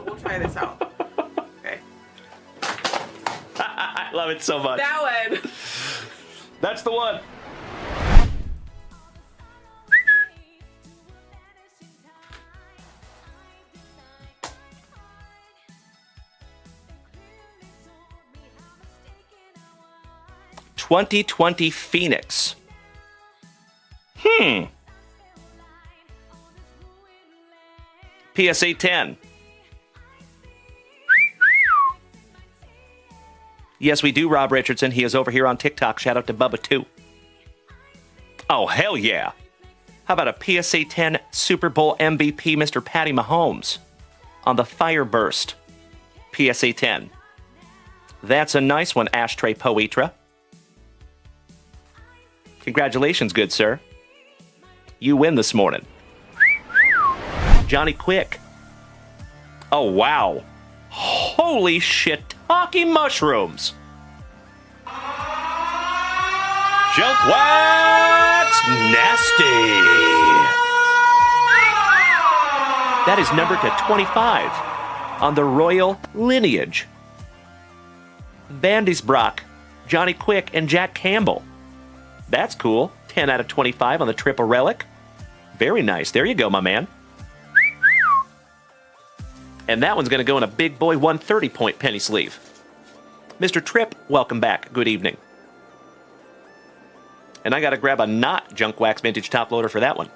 we'll try this out. Okay. I love it so much. That one. That's the one. "2020 Phoenix." PSA 10. Yes, we do, Rob Richardson. He is over here on TikTok. Shout out to Bubba, too. Oh, hell yeah. How about a PSA 10 Super Bowl MVP, Mr. Patty Mahomes, on the Fireburst PSA 10? That's a nice one, Ashtray Poetra. Congratulations, good sir. You win this morning. Johnny Quick. Oh, wow. Holy shit, talking mushrooms. Junk Wax Nasty. That is numbered to 25 on the Royal Lineage. Vandysbrock, Johnny Quick, and Jack Campbell. That's cool. 10 out of 25 on the Triple Relic. Very nice. There you go, my man. And that one's going to go in a big boy 130-point penny sleeve. Mr. Tripp, welcome back. Good evening. And I got to grab a not Junk Wax Vintage top loader for that one.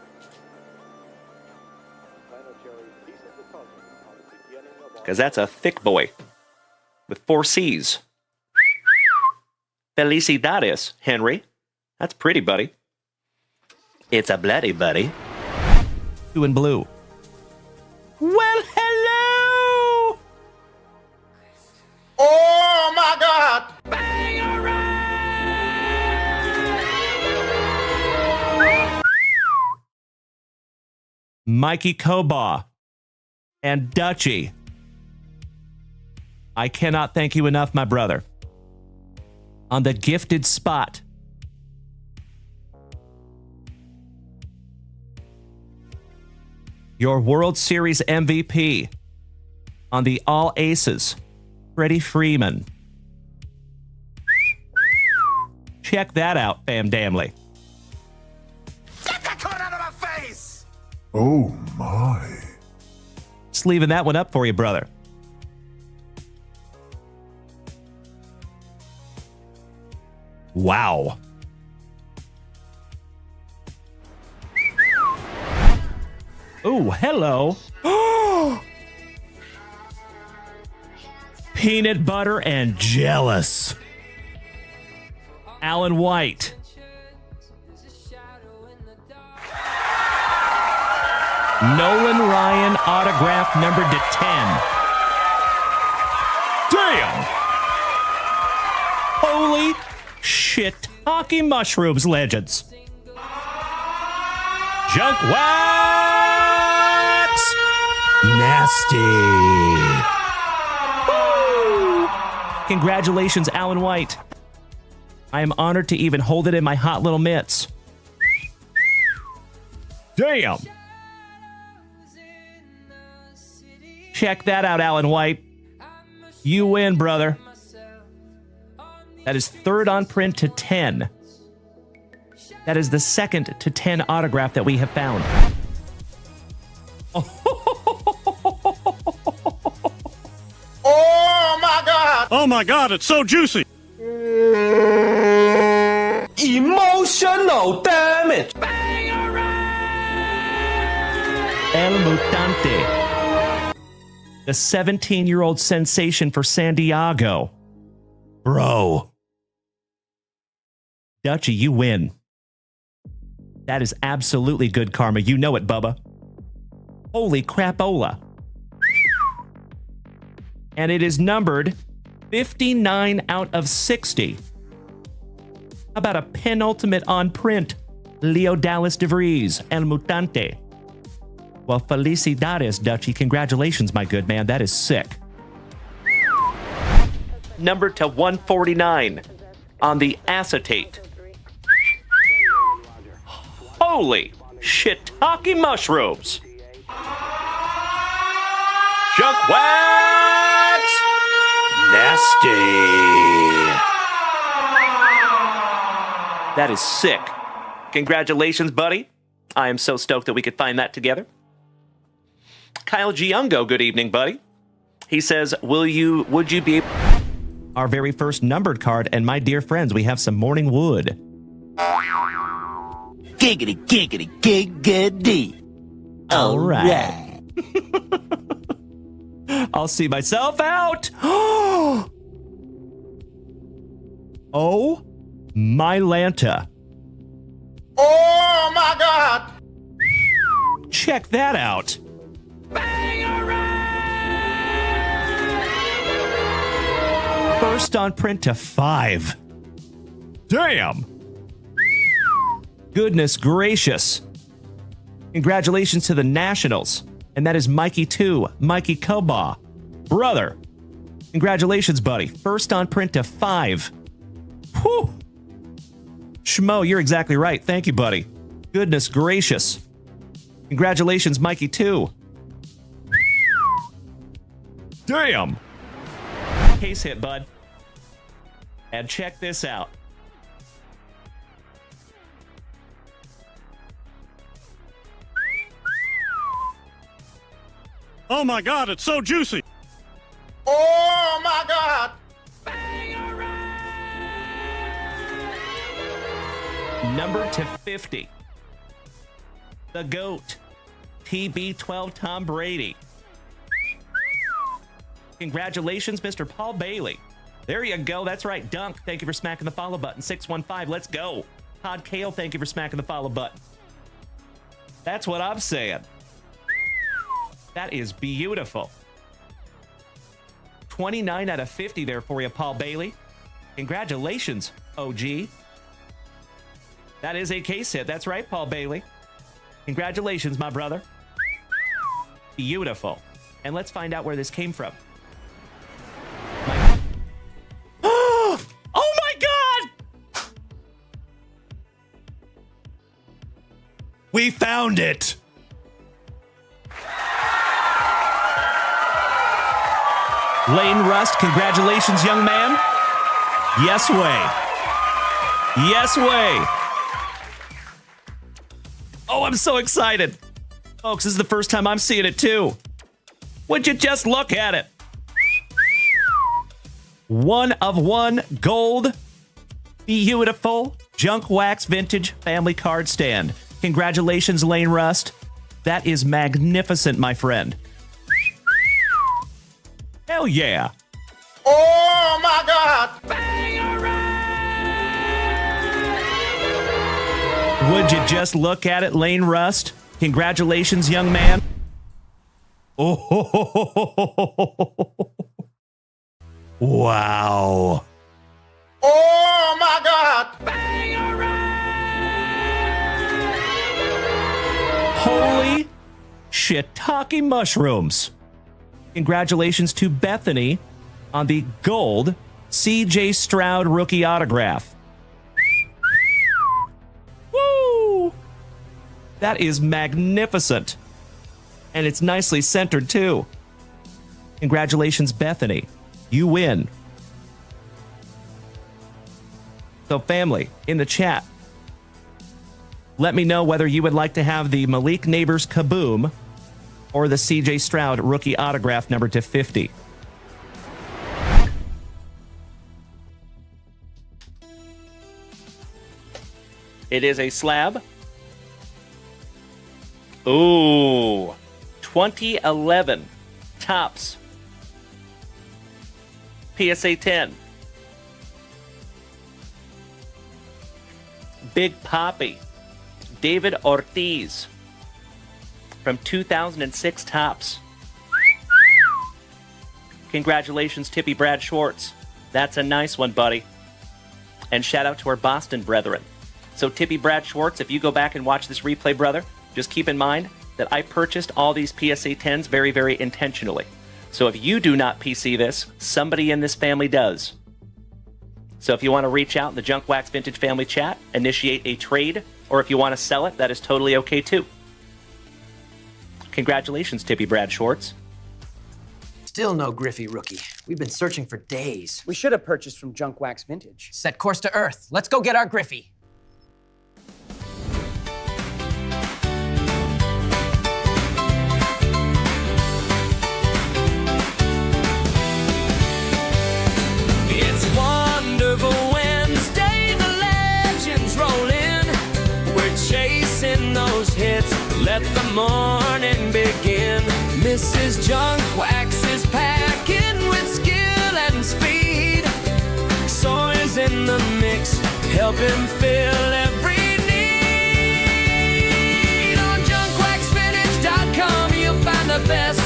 Because that's a thick boy with 4 C's. Felicidades, Henry. That's pretty, buddy. It's a bloody buddy. Blue and blue. Well, hello! Oh my God! Mikey Kobaugh and Dutchie. I cannot thank you enough, my brother. On the gifted spot. Your World Series MVP on the All Aces, Freddie Freeman. Check that out, fam damnly. Get that cone out of my face! Oh my. Just leaving that one up for you, brother. Wow. Oh, hello. Peanut butter and jealous. Alan White. Nolan Ryan autograph numbered to 10. Damn. Holy shit. Hockey mushrooms, legends. Junk Wax Nasty. Woo! Congratulations, Alan White. I am honored to even hold it in my hot little mitts. Damn. Check that out, Alan White. You win, brother. That is third on print to 10. That is the second to 10 autograph that we have found. Oh my God! Oh my God, it's so juicy. Emotional damage! El Mutante. The 17-year-old sensation for San Diego. Bro. Dutchie, you win. That is absolutely good karma. You know it, Bubba. Holy crapola. And it is numbered 59 out of 60. How about a penultimate on print? Leo Dallas DeVries, El Mutante. Well, felicidades, Dutchie. Congratulations, my good man. That is sick. Numbered to 149 on the acetate. Holy shiitake mushrooms. Junk Wax! Nasty. That is sick. Congratulations, buddy. I am so stoked that we could find that together. Kyle Giungo, good evening, buddy. He says, would you be our very first numbered card? And my dear friends, we have some morning wood. Giggity, giggity, giggity. All right. I'll see myself out. Oh, my Lanta. Oh my God! Check that out. First on print to 5. Damn. Goodness gracious. Congratulations to the Nationals. And that is Mikey 2, Mikey Koba. Brother. Congratulations, buddy. First on print to 5. Whew. Schmo, you're exactly right. Thank you, buddy. Goodness gracious. Congratulations, Mikey 2. Damn. Case hit, bud. And check this out. Oh my God, it's so juicy. Oh my God! Number to 50. The GOAT. TB12 Tom Brady. Congratulations, Mr. Paul Bailey. There you go. That's right. Dunk, thank you for smacking the follow button. 615, let's go. Todd Kale, thank you for smacking the follow button. That's what I'm saying. That is beautiful. 29 out of 50 there for you, Paul Bailey. Congratulations, OG. That is a case hit. That's right, Paul Bailey. Congratulations, my brother. Beautiful. And let's find out where this came from. Oh my God! We found it! Lane Rust, congratulations, young man. Yes way. Yes way. Oh, I'm so excited. Folks, this is the first time I'm seeing it too. Would you just look at it? 1 of 1 gold. Beautiful Junk Wax Vintage Family Card Stand. Congratulations, Lane Rust. That is magnificent, my friend. Hell yeah. Oh my God! Would you just look at it, Lane Rust? Congratulations, young man. Oh, wow. Oh my God! Holy shiitake mushrooms. Congratulations to Bethany on the gold CJ Stroud rookie autograph. Woo! That is magnificent. And it's nicely centered, too. Congratulations, Bethany. You win. So, family, in the chat, let me know whether you would like to have the Malik Neighbors Kaboom or the CJ Stroud rookie autograph number to 50. It is a slab. Ooh. 2011 Topps PSA 10. Big Poppy. David Ortiz. From 2006 Topps. Congratulations, Tippy Brad Schwartz. That's a nice one, buddy. And shout out to our Boston brethren. So Tippy Brad Schwartz, if you go back and watch this replay, brother, just keep in mind that I purchased all these PSA 10s very, very intentionally. So if you do not PC this, somebody in this family does. So if you want to reach out in the Junk Wax Vintage family chat, initiate a trade, or if you want to sell it, that is totally okay too. Congratulations, Tippy Brad Schwartz. Still no Griffey rookie. We've been searching for days. We should have purchased from Junk Wax Vintage. Set course to Earth. Let's go get our Griffey. It's Wonderful Wednesday, the legends roll in. We're chasing those hits, let the morning begin. Mrs. Junk Wax is packing with skill and speed. Sawyer's in the mix, helping fill every need. On junkwaxvintage.com you'll find the best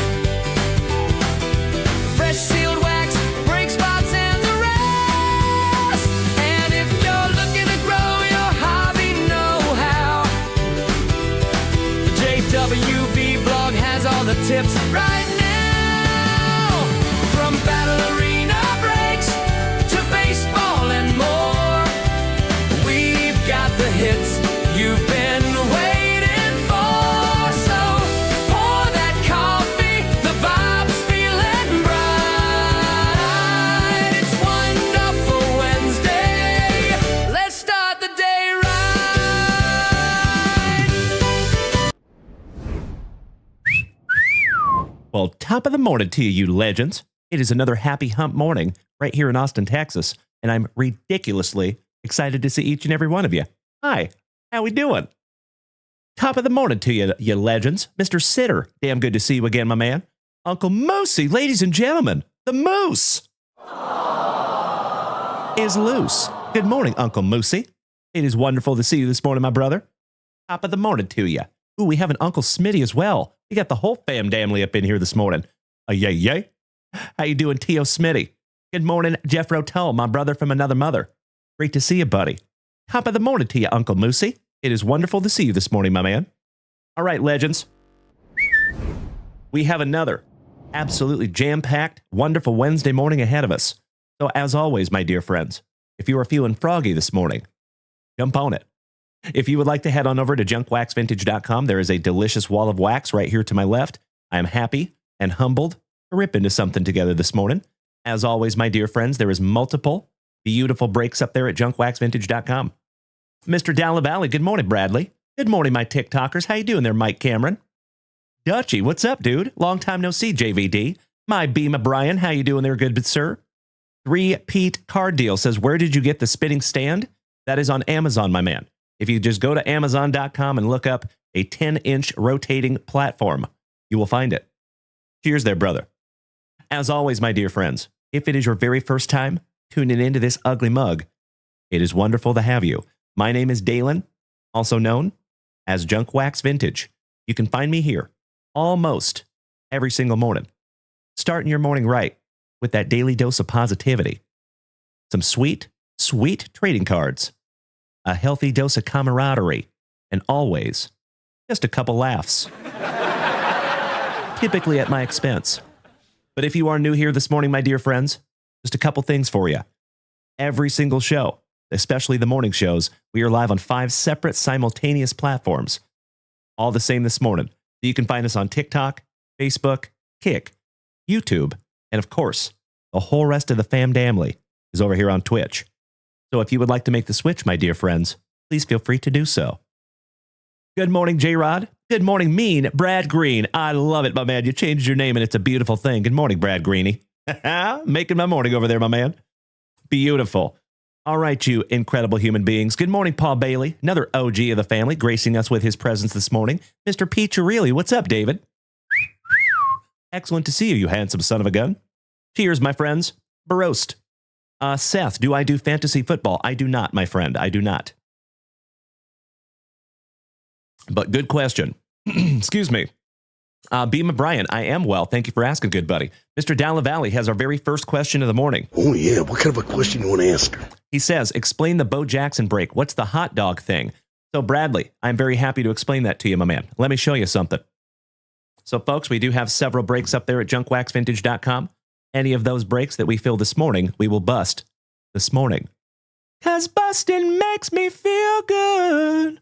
fresh sealed wax, brake spots, and the rest. And if you're looking to grow your hobby know-how, the JWB blog has all the tips right now. From battle arena breaks to baseball and more, we've got the hits you've been waiting for. So pour that coffee, the vibe's feeling bright. It's Wonderful Wednesday, let's start the day right. Well, top of the morning to you legends. It is another happy hump morning right here in Austin, Texas, and I'm ridiculously excited to see each and every one of you. Hi, how we doing? Top of the morning to you, you legends. Mr. Sitter, damn good to see you again, my man. Uncle Moosey, ladies and gentlemen, the moose is loose. Good morning, Uncle Moosey. It is wonderful to see you this morning, my brother. Top of the morning to you. Ooh, we have an Uncle Smitty as well. We got the whole fam damnly up in here this morning. Yay, yay. How you doing, T.O. Smitty? Good morning, Jeff Rotel, my brother from another mother. Great to see you, buddy. Top of the morning to you, Uncle Moosey. It is wonderful to see you this morning, my man. All right, legends. We have another absolutely jam-packed, wonderful Wednesday morning ahead of us. So as always, my dear friends, if you are feeling froggy this morning, jump on it. If you would like to head on over to junkwaxvintage.com, there is a delicious wall of wax right here to my left. I am happy and humbled to rip into something together this morning. As always, my dear friends, there is multiple beautiful breaks up there at junkwaxvintage.com. Mr. Dalla Valley, good morning, Bradley. Good morning, my TikTokers. How you doing there, Mike Cameron? Dutchy, what's up, dude? Long time no see, JVD. My Beema Brian, how you doing there, good sir? 3 Pete Card Deal says, where did you get the spinning stand? That is on Amazon, my man. If you just go to Amazon.com and look up a 10-inch rotating platform, you will find it. Cheers there, brother. As always, my dear friends, if it is your very first time tuning into this ugly mug, it is wonderful to have you. My name is Dalen, also known as Junk Wax Vintage. You can find me here almost every single morning, starting your morning right with that daily dose of positivity. Some sweet, sweet trading cards, a healthy dose of camaraderie, and always just a couple laughs. Typically at my expense. But if you are new here this morning, my dear friends, just a couple things for you. Every single show, especially the morning shows, we are live on 5 separate simultaneous platforms. All the same this morning. You can find us on TikTok, Facebook, Kick, YouTube, and of course, the whole rest of the fam damly is over here on Twitch. So if you would like to make the switch, my dear friends, please feel free to do so. Good morning, J-Rod. Good morning, mean Brad Green. I love it, my man. You changed your name and it's a beautiful thing. Good morning, Brad Greeny. Making my morning over there, my man. Beautiful. All right, you incredible human beings. Good morning, Paul Bailey, another OG of the family, gracing us with his presence this morning. Mr. Pete Chirilli, what's up, David? Excellent to see you, you handsome son of a gun. Cheers, my friends. Barost. Seth, do I do fantasy football? I do not, my friend. I do not. But good question. Excuse me. Beema Brian, I am well. Thank you for asking, good buddy. Mr. Dalla Valley has our very first question of the morning. Oh, yeah. What kind of a question you want to ask her? He says, explain the Bo Jackson break. What's the hot dog thing? So, Bradley, I'm very happy to explain that to you, my man. Let me show you something. So, folks, we do have several breaks up there at junkwaxvintage.com. Any of those breaks that we fill this morning, we will bust this morning. 'Cause busting makes me feel good.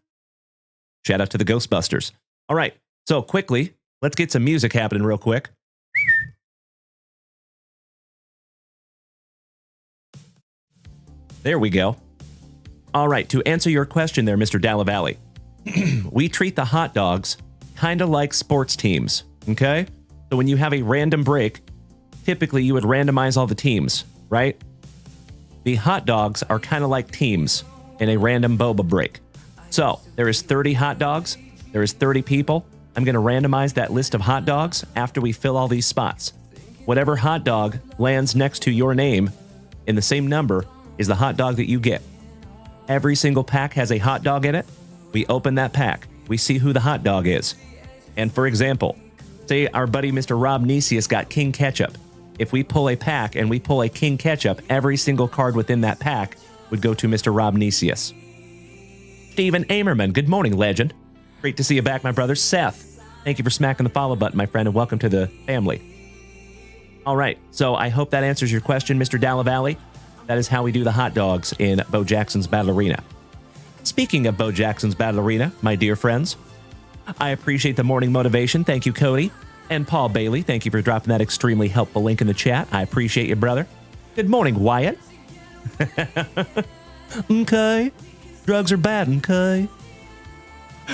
Shout out to the Ghostbusters. All right, so quickly, let's get some music happening real quick. There we go. All right, to answer your question there, Mr. Dallavalli, we treat the hot dogs kind of like sports teams, okay? So when you have a random break, typically you would randomize all the teams, right? The hot dogs are kind of like teams in a random boba break. So there is 30 hot dogs. There is 30 people. I'm going to randomize that list of hot dogs after we fill all these spots. Whatever hot dog lands next to your name in the same number is the hot dog that you get. Every single pack has a hot dog in it. We open that pack. We see who the hot dog is. And for example, say our buddy Mr. Rob Nesius got King Ketchup. If we pull a pack and we pull a King Ketchup, every single card within that pack would go to Mr. Rob Nesius. Stephen Amerman, good morning, legend. Great to see you back, my brother. Seth, thank you for smacking the follow button, my friend, and welcome to the family. All right, so I hope that answers your question, Mr. Dallavalli. That is how we do the hot dogs in Bo Jackson's Battle Arena. Speaking of Bo Jackson's Battle Arena, my dear friends, I appreciate the morning motivation. Thank you, Cody. And Paul Bailey, thank you for dropping that extremely helpful link in the chat. I appreciate you, brother. Good morning, Wyatt. Okay. Drugs are bad, okay?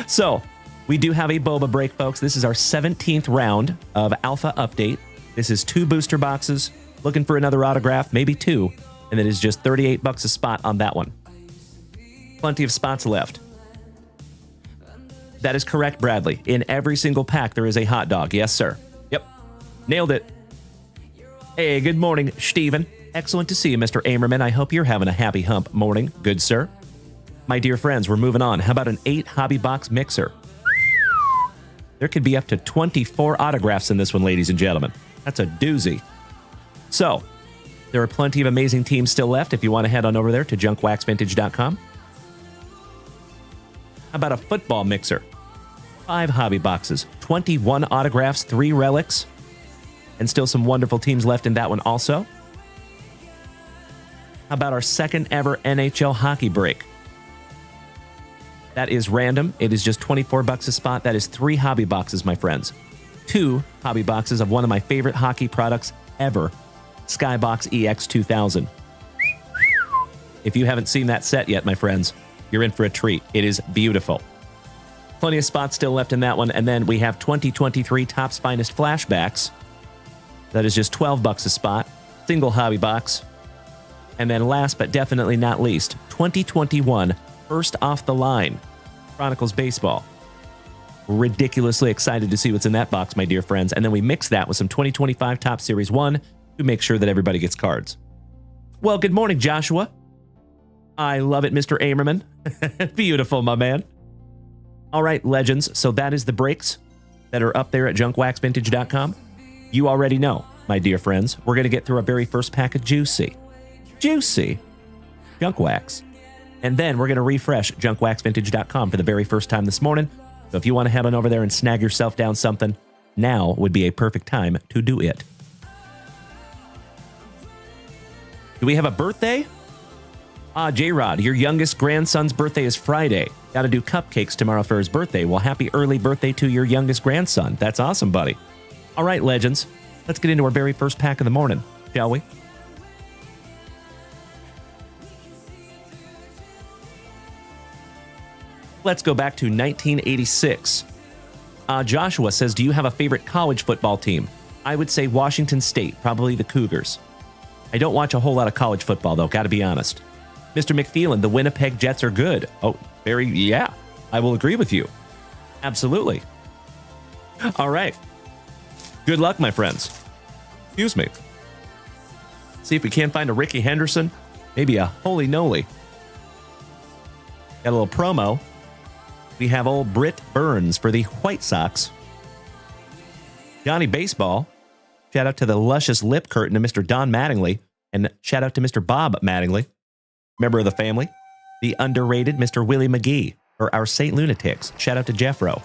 So, we do have a boba break, folks. This is our 17th round of Alpha Update. This is 2 booster boxes. Looking for another autograph, maybe 2. And it is just $38 a spot on that one. Plenty of spots left. That is correct, Bradley. In every single pack, there is a hot dog. Yes, sir. Yep. Nailed it. Hey, good morning, Steven. Excellent to see you, Mr. Amerman. I hope you're having a happy hump morning. Good, sir. My dear friends, we're moving on. How about an 8 hobby box mixer? There could be up to 24 autographs in this one, ladies and gentlemen. That's a doozy. So, there are plenty of amazing teams still left if you want to head on over there to junkwaxvintage.com. How about a football mixer? 5 hobby boxes, 21 autographs, 3 relics, and still some wonderful teams left in that one also. How about our second ever NHL hockey break? That is random. It is just $24 a spot. That is 3 hobby boxes, my friends. 2 hobby boxes of one of my favorite hockey products ever, Skybox EX 2000. If you haven't seen that set yet, my friends, you're in for a treat. It is beautiful. Plenty of spots still left in that one. And then we have 2023 Topps Finest Flashbacks. That is just $12 a spot. Single hobby box. And then last but definitely not least, 2021 First Off the Line Chronicles Baseball. Ridiculously excited to see what's in that box, my dear friends. And then we mix that with some 2025 Topps Series 1 to make sure that everybody gets cards. Well, good morning, Joshua. I love it, Mr. Amerman. Beautiful, my man. All right, legends. So that is the breaks that are up there at junkwaxvintage.com. You already know, my dear friends. We're going to get through our very first pack of Juicy Junk Wax. And then we're going to refresh junkwaxvintage.com for the very first time this morning. So if you want to head on over there and snag yourself down something, now would be a perfect time to do it. Do we have a birthday? J-Rod, your youngest grandson's birthday is Friday. Got to do cupcakes tomorrow for his birthday. Well, happy early birthday to your youngest grandson. That's awesome, buddy. All right, legends. Let's get into our very first pack of the morning, shall we? Let's go back to 1986. Joshua says, do you have a favorite college football team? I would say Washington State, probably the Cougars. I don't watch a whole lot of college football, though, got to be honest. Mr. McPheelan, the Winnipeg Jets are good. Oh, yeah, I will agree with you. Absolutely. All right. Good luck, my friends. Excuse me. See if we can't find a Ricky Henderson. Maybe a Holy Noly. Got a little promo. We have old Britt Burns for the White Sox. Johnny Baseball. Shout out to the luscious lip curtain of Mr. Don Mattingly. And shout out to Mr. Bob Mattingly, member of the family. The underrated Mr. Willie McGee for our St. Lunatics. Shout out to Jeffro.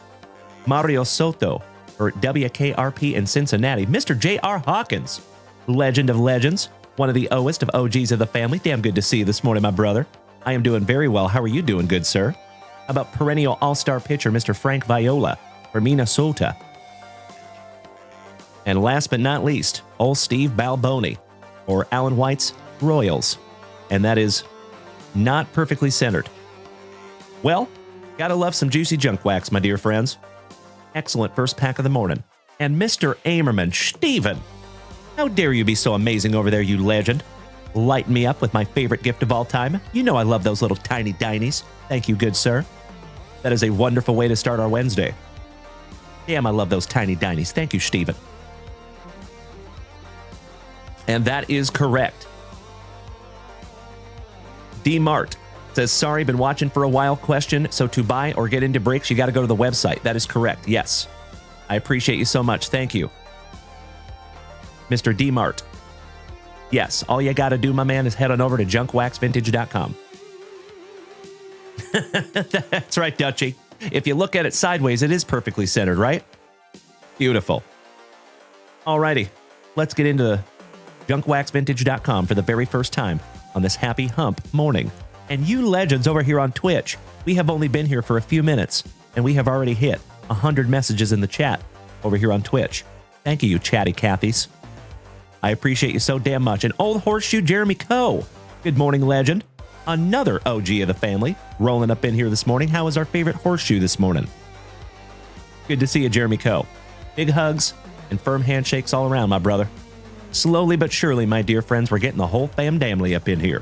Mario Soto for WKRP in Cincinnati. Mr. J.R. Hawkins, legend of legends. One of the oldest of OGs of the family. Damn good to see you this morning, my brother. I am doing very well. How are you doing, good sir? How about perennial all-star pitcher Mr. Frank Viola for Minnesota? And last but not least, old Steve Balboni or Alan White's Royals. And that is not perfectly centered. Well, gotta love some juicy junk wax, my dear friends. Excellent first pack of the morning. And Mr. Amerman, Steven, how dare you be so amazing over there, you legend. Light me up with my favorite gift of all time. You know I love those little tiny dinies. Thank you, good sir. That is a wonderful way to start our Wednesday. Damn, I love those tiny dinies. Thank you, Steven. And that is correct. D Mart says, sorry, been watching for a while. Question, so to buy or get into breaks, you got to go to the website. That is correct. Yes. I appreciate you so much. Thank you. Mr. D Mart. Yes, all you got to do, my man, is head on over to junkwaxvintage.com. That's right, Dutchie. If you look at it sideways, it is perfectly centered, right? Beautiful. Alrighty, let's get into junkwaxvintage.com for the very first time on this happy hump morning. And you legends over here on Twitch, we have only been here for a few minutes, and we have already hit 100 messages in the chat over here on Twitch. Thank you, you chatty Cathys. I appreciate you so damn much. And Old Horseshoe Jeremy Coe, good morning, legend. Another OG of the family, rolling up in here this morning. How is our favorite horseshoe this morning? Good to see you, Jeremy Coe. Big hugs and firm handshakes all around, my brother. Slowly but surely, my dear friends, we're getting the whole family up in here.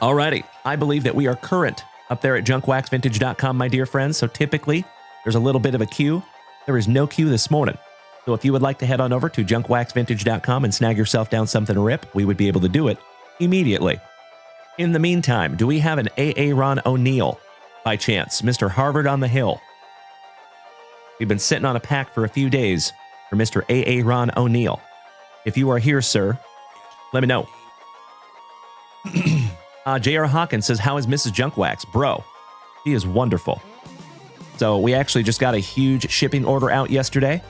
Alrighty, I believe that we are current up there at junkwaxvintage.com, my dear friends. So typically, there's a little bit of a queue. There is no queue this morning. So if you would like to head on over to junkwaxvintage.com and snag yourself down something to rip, we would be able to do it immediately. In the meantime, do we have an A.A. Ron O'Neill by chance? Mr. Harvard on the Hill. We've been sitting on a pack for a few days for Mr. A.A. Ron O'Neill. If you are here, sir, let me know. J.R. Hawkins says, how is Mrs. Junkwax? Bro, she is wonderful. So we actually just got a huge shipping order out yesterday.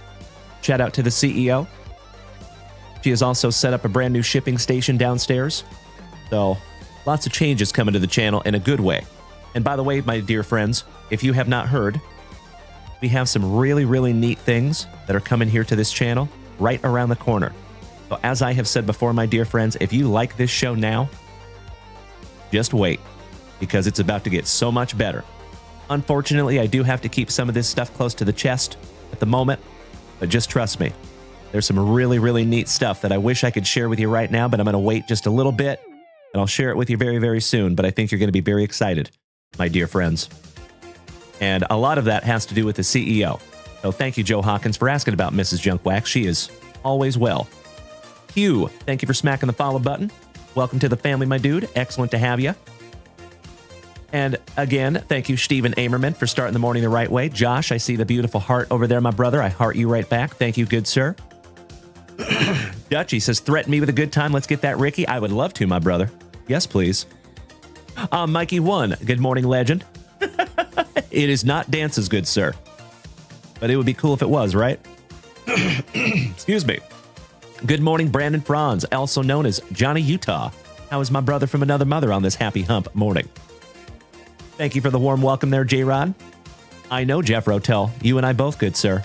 Shout out to the CEO. She has also set up a brand new shipping station downstairs. So lots of changes coming to the channel in a good way. And by the way, my dear friends, if you have not heard, we have some really, really neat things that are coming here to this channel right around the corner. So as I have said before, my dear friends, if you like this show now, just wait, because it's about to get so much better. Unfortunately, I do have to keep some of this stuff close to the chest at the moment, but just trust me. There's some really, really neat stuff that I wish I could share with you right now, but I'm going to wait just a little bit, and I'll share it with you very, very soon. But I think you're going to be very excited, my dear friends. And a lot of that has to do with the CEO. So thank you, Joe Hawkins, for asking about Mrs. Junkwax. She is always well. Hugh, thank you for smacking the follow button. Welcome to the family, my dude. Excellent to have you. And again, thank you, Stephen Amerman, for starting the morning the right way. Josh, I see the beautiful heart over there, my brother. I heart you right back. Thank you, good sir. Dutchie says, threaten me with a good time. Let's get that, Ricky. I would love to, my brother. Yes, please. Mikey 1, good morning, legend. It is not dances, good sir. But it would be cool if it was, right? Excuse me. Good morning, Brandon Franz, also known as Johnny Utah. How is my brother from another mother on this happy hump morning? Thank you for the warm welcome there, J-Rod. I know, Jeff Rotel. You and I both, good sir.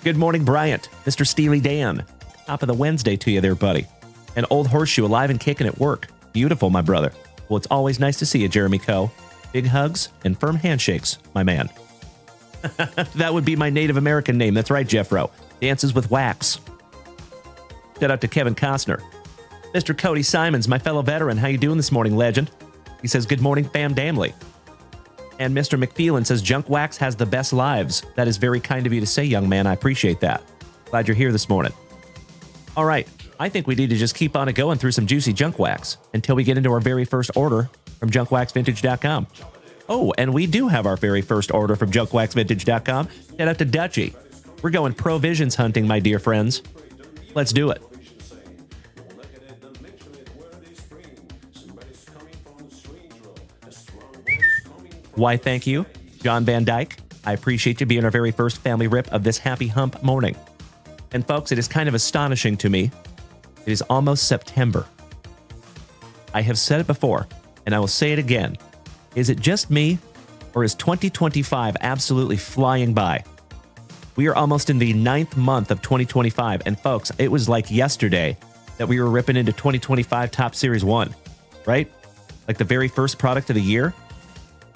Good morning, Bryant. Mr. Steely Dan. Top of the Wednesday to you there, buddy. And Old Horseshoe alive and kicking at work. Beautiful, my brother. Well, it's always nice to see you, Jeremy Coe. Big hugs and firm handshakes, my man. That would be my Native American name. That's right, Jeffro. Dances with wax. Shout out to Kevin Costner. Mr. Cody Simons, my fellow veteran. How you doing this morning, legend? He says, good morning, fam damly. And Mr. McPheelan says, Junkwax has the best lives. That is very kind of you to say, young man. I appreciate that. Glad you're here this morning. All right. I think we need to just keep on going through some juicy Junkwax until we get into our very first order from junkwaxvintage.com. Oh, and we do have our very first order from junkwaxvintage.com. Head out to Dutchie. We're going provisions hunting, my dear friends. Let's do it. Why, thank you, John Van Dyke. I appreciate you being our very first family rip of this happy hump morning. And folks, it is kind of astonishing to me. It is almost September. I have said it before, and I will say it again. Is it just me, or is 2025 absolutely flying by? We are almost in the 9th month of 2025, and folks, it was like yesterday that that we were ripping into 2025 Top Series 1, right? Like the very first product of the year.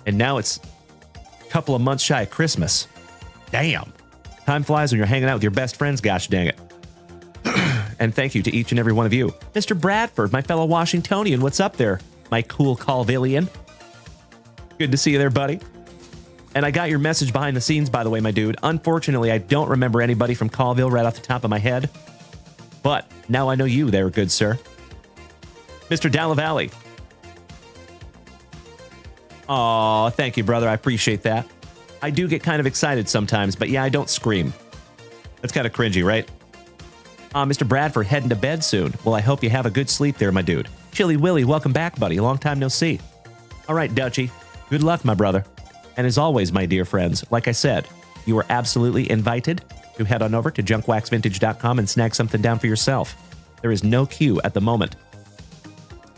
And now it's a couple of months shy of Christmas. Damn. Time flies when you're hanging out with your best friends, gosh dang it. And thank you to each and every one of you. Mr. Bradford, my fellow Washingtonian, what's up there, my cool Colvillian? Good to see you there, buddy. And I got your message behind the scenes, by the way, my dude. Unfortunately, I don't remember anybody from Colville right off the top of my head. But now I know you there, good sir. Mr. Dallavalley. Aw, thank you, brother. I appreciate that. I do get kind of excited sometimes, but yeah, I don't scream. That's kind of cringy, right? Mr. Bradford, heading to bed soon. Well, I hope you have a good sleep there, my dude. Chilly Willy, welcome back, buddy. Long time no see. All right, Dutchie. Good luck, my brother. And as always, my dear friends, like I said, you are absolutely invited to head on over to junkwaxvintage.com and snag something down for yourself. There is no queue at the moment.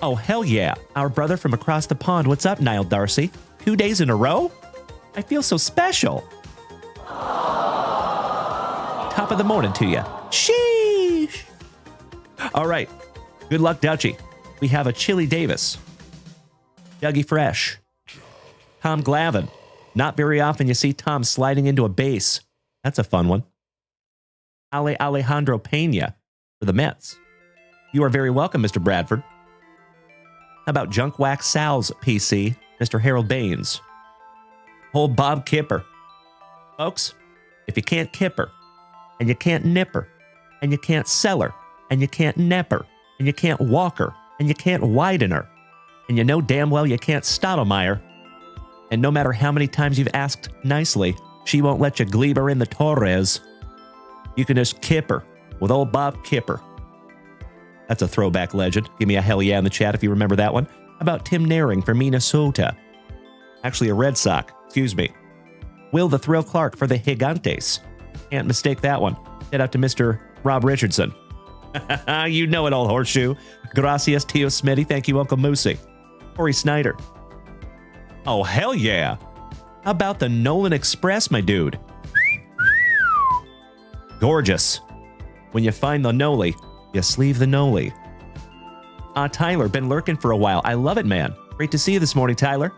Oh, hell yeah. Our brother from across the pond. What's up, Niall Darcy? 2 days in a row? I feel so special. Top of the morning to you. Sheesh. All right. Good luck, Dutchie. We have a Chili Davis. Dougie Fresh. Tom Glavin. Not very often you see Tom sliding into a base. That's a fun one. Alejandro Pena for the Mets. You are very welcome, Mr. Bradford. How about Junk Wax Sal's PC, Mr. Harold Baines? Old Bob Kipper. Folks, if you can't kipper, and you can't nipper, and you can't sell her, and you can't nep her, and you can't walk her, and you can't widen her, and you know damn well you can't Stottlemyre, and no matter how many times you've asked nicely, she won't let you glebe her in the Torres, you can just kipper with old Bob Kipper. That's a throwback legend. Give me a hell yeah in the chat if you remember that one. How about Tim Naring for Minnesota? Actually, a Red Sox. Excuse me. Will the Thrill Clark for the Gigantes. Can't mistake that one. Head out to Mr. Rob Richardson. You know it, old horseshoe. Gracias, Tio Smitty. Thank you, Uncle Moosey. Corey Snyder. Oh, hell yeah. How about the Nolan Express, my dude? Gorgeous. When you find the Noli, you sleeve the Noli. Tyler, been lurking for a while. I love it, man. Great to see you this morning, Tyler.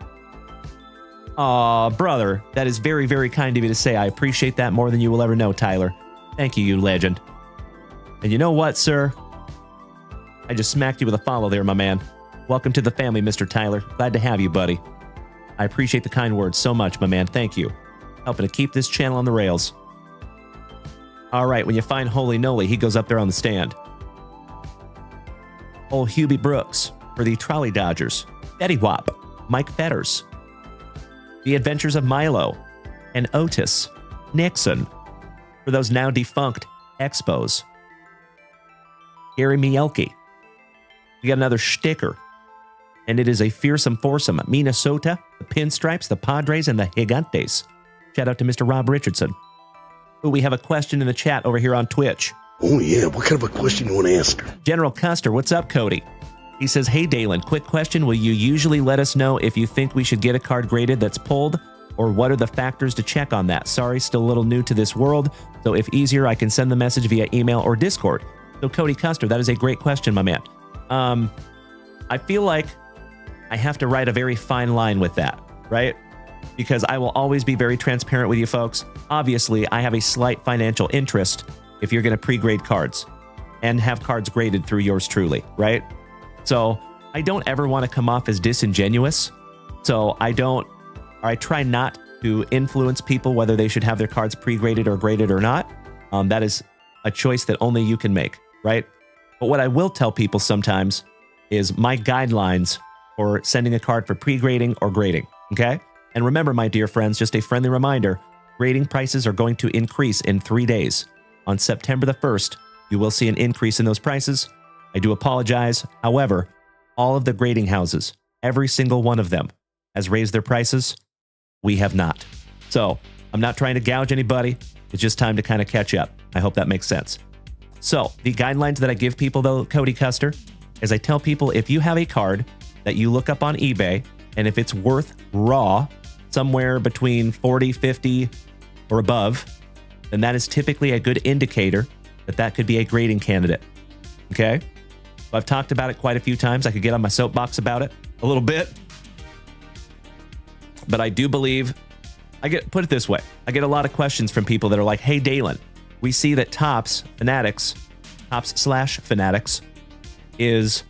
Aw, brother, that is very, very kind of you to say. I appreciate that more than you will ever know, Tyler. Thank you, you legend. And you know what, sir? I just smacked you with a follow there, my man. Welcome to the family, Mr. Tyler. Glad to have you, buddy. I appreciate the kind words so much, my man. Thank you. Helping to keep this channel on the rails. All right, when you find Holy Noli, he goes up there on the stand. Old Hubie Brooks for the Trolley Dodgers. Betty Wap, Mike Fetters. The Adventures of Milo and Otis Nixon for those now defunct Expos. Gary Mielke. We got another sticker, and it is a fearsome foursome. Minnesota, the Pinstripes, the Padres, and the Gigantes. Shout out to Mr. Rob Richardson. Ooh, we have a question in the chat over here on Twitch. Oh, yeah. What kind of a question you want to ask her? General Custer, what's up, Cody? He says, hey, Dalen, quick question. Will you usually let us know if you think we should get a card graded that's pulled, or what are the factors to check on that? Sorry, still a little new to this world, so if easier, I can send the message via email or Discord. So, Cody Custer, that is a great question, my man. I feel like I have to write a very fine line with that, right? Because I will always be very transparent with you folks. Obviously, I have a slight financial interest if you're going to pre-grade cards and have cards graded through yours truly, right? So I don't ever want to come off as disingenuous. So I try not to influence people whether they should have their cards pre-graded or graded or not. That is a choice that only you can make, right? But what I will tell people sometimes is my guidelines for sending a card for pre-grading or grading, okay? And remember, my dear friends, just a friendly reminder, grading prices are going to increase in 3 days. On September the 1st, you will see an increase in those prices. I do apologize. However, all of the grading houses, every single one of them, has raised their prices. We have not. So I'm not trying to gouge anybody. It's just time to kind of catch up. I hope that makes sense. So the guidelines that I give people, though, Cody Custer, is I tell people if you have a card that you look up on eBay, and if it's worth raw somewhere between 40, 50 or above, then that is typically a good indicator that that could be a grading candidate. Okay? I've talked about it quite a few times. I could get on my soapbox about it a little bit. But I do believe, put it this way, I get a lot of questions from people that are like, hey, Dalen, we see that Topps/Fanatics is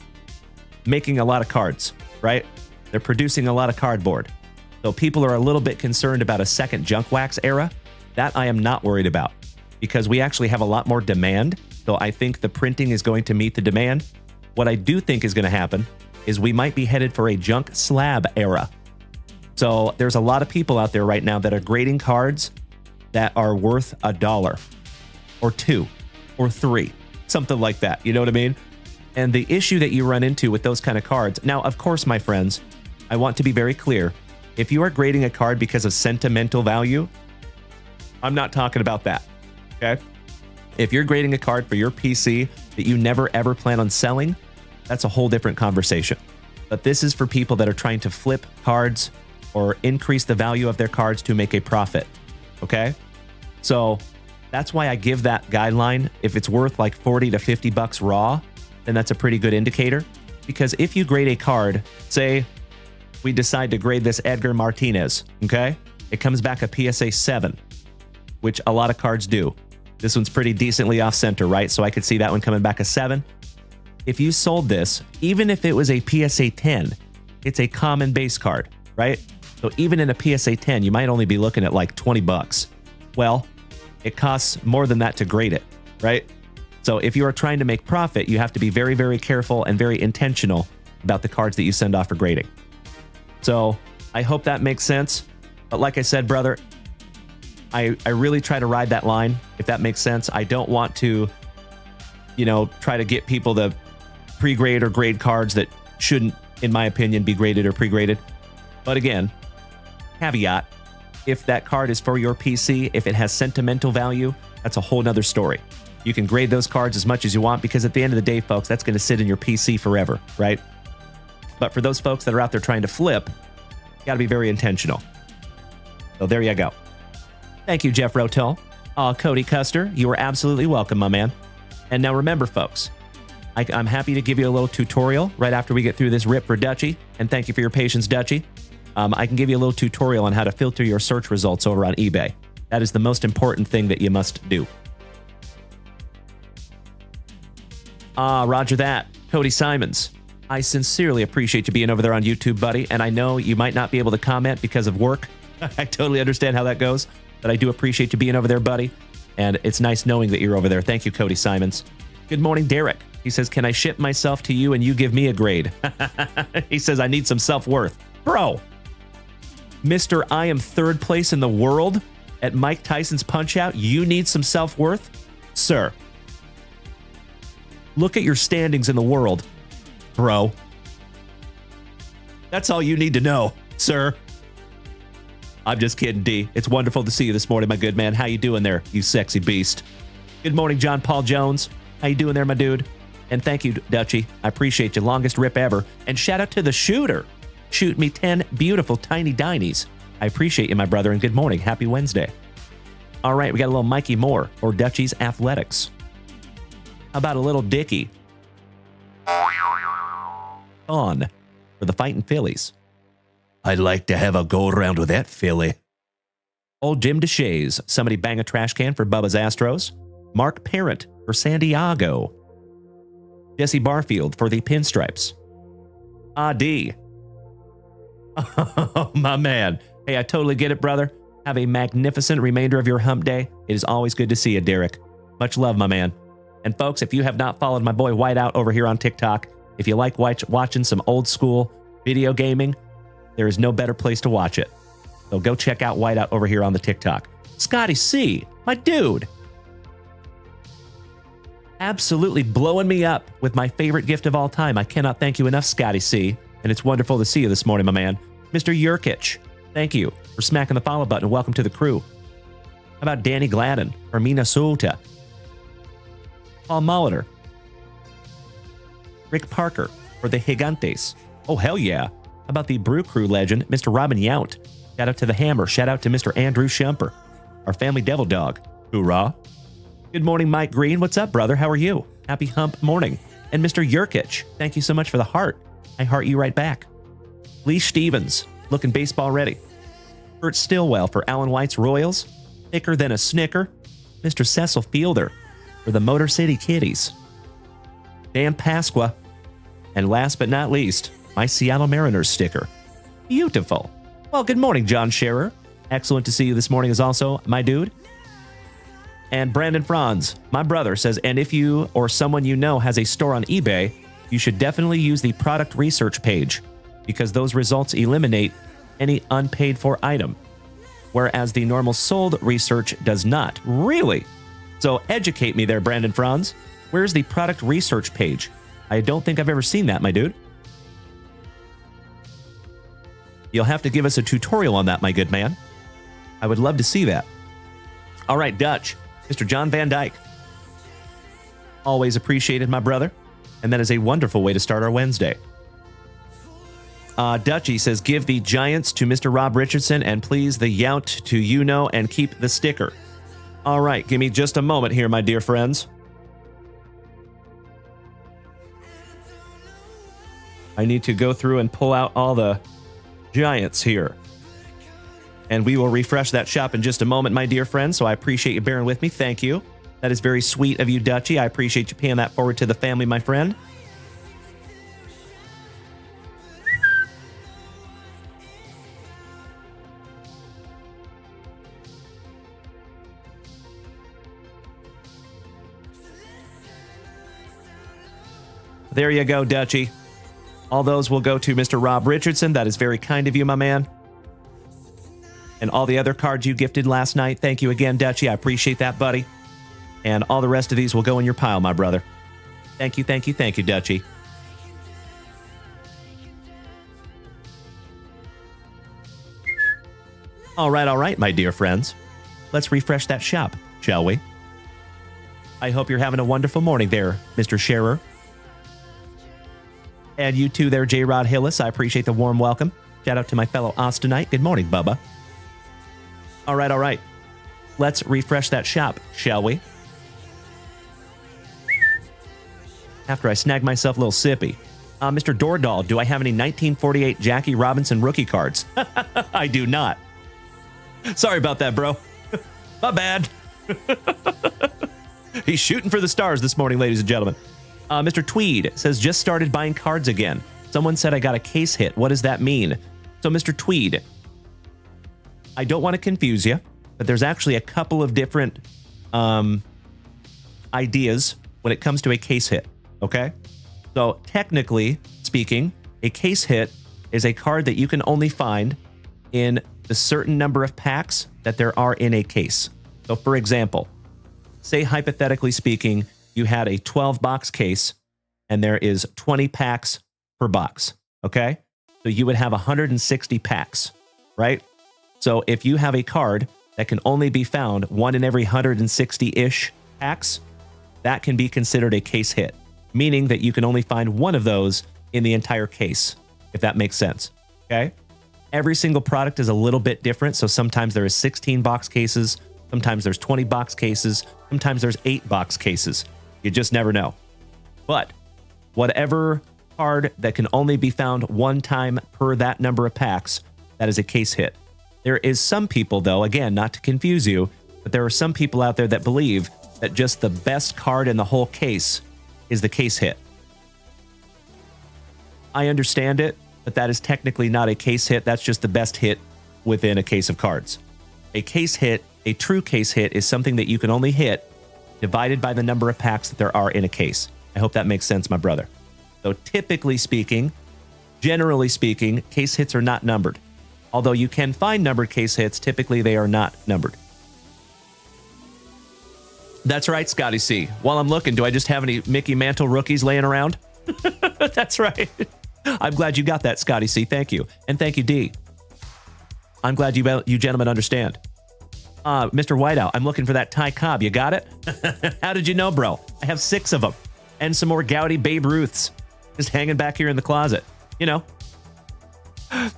making a lot of cards, right? They're producing a lot of cardboard. So people are a little bit concerned about a second junk wax era. That I am not worried about because we actually have a lot more demand. So I think the printing is going to meet the demand. What I do think is going to happen is we might be headed for a junk slab era. So there's a lot of people out there right now that are grading cards that are worth $1 or $2 or $3, something like that. You know what I mean? And the issue that you run into with those kind of cards. Now, of course, my friends, I want to be very clear. If you are grading a card because of sentimental value, I'm not talking about that. Okay? If you're grading a card for your PC that you never ever plan on selling, that's a whole different conversation. But this is for people that are trying to flip cards or increase the value of their cards to make a profit. Okay? So that's why I give that guideline. If it's worth like 40 to 50 bucks raw, then that's a pretty good indicator. Because if you grade a card, say we decide to grade this Edgar Martinez, okay? It comes back a PSA 7, which a lot of cards do. This one's pretty decently off center, right? So I could see that one coming back a 7. If you sold this, even if it was a PSA 10, it's a common base card, right? So even in a PSA 10, you might only be looking at like 20 bucks. Well, it costs more than that to grade it, right? So if you are trying to make profit, you have to be very, very careful and very intentional about the cards that you send off for grading. So I hope that makes sense. But like I said, brother, I really try to ride that line, if that makes sense. I don't want to, try to get people to pre-grade or grade cards that shouldn't, in my opinion, be graded or pre-graded. But again, caveat, if that card is for your PC, if it has sentimental value, that's a whole nother story. You can grade those cards as much as you want because at the end of the day, folks, that's going to sit in your PC forever, right? But for those folks that are out there trying to flip, you got to be very intentional. So there you go. Thank you, Jeff Rotel. Cody Custer, you are absolutely welcome, my man. And now remember, folks, I'm happy to give you a little tutorial right after we get through this rip for Dutchie. And thank you for your patience, Dutchie. I can give you a little tutorial on how to filter your search results over on eBay. That is the most important thing that you must do. Roger that. Cody Simons. I sincerely appreciate you being over there on YouTube, buddy. And I know you might not be able to comment because of work. I totally understand how that goes. But I do appreciate you being over there, buddy. And it's nice knowing that you're over there. Thank you, Cody Simons. Good morning, Derek. He says, can I ship myself to you and you give me a grade? He says, I need some self-worth. Bro, Mr. I am third place in the world at Mike Tyson's Punch-Out. You need some self-worth? Sir, look at your standings in the world, bro. That's all you need to know, sir. I'm just kidding, D. It's wonderful to see you this morning, my good man. How you doing there, you sexy beast? Good morning, John Paul Jones. How you doing there, my dude? And thank you, Dutchie. I appreciate you. Longest rip ever. And shout out to the shooter. Shoot me 10 beautiful tiny dinies. I appreciate you, my brother, and good morning. Happy Wednesday. All right, we got a little Mikey Moore or Dutchie's Athletics. How about a little Dickie? On for the Fighting Phillies. I'd like to have a go-around with that Philly. Old Jim DeShays. Somebody bang a trash can for Bubba's Astros. Mark Parent for San Diego. Jesse Barfield for the Pinstripes. D. Oh, my man. Hey, I totally get it, brother. Have a magnificent remainder of your hump day. It is always good to see you, Derek. Much love, my man. And folks, if you have not followed my boy Whiteout over here on TikTok, if you like watching some old school video gaming, there is no better place to watch it. So go check out Whiteout over here on the TikTok. Scotty C, my dude. Absolutely blowing me up with my favorite gift of all time. I cannot thank you enough, Scotty C. And it's wonderful to see you this morning, my man. Mr. Yurkich, thank you for smacking the follow button. Welcome to the crew. How about Danny Gladden from Minnesota? Paul Molitor. Rick Parker for the Gigantes. Oh, hell yeah. How about the Brew Crew legend, Mr. Robin Yount? Shout out to the Hammer. Shout out to Mr. Andrew Shumper, our family devil dog. Hoorah. Good morning, Mike Green. What's up, brother? How are you? Happy hump morning. And Mr. Yurkic, thank you so much for the heart. I heart you right back. Lee Stevens, looking baseball ready. Bert Stillwell for Alan White's Royals. Thicker than a Snicker. Mr. Cecil Fielder for the Motor City Kitties. Dan Pasqua. And last but not least, my Seattle Mariners sticker. Beautiful. Well, good morning, John Scherer. Excellent to see you this morning as also, my dude. And Brandon Franz, my brother, says, and if you or someone you know has a store on eBay, you should definitely use the product research page because those results eliminate any unpaid for item, whereas the normal sold research does not. Really? So educate me there, Brandon Franz. Where's the product research page? I don't think I've ever seen that, my dude. You'll have to give us a tutorial on that, my good man. I would love to see that. All right, Dutch. Mr. John Van Dyke. Always appreciated, my brother. And that is a wonderful way to start our Wednesday. Dutchy says, give the Giants to Mr. Rob Richardson and please the Yount to Yuno and keep the sticker. All right, give me just a moment here, my dear friends. I need to go through and pull out all the Giants here. And we will refresh that shop in just a moment, my dear friends, so I appreciate you bearing with me. Thank you. That is very sweet of you, Dutchy. I appreciate you paying that forward to the family, my friend. There you go, Dutchy. All those will go to Mr. Rob Richardson. That is very kind of you, my man. And all the other cards you gifted last night. Thank you again, Dutchy. I appreciate that, buddy. And all the rest of these will go in your pile, my brother. Thank you, thank you, thank you, Dutchy. All right, my dear friends. Let's refresh that shop, shall we? I hope you're having a wonderful morning there, Mr. Scherer. And you too there, J. Rod Hillis. I appreciate the warm welcome. Shout out to my fellow Austinite. Good morning, Bubba. All right. Let's refresh that shop, shall we? After I snag myself a little sippy. Mr. Dordahl, do I have any 1948 Jackie Robinson rookie cards? I do not. Sorry about that, bro. My bad. He's shooting for the stars this morning, ladies and gentlemen. Mr. Tweed says, just started buying cards again. Someone said I got a case hit. What does that mean? So, Mr. Tweed, I don't want to confuse you, but there's actually a couple of different ideas when it comes to a case hit, okay? So, technically speaking, a case hit is a card that you can only find in the certain number of packs that there are in a case. So, for example, say hypothetically speaking, you had a 12-box case and there is 20 packs per box, okay? So you would have 160 packs, right? So if you have a card that can only be found one in every 160-ish packs, that can be considered a case hit, meaning that you can only find one of those in the entire case, if that makes sense, okay? Every single product is a little bit different, so sometimes there is 16-box cases, sometimes there's 20-box cases, sometimes there's 8-box cases. You just never know. But whatever card that can only be found one time per that number of packs, that is a case hit. There is some people, though, again, not to confuse you, but there are some people out there that believe that just the best card in the whole case is the case hit. I understand it, but that is technically not a case hit. That's just the best hit within a case of cards. A case hit, a true case hit, is something that you can only hit divided by the number of packs that there are in a case. I hope that makes sense, my brother. So typically speaking, generally speaking, case hits are not numbered. Although you can find numbered case hits, typically they are not numbered. That's right, Scotty C. While I'm looking, do I just have any Mickey Mantle rookies laying around? That's right. I'm glad you got that, Scotty C. Thank you. And thank you, D. I'm glad you gentlemen understand. Mr. Whiteout, I'm looking for that Ty Cobb. You got it? How did you know, bro? I have 6 of them. And some more Gaudy Babe Ruths just hanging back here in the closet. You know.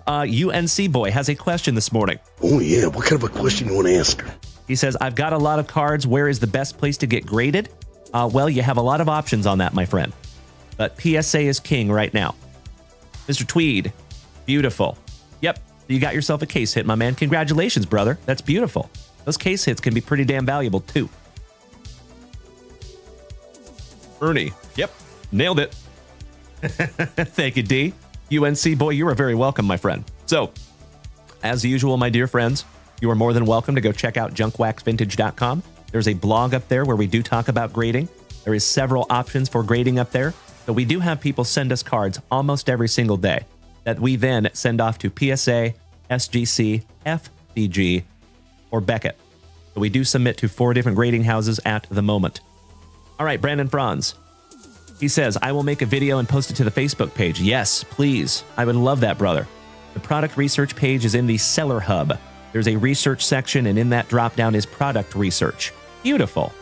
UNC Boy has a question this morning. Oh, yeah. What kind of a question you want to ask her? He says, I've got a lot of cards. Where is the best place to get graded? Well, you have a lot of options on that, my friend. But PSA is king right now. Mr. Tweed, beautiful. Yep, you got yourself a case hit, my man. Congratulations, brother. That's beautiful. Those case hits can be pretty damn valuable, too. Ernie, yep, nailed it. Thank you, D. UNC, boy, you are very welcome, my friend. So, as usual, my dear friends, you are more than welcome to go check out junkwaxvintage.com. There's a blog up there where we do talk about grading. There is several options for grading up there. So we do have people send us cards almost every single day that we then send off to PSA, SGC, FDG, or Beckett. So we do submit to 4 different grading houses at the moment. All right, Brandon Franz. He says, I will make a video and post it to the Facebook page. Yes, please. I would love that, brother. The product research page is in the Seller Hub. There's a research section, and in that drop-down is product research. Beautiful.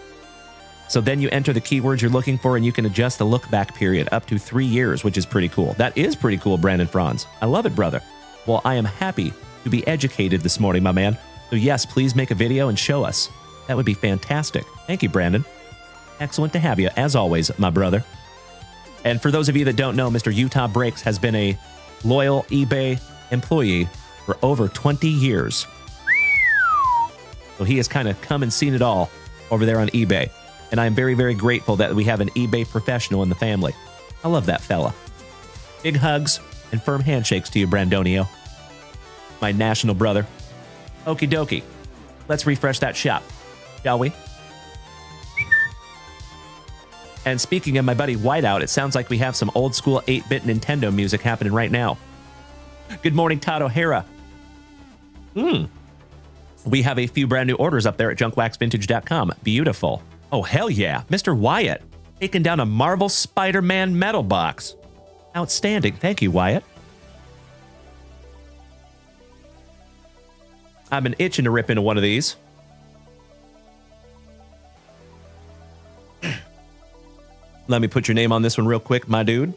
So then you enter the keywords you're looking for, and you can adjust the look-back period up to 3 years, which is pretty cool. That is pretty cool, Brandon Franz. I love it, brother. Well, I am happy to be educated this morning, my man. So yes, please make a video and show us. That would be fantastic. Thank you, Brandon. Excellent to have you, as always, my brother. And for those of you that don't know, Mr. Utah Breaks has been a loyal eBay employee for over 20 years. So he has kind of come and seen it all over there on eBay. And I'm very, very grateful that we have an eBay professional in the family. I love that fella. Big hugs and firm handshakes to you, Brandonio. My national brother. Okie dokie. Let's refresh that shop, shall we? And speaking of my buddy Whiteout, it sounds like we have some old school 8-bit Nintendo music happening right now. Good morning, Todd O'Hara. We have a few brand new orders up there at junkwaxvintage.com. Beautiful. Oh, hell yeah. Mr. Wyatt, taking down a Marvel Spider-Man metal box. Outstanding. Thank you, Wyatt. I've been itching to rip into one of these. Let me put your name on this one real quick, my dude.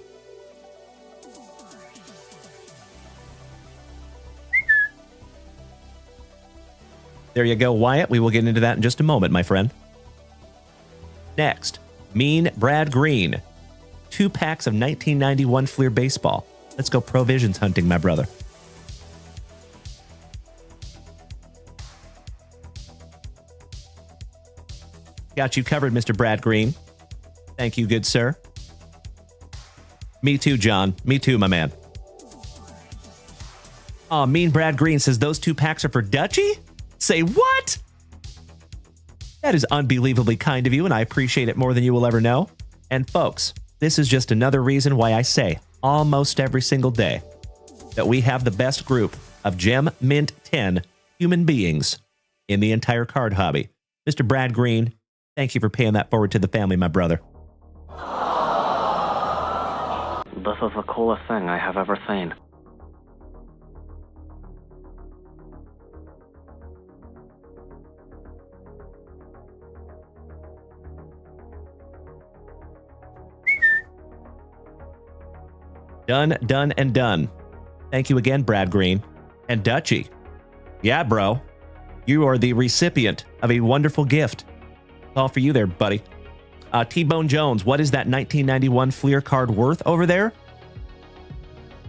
There you go, Wyatt. We will get into that in just a moment, my friend. Next, Mean Brad Green. 2 packs of 1991 Fleer baseball. Let's go provisions hunting, my brother. Got you covered, Mr. Brad Green. Thank you, good sir. Me too, John. Me too, my man. Oh, Mean Brad Green says those 2 packs are for Dutchie? Say what? That is unbelievably kind of you, and I appreciate it more than you will ever know. And folks, this is just another reason why I say almost every single day that we have the best group of Gem Mint 10 human beings in the entire card hobby. Mr. Brad Green, thank you for paying that forward to the family, my brother. This is the coolest thing I have ever seen. Done, done, and done. Thank you again, Brad Green. And Dutchie. Yeah, bro. You are the recipient of a wonderful gift. It's all for you there, buddy. T-Bone Jones, what is that 1991 Fleer card worth over there?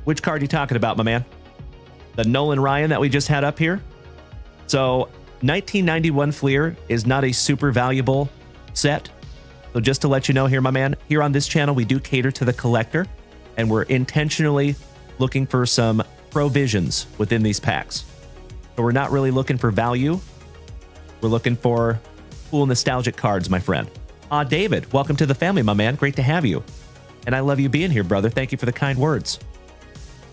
Which card are you talking about, my man? The Nolan Ryan that we just had up here? So, 1991 Fleer is not a super valuable set. So just to let you know here, my man, here on this channel, we do cater to the collector. And we're intentionally looking for some provisions within these packs. So we're not really looking for value. We're looking for cool nostalgic cards, my friend. David, welcome to the family, my man. Great to have you. And I love you being here, brother. Thank you for the kind words.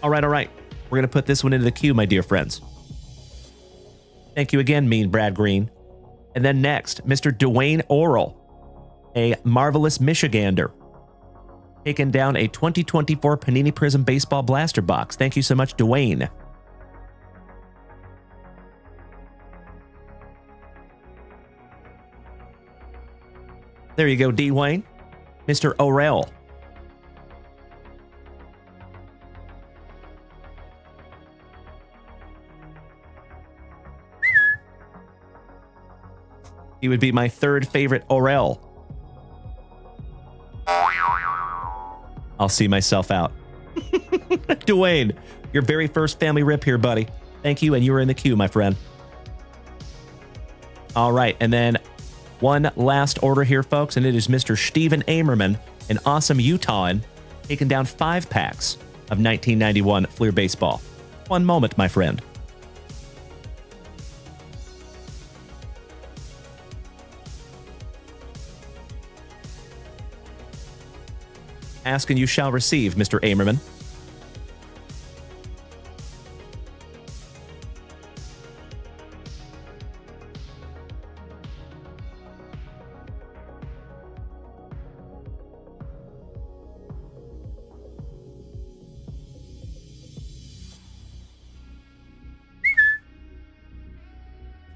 All right. We're going to put this one into the queue, my dear friends. Thank you again, Mean Brad Green. And then next, Mr. Dwayne Orrell, a marvelous Michigander. Taking down a 2024 Panini Prism Baseball Blaster Box. Thank you so much, Dwayne. There you go, Dwayne. Mr. Orrell. He would be my 3rd favorite Orrell. I'll see myself out. Dwayne, your very first family rip here, buddy. Thank you, and you were in the queue, my friend. All right, and then one last order here, folks, and it is Mr. Steven Amerman, an awesome Utahan, taking down 5 packs of 1991 Fleer Baseball. One moment, my friend. Ask and you shall receive, Mr. Amerman.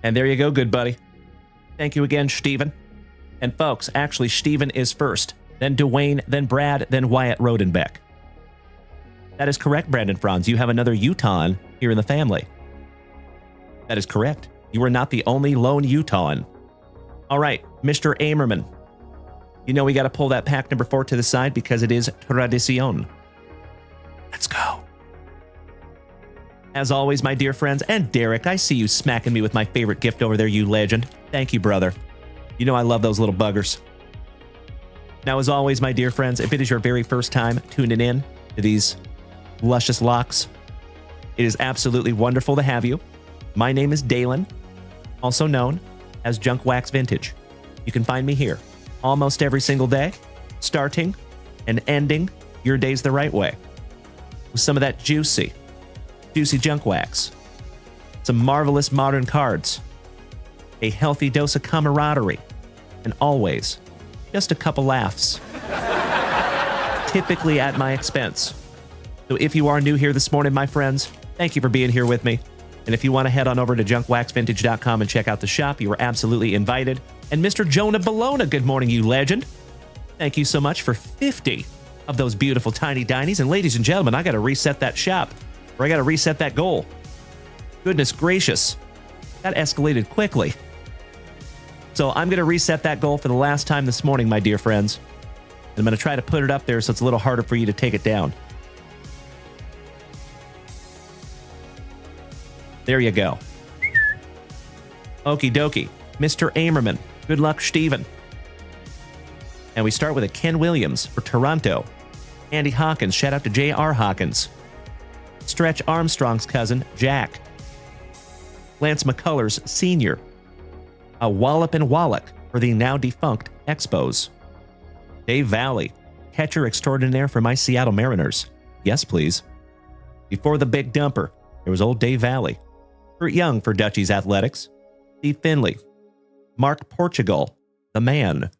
And there you go, good buddy. Thank you again, Steven. And folks, actually, Steven is first, then Dwayne, then Brad, then Wyatt Rodenbeck. That is correct, Brandon Franz. You have another Utahan here in the family. That is correct. You are not the only lone Utahan. All right, Mr. Amerman. You know we got to pull that pack number 4 to the side because it is tradicion. Let's go. As always, my dear friends, and Derek, I see you smacking me with my favorite gift over there, you legend. Thank you, brother. You know I love those little buggers. Now, as always, my dear friends, if it is your very first time tuning in to these luscious locks, it is absolutely wonderful to have you. My name is Dalen, also known as Junk Wax Vintage. You can find me here almost every single day, starting and ending your days the right way with some of that juicy junk wax, some marvelous modern cards, a healthy dose of camaraderie, and always just a couple laughs, typically at my expense. So if you are new here this morning, my friends, thank you for being here with me. And if you want to head on over to junkwaxvintage.com and check out the shop, you are absolutely invited. And Mr. Jonah Bologna, good morning, you legend. Thank you so much for 50 of those beautiful tiny dinies. And ladies and gentlemen, I got to reset that shop, or I got to reset that goal. Goodness gracious, that escalated quickly. So I'm going to reset that goal for the last time this morning, my dear friends. And I'm going to try to put it up there so it's a little harder for you to take it down. There you go. Okie dokie. Mr. Amerman. Good luck, Steven. And we start with a Ken Williams for Toronto. Andy Hawkins. Shout out to J.R. Hawkins. Stretch Armstrong's cousin, Jack. Lance McCullers Sr. A Wallop and Wallach for the now defunct Expos. Dave Valley. Catcher extraordinaire for my Seattle Mariners. Yes, please. Before the big dumper, there was old Dave Valley. Kurt Young for Dutchies Athletics. Steve Finley. Mark Portugal, the man.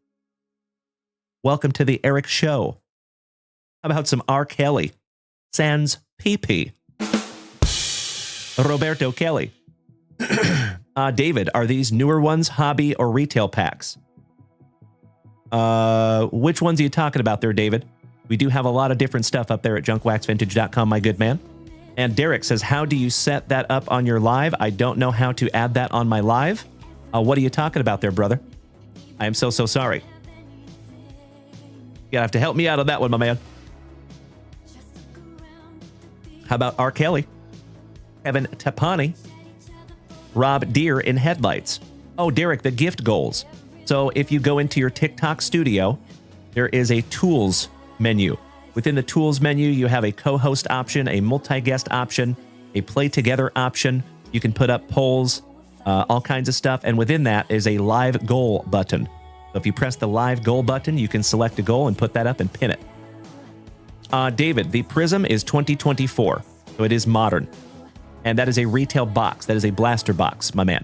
Welcome to the Eric Show. How about some R. Kelly? Sans PP. Roberto Kelly. David, are these newer ones hobby or retail packs? Which ones are you talking about there, David? We do have a lot of different stuff up there at junkwaxvintage.com, my good man. And Derek says, how do you set that up on your live? I don't know how to add that on my live. What are you talking about there, brother? I am so sorry. You have to help me out on that one, my man. How about R. Kelly? Kevin Tapani? Rob Deere in headlights. Oh, Derek, the gift goals. So if you go into your TikTok studio, there is a tools menu. Within the tools menu, you have a co-host option, a multi-guest option, a play together option. You can put up polls, all kinds of stuff. And within that is a live goal button. So if you press the live goal button, you can select a goal and put that up and pin it. David, the Prism is 2024, so it is modern. And that is a retail box. That is a blaster box, my man.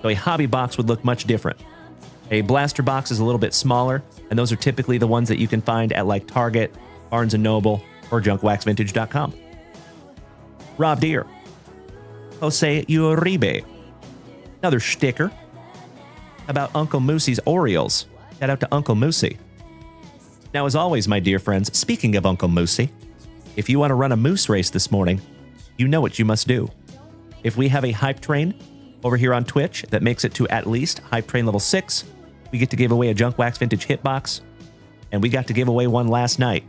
So a hobby box would look much different. A blaster box is a little bit smaller, and those are typically the ones that you can find at like Target, Barnes & Noble, or junkwaxvintage.com. Rob Deere. Jose Uribe. Another sticker. How about Uncle Moosey's Orioles? Shout out to Uncle Moosey. Now, as always, my dear friends, speaking of Uncle Moosey, if you want to run a moose race this morning, you know what you must do. If we have a hype train over here on Twitch that makes it to at least hype train level 6, we get to give away a Junk Wax Vintage hitbox, and we got to give away one last night.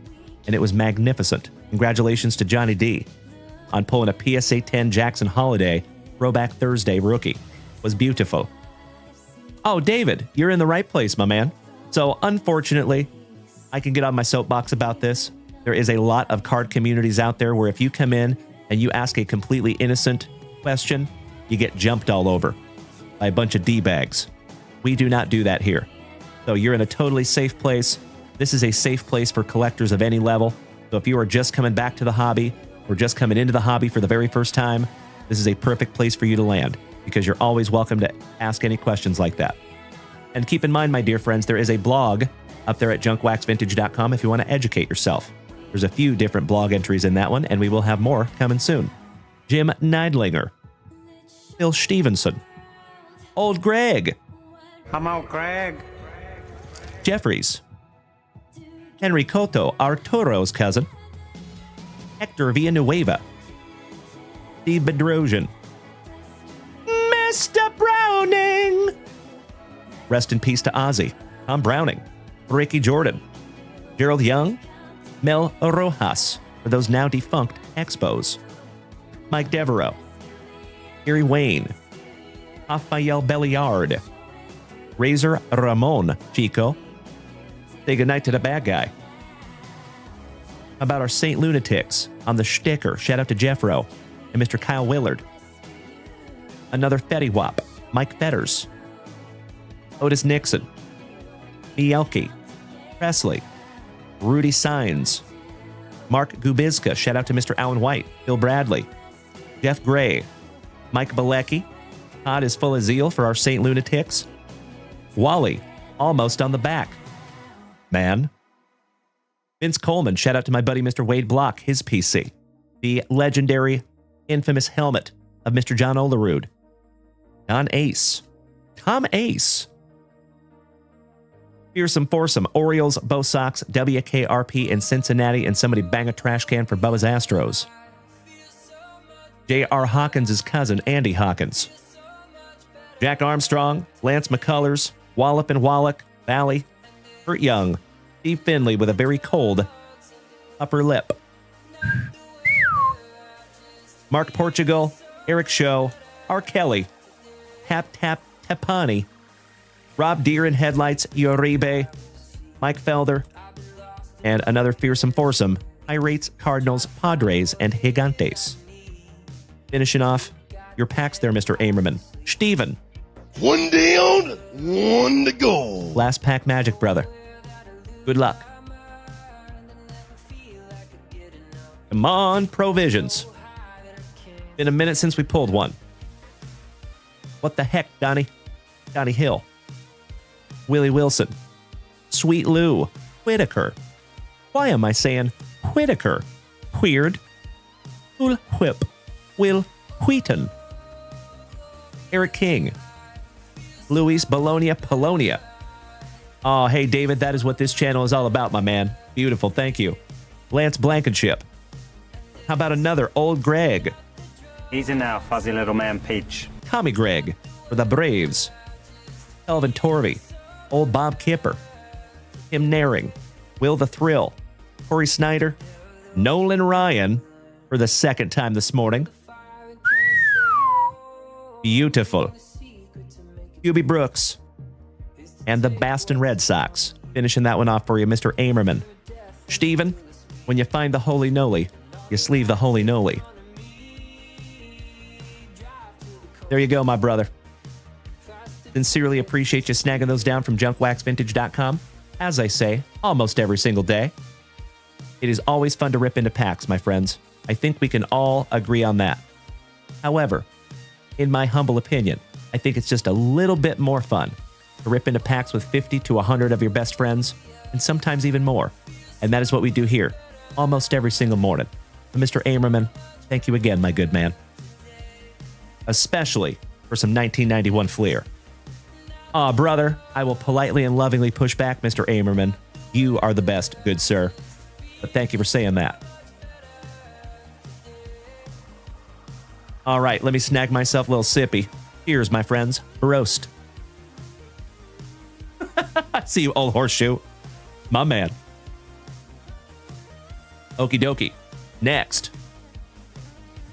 and it was magnificent. Congratulations to Johnny D on pulling a PSA 10 Jackson Holiday Throwback Thursday rookie. Was beautiful. Oh, David, you're in the right place, my man. So, unfortunately, I can get on my soapbox about this. There is a lot of card communities out there where if you come in and you ask a completely innocent question, you get jumped all over by a bunch of D-bags. We do not do that here. So you're in a totally safe place. This is a safe place for collectors of any level. So if you are just coming back to the hobby or just coming into the hobby for the very first time, this is a perfect place for you to land because you're always welcome to ask any questions like that. And keep in mind, my dear friends, there is a blog up there at junkwaxvintage.com if you want to educate yourself. There's a few different blog entries in that one, and we will have more coming soon. Jim Neidlinger, Phil Stevenson, Old Greg, I'm out, Greg. Jeffries, Henry Cotto, Arturo's cousin, Hector Villanueva, Steve Bedrosian, Mr. Browning. Rest in peace to Ozzy, Tom Browning, Ricky Jordan, Gerald Young, Mel Rojas, for those now defunct Expos, Mike Devereaux, Gary Wayne, Rafael Belliard, Razor Ramon Chico. Say goodnight to the bad guy. How about our St. Lunatics on the Sticker? Shout out to Jeffro and Mr. Kyle Willard. Another Fetty Wap, Mike Fetters, Otis Nixon, Mielke, Presley, Rudy Sines, Mark Gubizka, shout out to Mr. Alan White, Bill Bradley, Jeff Gray, Mike Balecki, Todd is full of zeal for our St. Lunatics, Wally, almost on the back, man, Vince Coleman, shout out to my buddy Mr. Wade Block, his PC, the legendary, infamous helmet of Mr. John Olerud, Don Ace, Tom Ace, Fearsome Foursome, Orioles, Bo Sox, WKRP in Cincinnati, and somebody bang a trash can for Bubba's Astros. J.R. Hawkins' cousin, Andy Hawkins. Jack Armstrong, Lance McCullers, Wallop and Wallach, Valley, Kurt Young, Steve Finley with a very cold upper lip. Mark Portugal, Eric Show, R. Kelly, Tap Tap Tapani, Rob Deere in Headlights, Uribe, Mike Felder, and another fearsome foursome, Pirates, Cardinals, Padres, and Gigantes. Finishing off your packs there, Mr. Amerman. Steven. One down, one to go. Last pack magic, brother. Good luck. Come on, Provisions. Been a minute since we pulled one. What the heck, Donnie? Donnie Hill. Willie Wilson. Sweet Lou. Whitaker. Why am I saying Whitaker? Weird. Will Whip. Will Wheaton. Eric King. Luis Bologna Polonia. Oh, hey, David, that is what this channel is all about, my man. Beautiful, thank you. Lance Blankenship. How about another Old Greg? Easy now, fuzzy little man Peach. Tommy Gregg for the Braves. Elvin Torvey. Old Bob Kipper. Tim Naring. Will the Thrill. Corey Snyder. Nolan Ryan for the second time this morning. Beautiful. Hubie Brooks. And the Boston Red Sox. Finishing that one off for you, Mr. Amerman. Steven, when you find the holy noli, you sleeve the holy noli. There you go, my brother. Sincerely appreciate you snagging those down from junkwaxvintage.com. As I say, almost every single day. It is always fun to rip into packs, my friends. I think we can all agree on that. However, in my humble opinion, I think it's just a little bit more fun to rip into packs with 50 to 100 of your best friends, and sometimes even more. And that is what we do here, almost every single morning. And Mr. Amerman, thank you again, my good man. Especially for some 1991 Fleer. Aw, brother, I will politely and lovingly push back, Mr. Amerman. You are the best, good sir. But thank you for saying that. All right, let me snag myself a little sippy. Cheers, my friends. Roast. See you, old horseshoe. My man. Okie dokie. Next,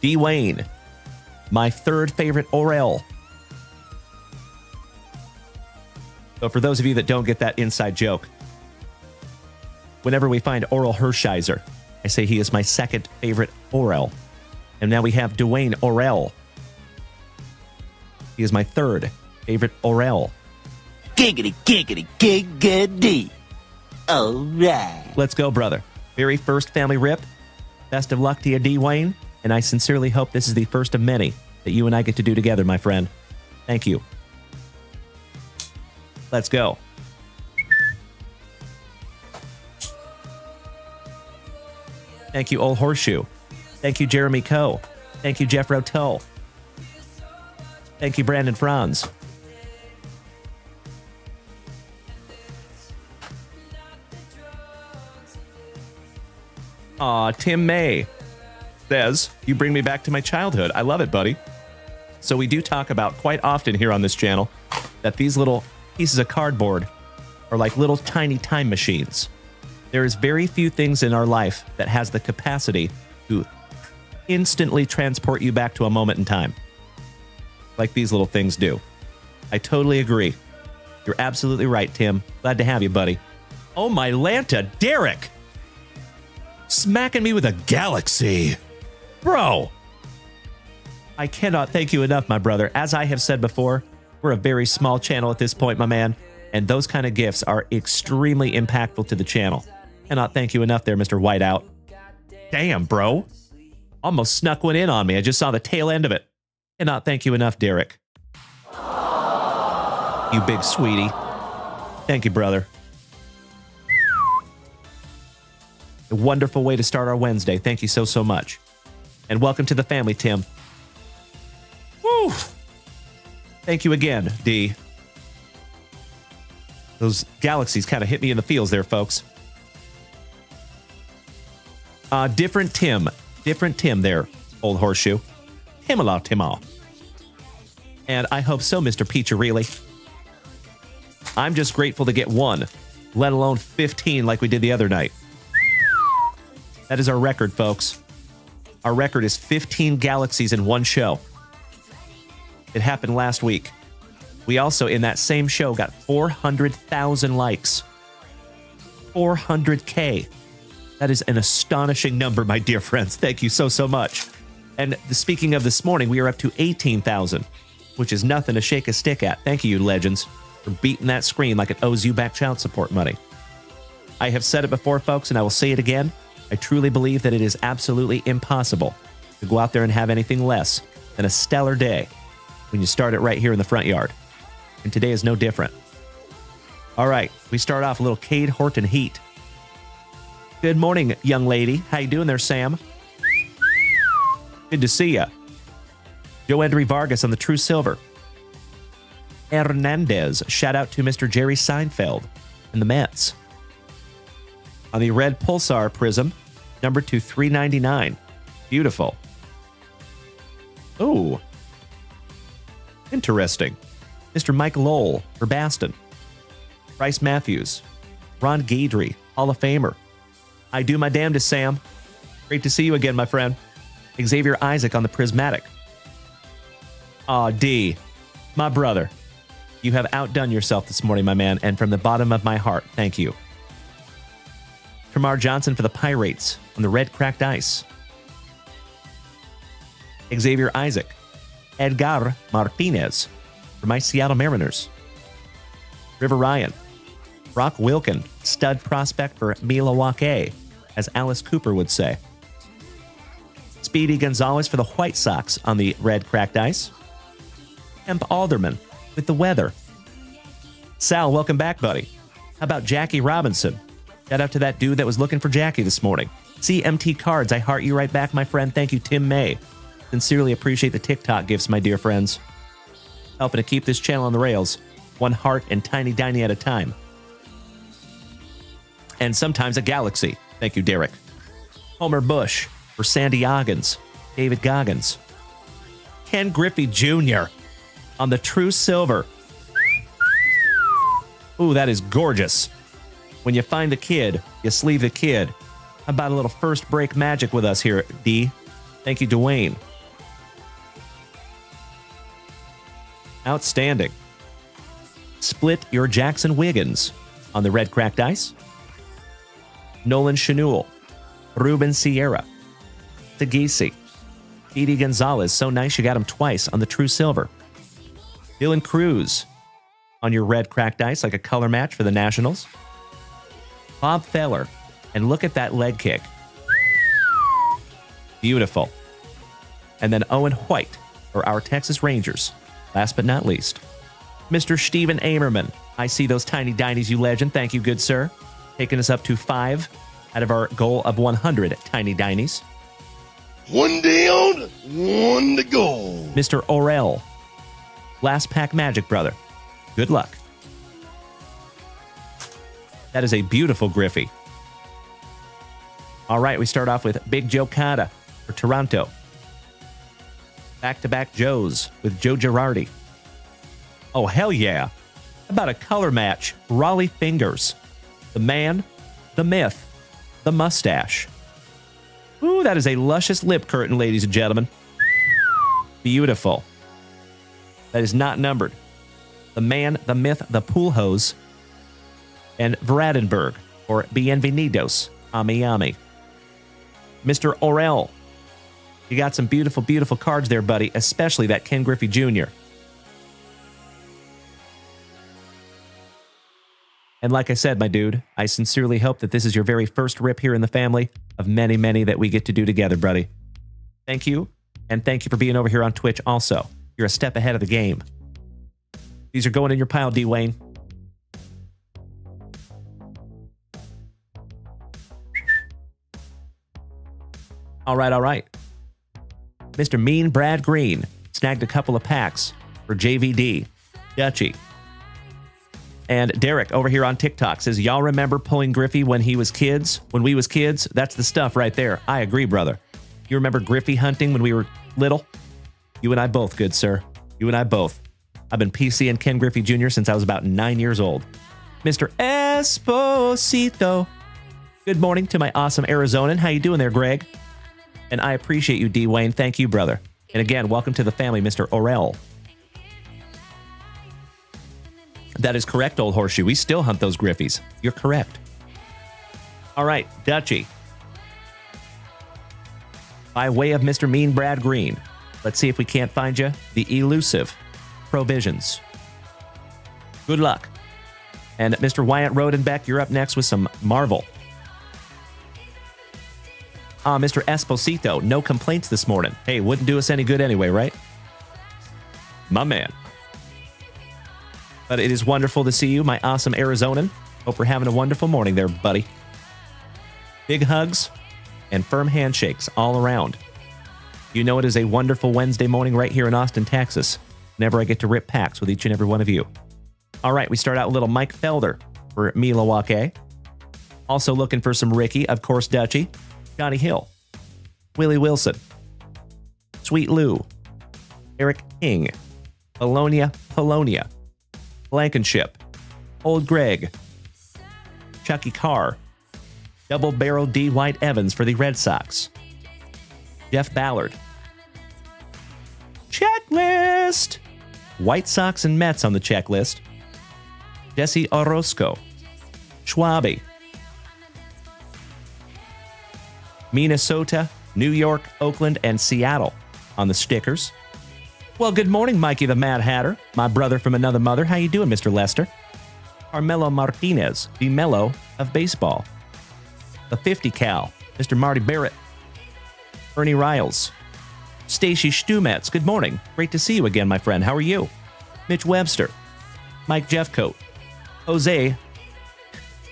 Dwayne, my third favorite Orel. So for those of you that don't get that inside joke, whenever we find Oral Hershiser, I say he is my second favorite Orel. And now we have Dwayne Orel. He is my third favorite Orel. Giggity, giggity, giggity. All right. Let's go, brother. Very first family rip. Best of luck to you, Dwayne. And I sincerely hope this is the first of many that you and I get to do together, my friend. Thank you. Let's go. Thank you, Old Horseshoe. Thank you, Jeremy Coe. Thank you, Jeff Rotel. Thank you, Brandon Franz. Aw, Tim May says, you bring me back to my childhood. I love it, buddy. So we do talk about quite often here on this channel that these little pieces of cardboard are like little tiny time machines. There is very few things in our life that has the capacity to instantly transport you back to a moment in time, like these little things do. I totally agree. You're absolutely right, Tim. Glad to have you, buddy. Oh, my Lanta, Derek! Smacking me with a galaxy. Bro! I cannot thank you enough, my brother. As I have said before, we're a very small channel at this point, my man, and those kind of gifts are extremely impactful to the channel. Cannot thank you enough there, Mr. Whiteout. Damn, bro. Almost snuck one in on me. I just saw the tail end of it. Cannot thank you enough, Derek. You big sweetie. Thank you, brother. A wonderful way to start our Wednesday. Thank you so, so much. And welcome to the family, Tim. Woo! Thank you again, D. Those galaxies kind of hit me in the feels there, folks. Different Tim. Different Tim there, Old Horseshoe. Himala Timal. And I hope so, Mr. Peacharelli. I'm just grateful to get one, let alone 15 like we did the other night. That is our record, folks. Our record is 15 galaxies in one show. It happened last week. We also, in that same show, got 400,000 likes. 400K. That is an astonishing number, my dear friends. Thank you so, so much. And speaking of this morning, we are up to 18,000, which is nothing to shake a stick at. Thank you, legends, for beating that screen like it owes you back child support money. I have said it before, folks, and I will say it again. I truly believe that it is absolutely impossible to go out there and have anything less than a stellar day when you start it right here in the front yard. And today is no different. All right, we start off a little Cade Horton heat. Good morning, young lady. How you doing there, Sam? Good to see ya. Joe Andrew Vargas on the True Silver. Hernandez, shout out to Mr. Jerry Seinfeld and the Mets. On the red Pulsar Prism, number 2399. Beautiful. Oh, interesting. Mr. Mike Lowell for Baston. Bryce Matthews. Ron Gadry, Hall of Famer. I do my damnedest, Sam. Great to see you again, my friend. Xavier Isaac on the Prismatic. Aw, D, my brother. You have outdone yourself this morning, my man, and from the bottom of my heart, thank you. Tamar Johnson for the Pirates on the red cracked ice. Xavier Isaac. Edgar Martinez for my Seattle Mariners. River Ryan. Brock Wilkin, stud prospect for Milwaukee, as Alice Cooper would say. Speedy Gonzalez for the White Sox on the red cracked ice. Kemp Alderman with the weather. Sal, welcome back, buddy. How about Jackie Robinson? Shout out to that dude that was looking for Jackie this morning. CMT Cards, I heart you right back, my friend. Thank you, Tim May. Sincerely appreciate the TikTok gifts, my dear friends. Helping to keep this channel on the rails, one heart and tiny diny at a time. And sometimes a galaxy. Thank you, Derek. Homer Bush for Sandy Oggins. David Goggins. Ken Griffey Jr. on the True Silver. Ooh, that is gorgeous. When you find the kid, you sleeve the kid. How about a little first break magic with us here, D? Thank you, Dwayne. Outstanding. Split your Jackson Wiggins on the red cracked ice. Nolan Chanul, Ruben Sierra, Tagasi, Edie Gonzalez. So nice you got him twice on the true silver. Dylan Cruz on your red cracked ice, like a color match for the Nationals. Bob Feller, and look at that leg kick. Beautiful. And then Owen White for our Texas Rangers. Last but not least, Mr. Steven Amerman. I see those tiny dinies, you legend. Thank you, good sir. Taking us up to 5 out of our goal of 100 tiny dinies. One down, one to go. Mr. Orel. Last pack magic, brother. Good luck. That is a beautiful Griffey. All right, we start off with Big Joe Cata for Toronto. Back-to-back Joes with Joe Girardi. Oh, hell yeah. How about a color match? Raleigh Fingers. The man, the myth, the mustache. Ooh, that is a luscious lip curtain, ladies and gentlemen. Beautiful. That is not numbered. The man, the myth, the pool hose, and Vradenberg, or Bienvenidos, Ami Ami. Mr. Orel. You got some beautiful, beautiful cards there, buddy, especially that Ken Griffey Jr. And like I said, my dude, I sincerely hope that this is your very first rip here in the family of many, many that we get to do together, buddy. Thank you, and thank you for being over here on Twitch also. You're a step ahead of the game. These are going in your pile, D. Wayne. All right, all right. Mr. Mean Brad Green snagged a couple of packs for JVD, Dutchy. And Derek over here on TikTok says, y'all remember pulling Griffey when he was kids? When we was kids? That's the stuff right there. I agree, brother. You remember Griffey hunting when we were little? You and I both, good sir. You and I both. I've been PC and Ken Griffey Jr. since I was about 9 years old. Mr. Esposito. Good morning to my awesome Arizonan. How you doing there, Greg? And I appreciate you, D. Wayne. Thank you, brother. And again, welcome to the family, Mr. Orel. That is correct, old horseshoe. We still hunt those Griffies. You're correct. All right, Dutchy. By way of Mr. Mean Brad Green, let's see if we can't find you the elusive Provisions. Good luck. And Mr. Wyatt Rodenbeck, you're up next with some Marvel. Mr. Esposito, no complaints this morning. Hey, wouldn't do us any good anyway, right? My man. But it is wonderful to see you, my awesome Arizonan. Hope we're having a wonderful morning there, buddy. Big hugs and firm handshakes all around. You know it is a wonderful Wednesday morning right here in Austin, Texas. Whenever I get to rip packs with each and every one of you. All right, we start out with a little Mike Felder for Milwaukee. Also looking for some Ricky, of course, Dutchy. Johnny Hill. Willie Wilson. Sweet Lou. Eric King. Polonia. Blankenship. Old Greg. Chucky Carr. Double Barrel D. White Evans for the Red Sox. Jeff Ballard. Checklist. White Sox and Mets on the checklist. Jesse Orozco. Schwabe. Minnesota, New York, Oakland, and Seattle on the stickers. Well, good morning, Mikey the Mad Hatter, my brother from another mother. How you doing, Mr. Lester? Carmelo Martinez, the Mellow of baseball. The 50 cal, Mr. Marty Barrett. Ernie Riles. Stacy Stumets, good morning. Great to see you again, my friend. How are you? Mitch Webster. Mike Jeffcoat. Jose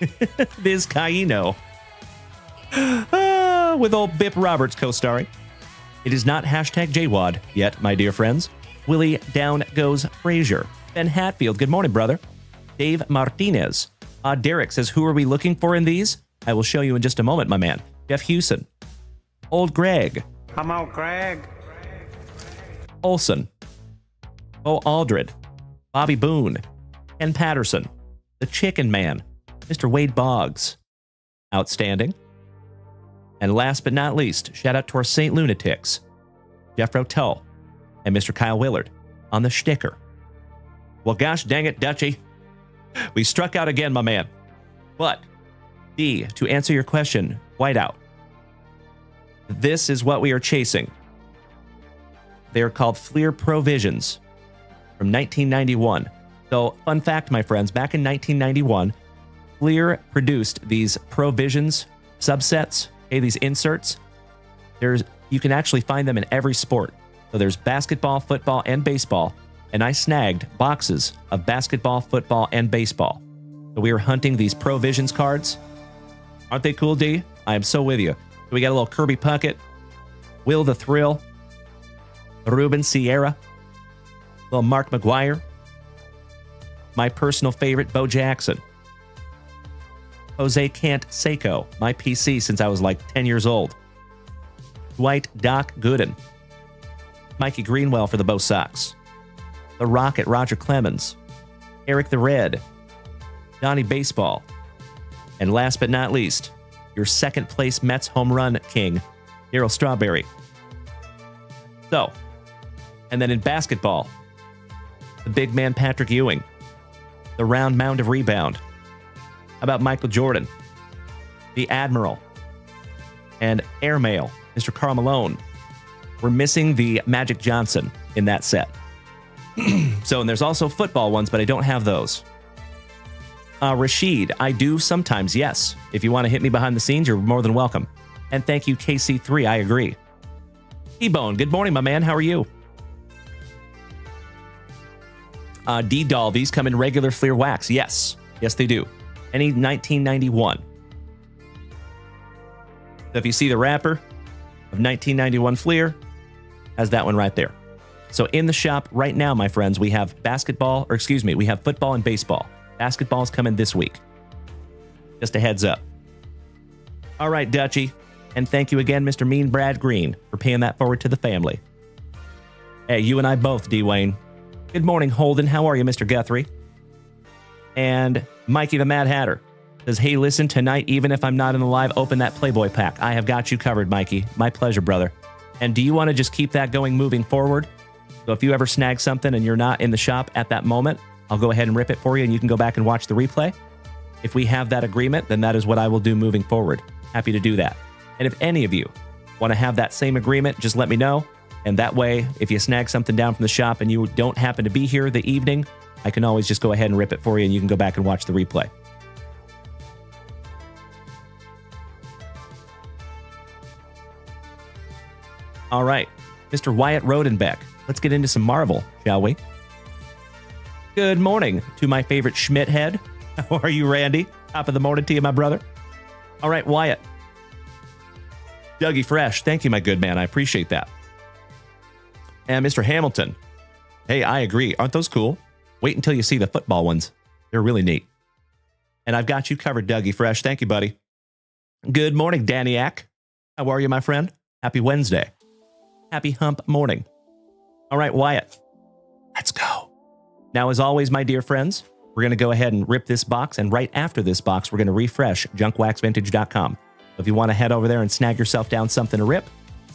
Vizcaíno. With old Bip Roberts co-starring. It is not hashtag JWAD yet, my dear friends. Willie Down Goes Frazier. Ben Hatfield, good morning, brother. Dave Martinez. Derek says, who are we looking for in these? I will show you in just a moment, my man. Jeff Hewson. Old Greg. Come out, Greg. Olson. Bo Aldred. Bobby Boone. Ken Patterson. The Chicken Man. Mr. Wade Boggs. Outstanding. And last but not least, shout out to our St. Lunatics, Jeff Rotel and Mr. Kyle Willard on the sticker. Well, gosh dang it, Dutchie. We struck out again, my man. But, D, to answer your question, whiteout. This is what we are chasing. They are called Fleer Provisions from 1991. So, fun fact, my friends, back in 1991, Fleer produced these Provisions subsets, okay, these inserts. You can actually find them in every sport. So there's basketball, football, and baseball. And I snagged boxes of basketball, football, and baseball. So we are hunting these Provisions cards. Aren't they cool, D? I am so with you. So we got a little Kirby Puckett, Will the Thrill, Ruben Sierra, little Mark McGuire, my personal favorite, Bo Jackson, Jose Canseco, my PC since I was like 10 years old, Dwight Doc Gooden, Mikey Greenwell for the Bo Sox, the Rocket Roger Clemens, Eric the Red, Donnie Baseball, and last but not least, your second place Mets home run king, Darryl Strawberry. So, and then in basketball, the big man Patrick Ewing, the round mound of rebound. How about Michael Jordan, the Admiral, and Airmail, Mr. Karl Malone. We're missing the Magic Johnson in that set. So, and there's also football ones, but I don't have those. Rashid, I do sometimes, yes. If you want to hit me behind the scenes, you're more than welcome. And thank you, KC3, I agree. T-Bone, good morning, my man. How are you? D-Doll, these come in regular Fleer wax. Yes. Yes, they do. Any 1991. So if you see the wrapper of 1991 Fleer, has that one right there. So in the shop right now, my friends, we have we have football and baseball. Basketball's coming this week. Just a heads up. All right, Dutchie. And thank you again, Mr. Mean Brad Green, for paying that forward to the family. Hey, you and I both, D-Wayne. Good morning, Holden. How are you, Mr. Guthrie? And Mikey the Mad Hatter says, hey, listen, tonight, even if I'm not in the live, open that Playboy pack. I have got you covered, Mikey. My pleasure, brother. And do you want to just keep that going moving forward? So if you ever snag something and you're not in the shop at that moment, I'll go ahead and rip it for you and you can go back and watch the replay. If we have that agreement, then that is what I will do moving forward. Happy to do that. And if any of you want to have that same agreement, just let me know. And that way, if you snag something down from the shop and you don't happen to be here the evening, I can always just go ahead and rip it for you and you can go back and watch the replay. All right, Mr. Wyatt Rodenbeck. Let's get into some Marvel, shall we? Good morning to my favorite Schmidt head. How are you, Randy? Top of the morning to you, my brother. All right, Wyatt. Dougie Fresh, thank you, my good man. I appreciate that. And Mr. Hamilton. Hey, I agree. Aren't those cool? Wait until you see the football ones. They're really neat. And I've got you covered, Dougie Fresh. Thank you, buddy. Good morning, Daniac. How are you, my friend? Happy Wednesday. Happy hump morning. All right, Wyatt. Let's go. Now, as always, my dear friends, we're going to go ahead and rip this box. And right after this box, we're going to refresh junkwaxvintage.com. So if you want to head over there and snag yourself down something to rip,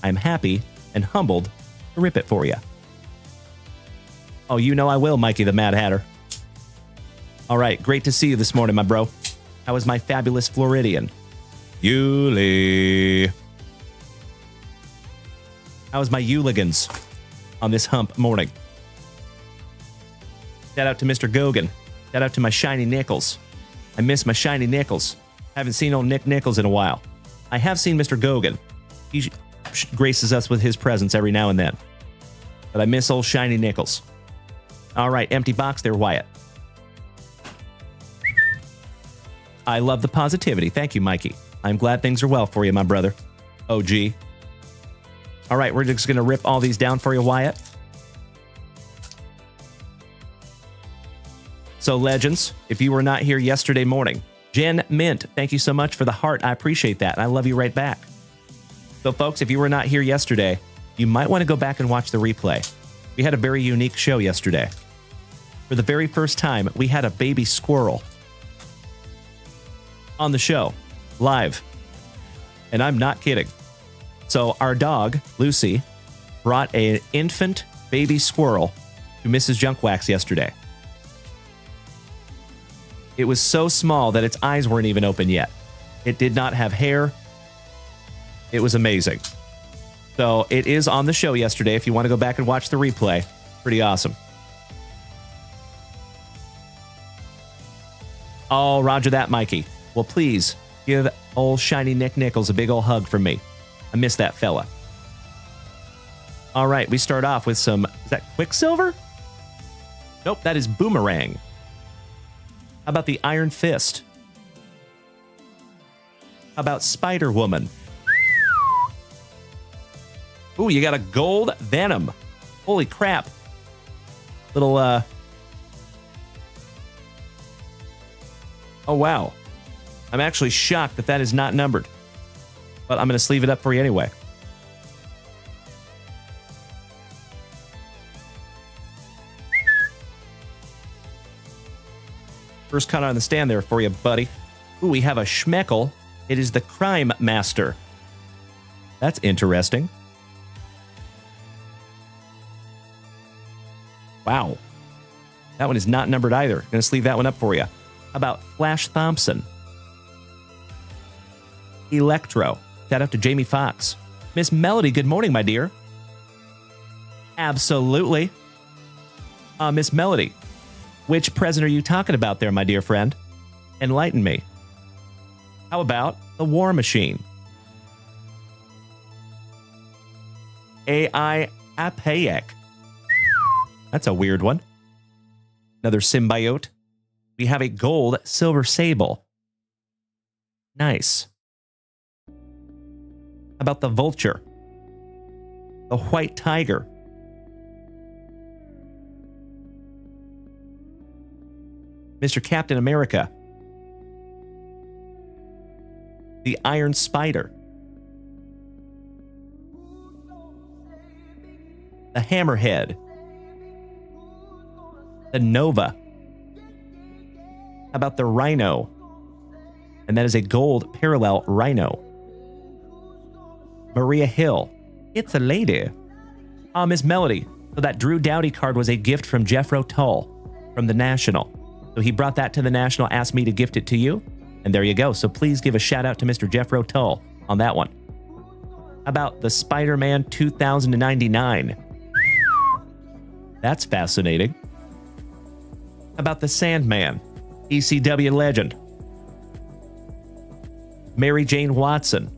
I'm happy and humbled to rip it for you. Oh, you know I will, Mikey the Mad Hatter. All right, great to see you this morning, my bro. How is my fabulous Floridian? Yuli. How is my Euligans on this hump morning? Shout out to Mr. Gogan. Shout out to my shiny nickels. I miss my shiny nickels. Haven't seen old Nick Nichols in a while. I have seen Mr. Gogan. He graces us with his presence every now and then. But I miss old shiny nickels. All right, empty box there, Wyatt. I love the positivity. Thank you, Mikey. I'm glad things are well for you, my brother. OG. All right, we're just going to rip all these down for you, Wyatt. So, legends, if you were not here yesterday morning, Jen Mint, thank you so much for the heart. I appreciate that. And I love you right back. So, folks, if you were not here yesterday, you might want to go back and watch the replay. We had a very unique show yesterday. For the very first time, we had a baby squirrel on the show, live. And I'm not kidding. So our dog, Lucy, brought an infant baby squirrel to Mrs. Junkwax yesterday. It was so small that its eyes weren't even open yet. It did not have hair. It was amazing. So it is on the show yesterday if you want to go back and watch the replay. Pretty awesome. Oh, roger that, Mikey. Well, please give old shiny Nick Nichols a big old hug from me. I miss that fella. All right, we start off with some... Is that Quicksilver? Nope, that is Boomerang. How about the Iron Fist? How about Spider-Woman? Ooh, you got a gold Venom. Holy crap. Little, Oh, wow. I'm actually shocked that that is not numbered. But I'm going to sleeve it up for you anyway. First cut on the stand there for you, buddy. Ooh, we have a Schmeckle. It is the Crime Master. That's interesting. Wow. That one is not numbered either. Going to sleeve that one up for you. How about Flash Thompson? Electro. Shout out to Jamie Foxx. Miss Melody, good morning, my dear. Absolutely. Miss Melody, which present are you talking about there, my dear friend? Enlighten me. How about the War Machine? AI Apayek. That's a weird one. Another symbiote. We have a gold Silver Sable. Nice. How about the Vulture? The White Tiger. Mr. Captain America. The Iron Spider. The Hammerhead. The Nova. How about the Rhino? And that is a gold parallel Rhino. Maria Hill. It's a lady. Miss Melody. So that Drew Doughty card was a gift from Jeffro Tull from the National. So he brought that to the National, asked me to gift it to you. And there you go. So please give a shout out to Mr. Jeffro Tull on that one. How about the Spider-Man 2099? That's fascinating. How about the Sandman? ECW legend. Mary Jane Watson.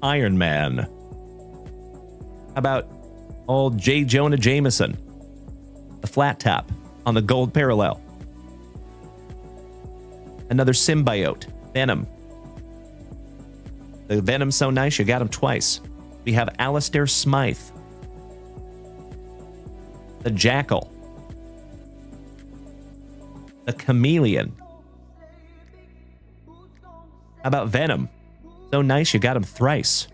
Iron Man. How about old J. Jonah Jameson? The flat top on the gold parallel. Another symbiote, Venom. The Venom's so nice, you got him twice. We have Alistair Smythe. The Jackal. The Chameleon. How about Venom? So nice, you got him thrice.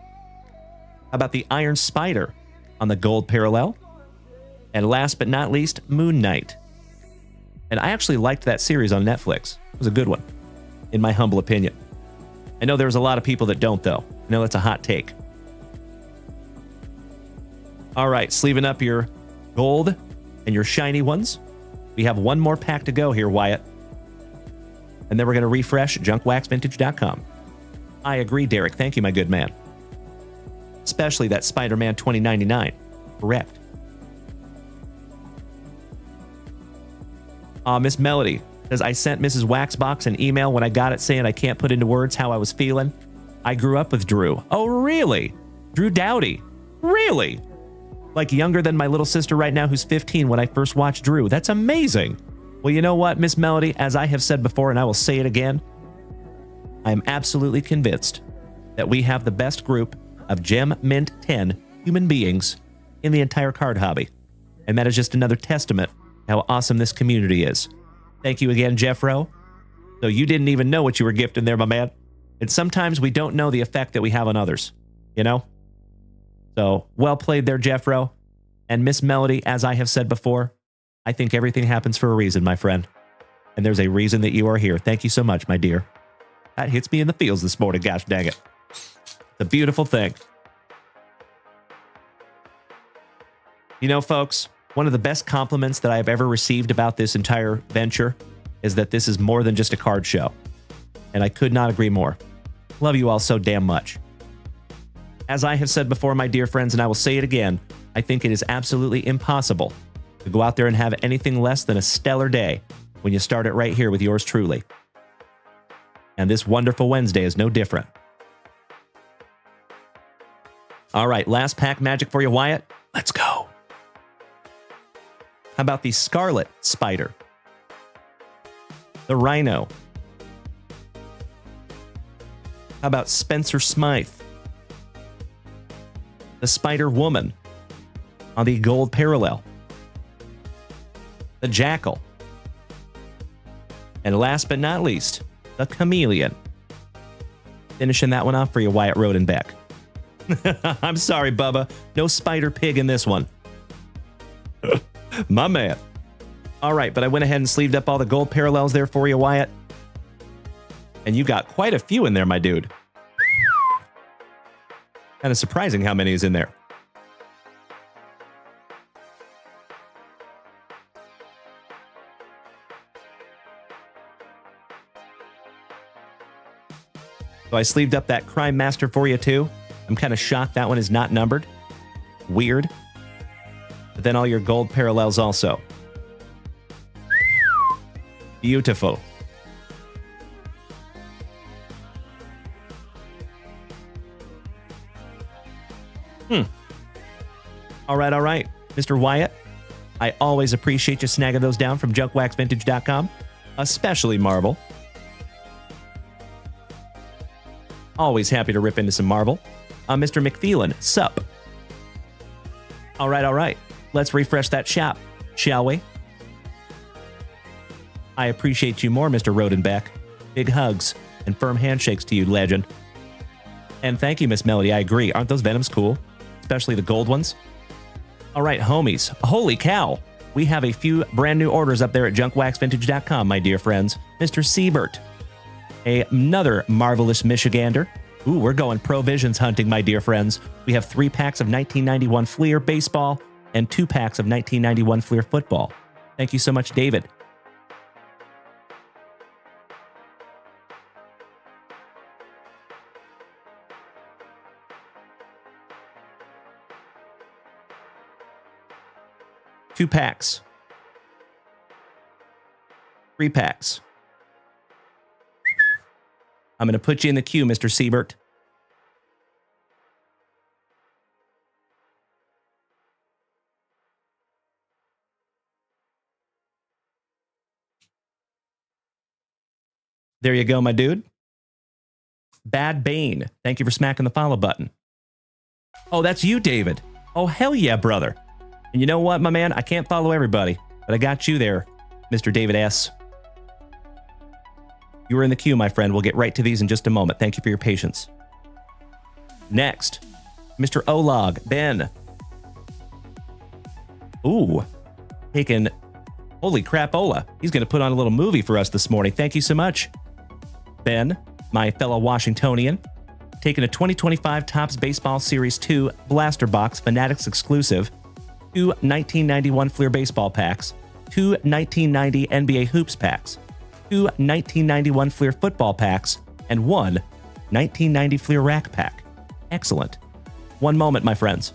How about the Iron Spider on the gold parallel? And last but not least, Moon Knight. And I actually liked that series on Netflix. It was a good one, in my humble opinion. I know there's a lot of people that don't, though. I know that's a hot take. All right, sleeving up your gold and your shiny ones. We have one more pack to go here, Wyatt. And then we're going to refresh junkwaxvintage.com. I agree, Derek. Thank you, my good man. Especially that Spider-Man 2099. Correct. Miss Melody says, I sent Mrs. Waxbox an email when I got it saying I can't put into words how I was feeling. I grew up with Drew. Oh, really? Drew Doughty. Really? Like younger than my little sister right now who's 15 when I first watched Drew. That's amazing. Well, you know what, Miss Melody, as I have said before, and I will say it again, I am absolutely convinced that we have the best group of Gem Mint 10 human beings in the entire card hobby. And that is just another testament how awesome this community is. Thank you again, Jeffro. So you didn't even know what you were gifting there, my man. And sometimes we don't know the effect that we have on others, you know? So well played there, Jeffro. And Miss Melody, as I have said before, I think everything happens for a reason, my friend. and there's a reason that you are here. Thank you so much, my dear. That hits me in the feels this morning, gosh dang it. It's a beautiful thing. You know, folks, one of the best compliments that I've ever received about this entire venture is that this is more than just a card show. And I could not agree more. Love you all so damn much. As I have said before, my dear friends, and I will say it again, I think it is absolutely impossible to go out there and have anything less than a stellar day when you start it right here with yours truly. And this wonderful Wednesday is no different. All right, last pack magic for you, Wyatt. Let's go. How about the Scarlet Spider? The Rhino. How about Spencer Smythe? The Spider Woman on the gold parallel. The Jackal. And last but not least, the Chameleon. Finishing that one off for you, Wyatt Rodenbeck. I'm sorry, Bubba. No Spider Pig in this one. My man. All right, but I went ahead and sleeved up all the gold parallels there for you, Wyatt. And you got quite a few in there, my dude. Kind of surprising how many is in there. So I sleeved up that Crime Master for you too. I'm kind of shocked that one is not numbered. Weird. But then all your gold parallels also. Beautiful. All right. Mr. Wyatt, I always appreciate you snagging those down from junkwaxvintage.com, especially Marvel. Always happy to rip into some Marvel. Mr. McPhelan, sup? All right. Let's refresh that shop, shall we? I appreciate you more, Mr. Rodenbeck. Big hugs and firm handshakes to you, legend. And thank you, Miss Melody. I agree. Aren't those Venoms cool? Especially the gold ones. All right, homies. Holy cow. We have a few brand new orders up there at junkwaxvintage.com, my dear friends. Mr. Siebert. Another marvelous Michigander. Ooh, we're going provisions hunting, my dear friends. We have 3 packs of 1991 Fleer baseball and 2 packs of 1991 Fleer football. Thank you so much, David. Two packs. 3 packs. I'm going to put you in the queue, Mr. Siebert. There you go, my dude. Bad Bane. Thank you for smacking the follow button. Oh, that's you, David. Oh, hell yeah, brother. And you know what, my man? I can't follow everybody, but I got you there, Mr. David S. You were in the queue, my friend. We'll get right to these in just a moment. Thank you for your patience. Next, Mr. Olog, Ben. Ooh, taking, holy crap, Ola. He's going to put on a little movie for us this morning. Thank you so much, Ben, my fellow Washingtonian. Taking a 2025 Topps Baseball Series 2 Blaster Box Fanatics exclusive, 2 1991 Fleer baseball packs, 2 1990 NBA Hoops packs, 2 1991 Fleer football packs, and 1 1990 Fleer rack pack. Excellent. One moment, my friends.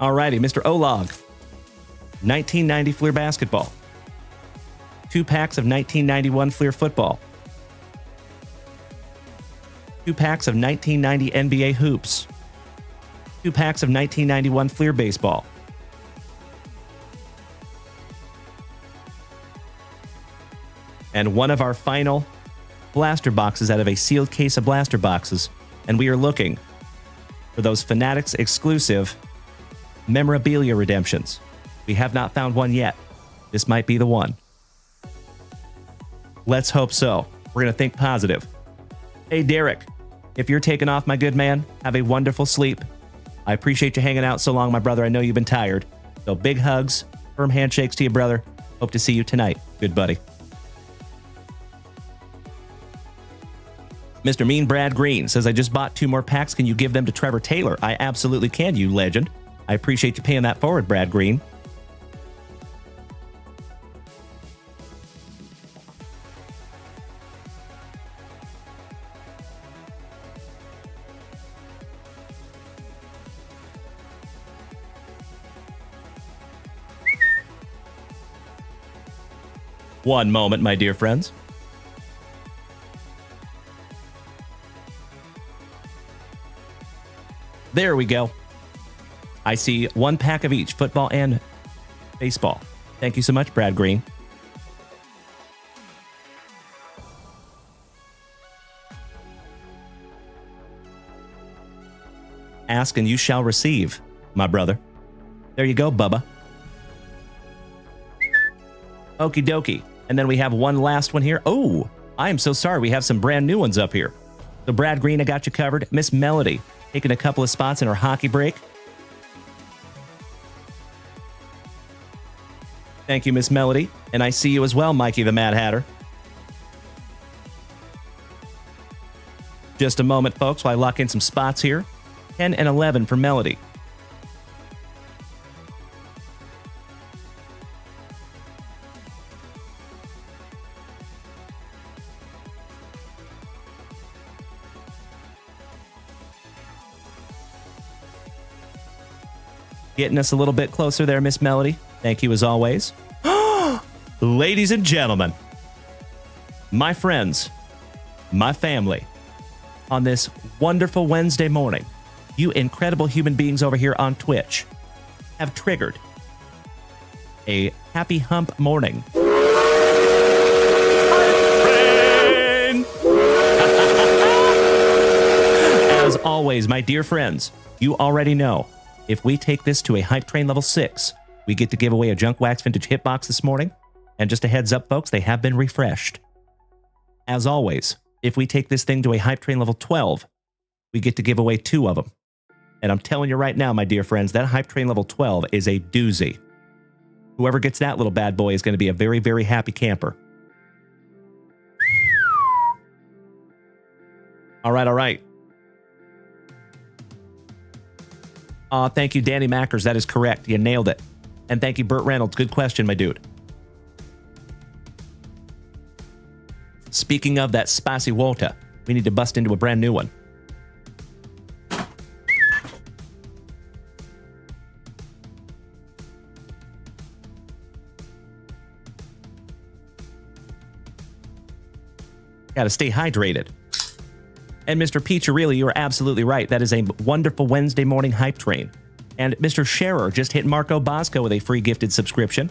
Alrighty, Mr. Olog. 1990 Fleer basketball. 2 packs of 1991 Fleer football. 2 packs of 1990 NBA hoops. 2 packs of 1991 Fleer baseball. And one of our final blaster boxes out of a sealed case of blaster boxes. And we are looking for those Fanatics exclusive memorabilia redemptions. We have not found one yet. This might be the one. Let's hope so. We're going to think positive. Hey, Derek, if you're taking off, my good man, have a wonderful sleep. I appreciate you hanging out so long, my brother. I know you've been tired. So big hugs, firm handshakes to you, brother. Hope to see you tonight. Good buddy. Mr. Mean Brad Green says, I just bought 2 more packs. Can you give them to Trevor Taylor? I absolutely can, you legend. I appreciate you paying that forward, Brad Green. One moment, my dear friends. There we go. I see 1 pack of each, football and baseball. Thank you so much, Brad Green. Ask and you shall receive, my brother. There you go, Bubba. Okie dokie. And then we have one last one here. Oh, I am so sorry. We have some brand new ones up here. So Brad Green, I got you covered. Miss Melody, taking a couple of spots in her hockey break. Thank you, Miss Melody. And I see you as well, Mikey the Mad Hatter. Just a moment, folks, while I lock in some spots here. 10 and 11 for Melody. Getting us a little bit closer there, Miss Melody. Thank you as always. Ladies and gentlemen, my friends, my family, on this wonderful Wednesday morning, you incredible human beings over here on Twitch have triggered a happy hump morning. As always, my dear friends, you already know, if we take this to a hype train level 6, we get to give away a Junk Wax Vintage Hitbox this morning. And just a heads up, folks, they have been refreshed. As always, if we take this thing to a hype train level 12, we get to give away 2 of them. And I'm telling you right now, my dear friends, that hype train level 12 is a doozy. Whoever gets that little bad boy is going to be a very, very happy camper. All right, all right. Thank you, Danny Mackers. That is correct. You nailed it. And thank you, Burt Reynolds. Good question, my dude. Speaking of that spicy water, we need to bust into a brand new one. Got to stay hydrated. And Mr. Peacharelli, you are absolutely right. That is a wonderful Wednesday morning hype train. And Mr. Scherer just hit Marco Bosco with a free gifted subscription.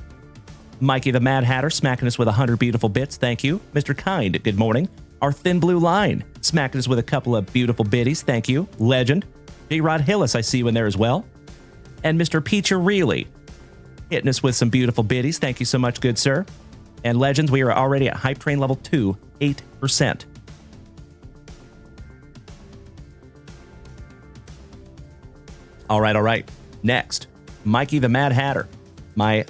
Mikey the Mad Hatter smacking us with 100 beautiful bits. Thank you. Mr. Kind, good morning. Our Thin Blue Line smacking us with a couple of beautiful biddies. Thank you. Legend. J-Rod Hillis, I see you in there as well. And Mr. Peacharelli hitting us with some beautiful biddies. Thank you so much, good sir. And Legends, we are already at hype train level 2, 8%. All right, all right. Next, Mikey the Mad Hatter, my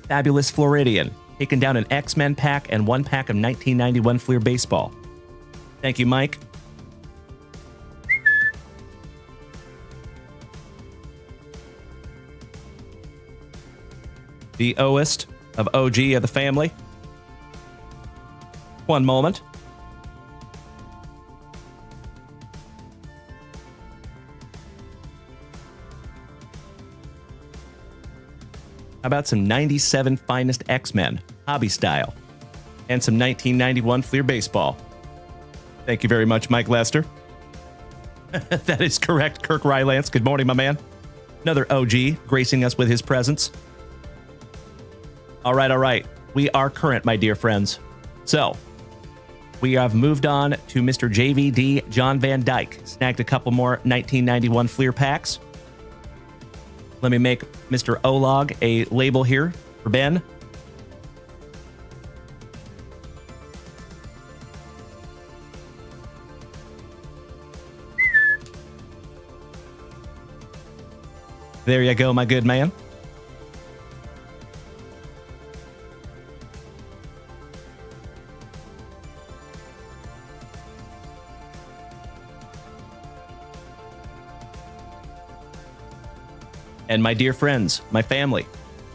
fabulous Floridian, taking down an X-Men pack and 1 pack of 1991 Fleer Baseball. Thank you, Mike. The Oest of OG of the family. One moment. How about some 97 Finest X-Men, hobby style, and some 1991 Fleer Baseball? Thank you very much, Mike Lester. That is correct, Kirk Rylance. Good morning, my man. Another OG gracing us with his presence. All right, all right. We are current, my dear friends. So, we have moved on to Mr. JVD John Van Dyke. Snagged a couple more 1991 Fleer packs. Let me make Mr. Olog a label here for Ben. There you go, my good man. And my dear friends, my family,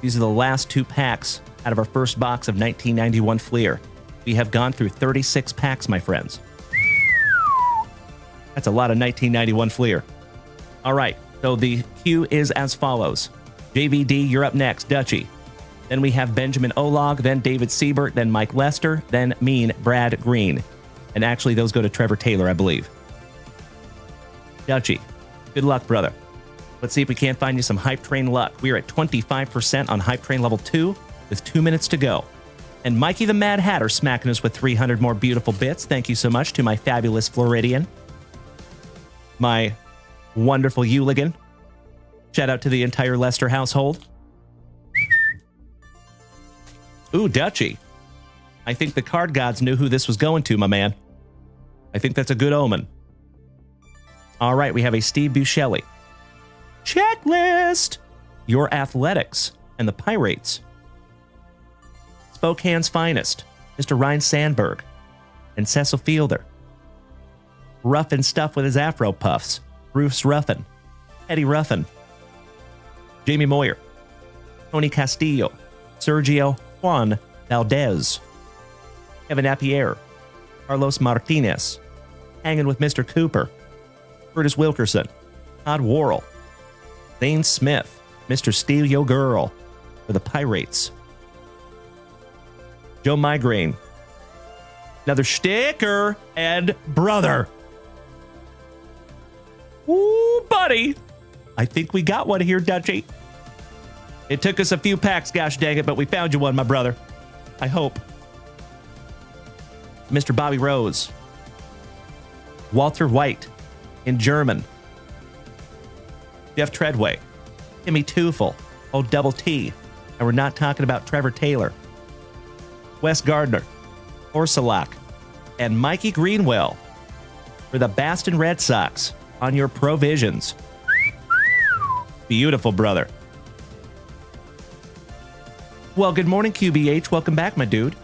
these are the last 2 packs out of our first box of 1991 Fleer. We have gone through 36 packs, my friends. That's a lot of 1991 Fleer. All right, so the queue is as follows. JVD, you're up next, Dutchie. Then we have Benjamin Olag, then David Siebert, then Mike Lester, then Mean Brad Green. And actually, those go to Trevor Taylor, I believe. Dutchie, good luck, brother. Let's see if we can't find you some Hype Train luck. We are at 25% on Hype Train level 2 with 2 minutes to go. And Mikey the Mad Hatter smacking us with 300 more beautiful bits. Thank you so much to my fabulous Floridian. My wonderful Hooligan. Shout out to the entire Lester household. Ooh, Dutchie. I think the card gods knew who this was going to, my man. I think that's a good omen. All right, we have a Steve Buscemi. Checklist! Your Athletics and the Pirates. Spokane's Finest, Mr. Ryan Sandberg and Cecil Fielder. Rough and Stuff with his Afro Puffs, Bruce Ruffin, Eddie Ruffin, Jamie Moyer, Tony Castillo, Sergio Juan Valdez, Kevin Appier, Carlos Martinez, Hanging with Mr. Cooper, Curtis Wilkerson, Todd Worrell, Zane Smith, Mr. Steal Yo Girl for the Pirates. Joe Migraine. Another sticker and brother. Ooh, buddy. I think we got one here, Dutchie. It took us a few packs, gosh dang it, but we found you one, my brother. I hope. Mr. Bobby Rose. Walter White in German. Jeff Treadway, Timmy Tufel, Double T, and we're not talking about Trevor Taylor, Wes Gardner, Orsolak, and Mikey Greenwell for the Boston Red Sox on your provisions. Beautiful, brother. Well, good morning, QBH. Welcome back, my dude.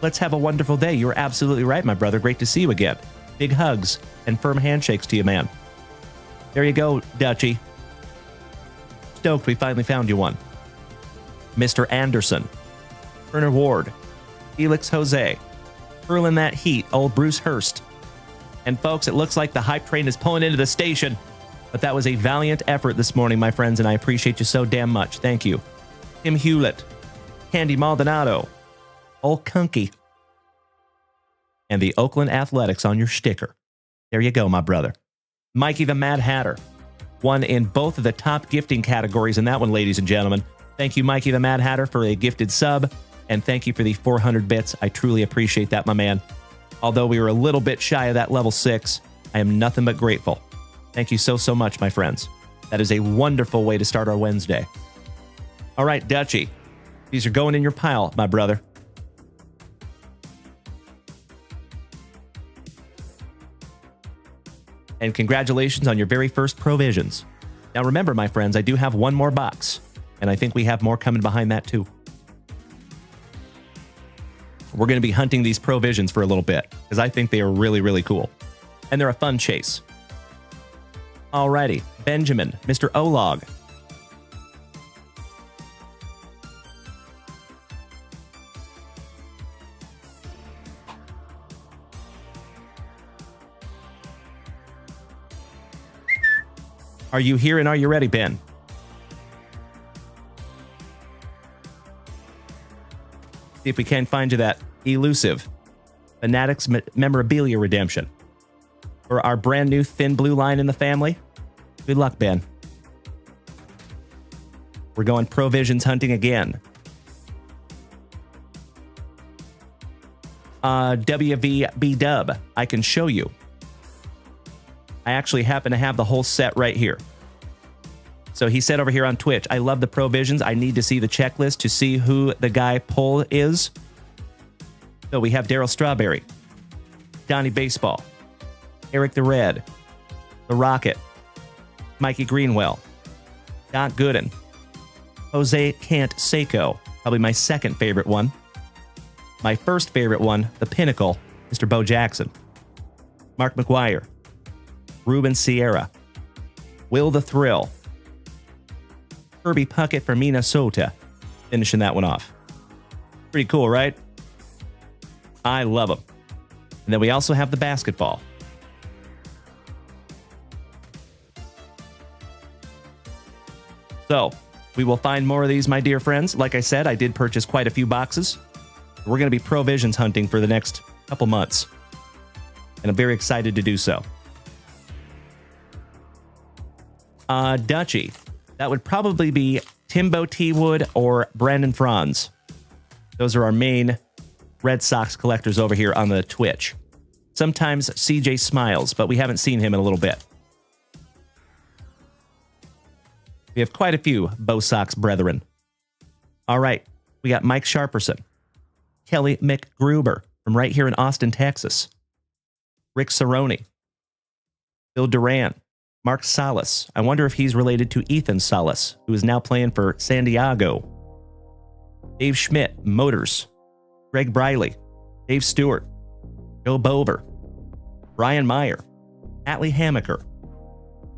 Let's have a wonderful day. You're absolutely right, my brother. Great to see you again. Big hugs and firm handshakes to you, man. There you go, Dutchie. Stoked we finally found you one. Mr. Anderson, Turner Ward, Felix Jose, hurling that heat, old Bruce Hurst. And folks, it looks like the Hype Train is pulling into the station, but that was a valiant effort this morning, my friends, and I appreciate you so damn much. Thank you. Tim Hewlett, Candy Maldonado, Old Kunky, and the Oakland Athletics on your sticker. There you go, my brother. Mikey the Mad Hatter. Won in both of the top gifting categories in that one, ladies and gentlemen. Thank you, Mikey the Mad Hatter, for a gifted sub, and thank you for the 400 bits. I truly appreciate that, my man. Although we were a little bit shy of that level 6, I am nothing but grateful. Thank you so, so much, my friends. That is a wonderful way to start our Wednesday. All right, Dutchie. These are going in your pile, my brother. And congratulations on your very first provisions. Now remember, my friends, I do have one more box, and I think we have more coming behind that too. We're going to be hunting these provisions for a little bit, because I think they are really, really cool. And they're a fun chase. Alrighty, Benjamin, Mr. Olag. Are you here and are you ready, Ben? See if we can find you that elusive Fanatics Memorabilia Redemption. For our brand new thin blue line in the family. Good luck, Ben. We're going provisions hunting again. WVB Dub, I can show you. I actually happen to have the whole set right here. So he said over here on Twitch, I love the provisions. I need to see the checklist to see who the guy pull is. So we have Daryl Strawberry, Donnie Baseball, Eric the Red, The Rocket, Mikey Greenwell, Doc Gooden. Jose Canseco, probably my second favorite one. My first favorite one, the pinnacle, Mr. Bo Jackson. Mark McGuire. Ruben Sierra. Will the Thrill. Kirby Puckett from Minnesota. Finishing that one off. Pretty cool, right? I love them. And then we also have the basketball. So, we will find more of these, my dear friends. Like I said, I did purchase quite a few boxes. We're going to be provisions hunting for the next couple months. And I'm very excited to do so. Dutchie. That would probably be Timbo T. Wood or Brandon Franz. Those are our main Red Sox collectors over here on the Twitch. Sometimes CJ Smiles, but we haven't seen him in a little bit. We have quite a few Bo Sox brethren. All right, we got Mike Sharperson, Kelly McGruber from right here in Austin, Texas, Rick Cerrone, Bill Duran, Mark Salas. I wonder if he's related to Ethan Salas, who is now playing for San Diego. Dave Schmidt, Motors, Greg Briley, Dave Stewart, Joe Bover, Brian Meyer, Atlee Hammaker,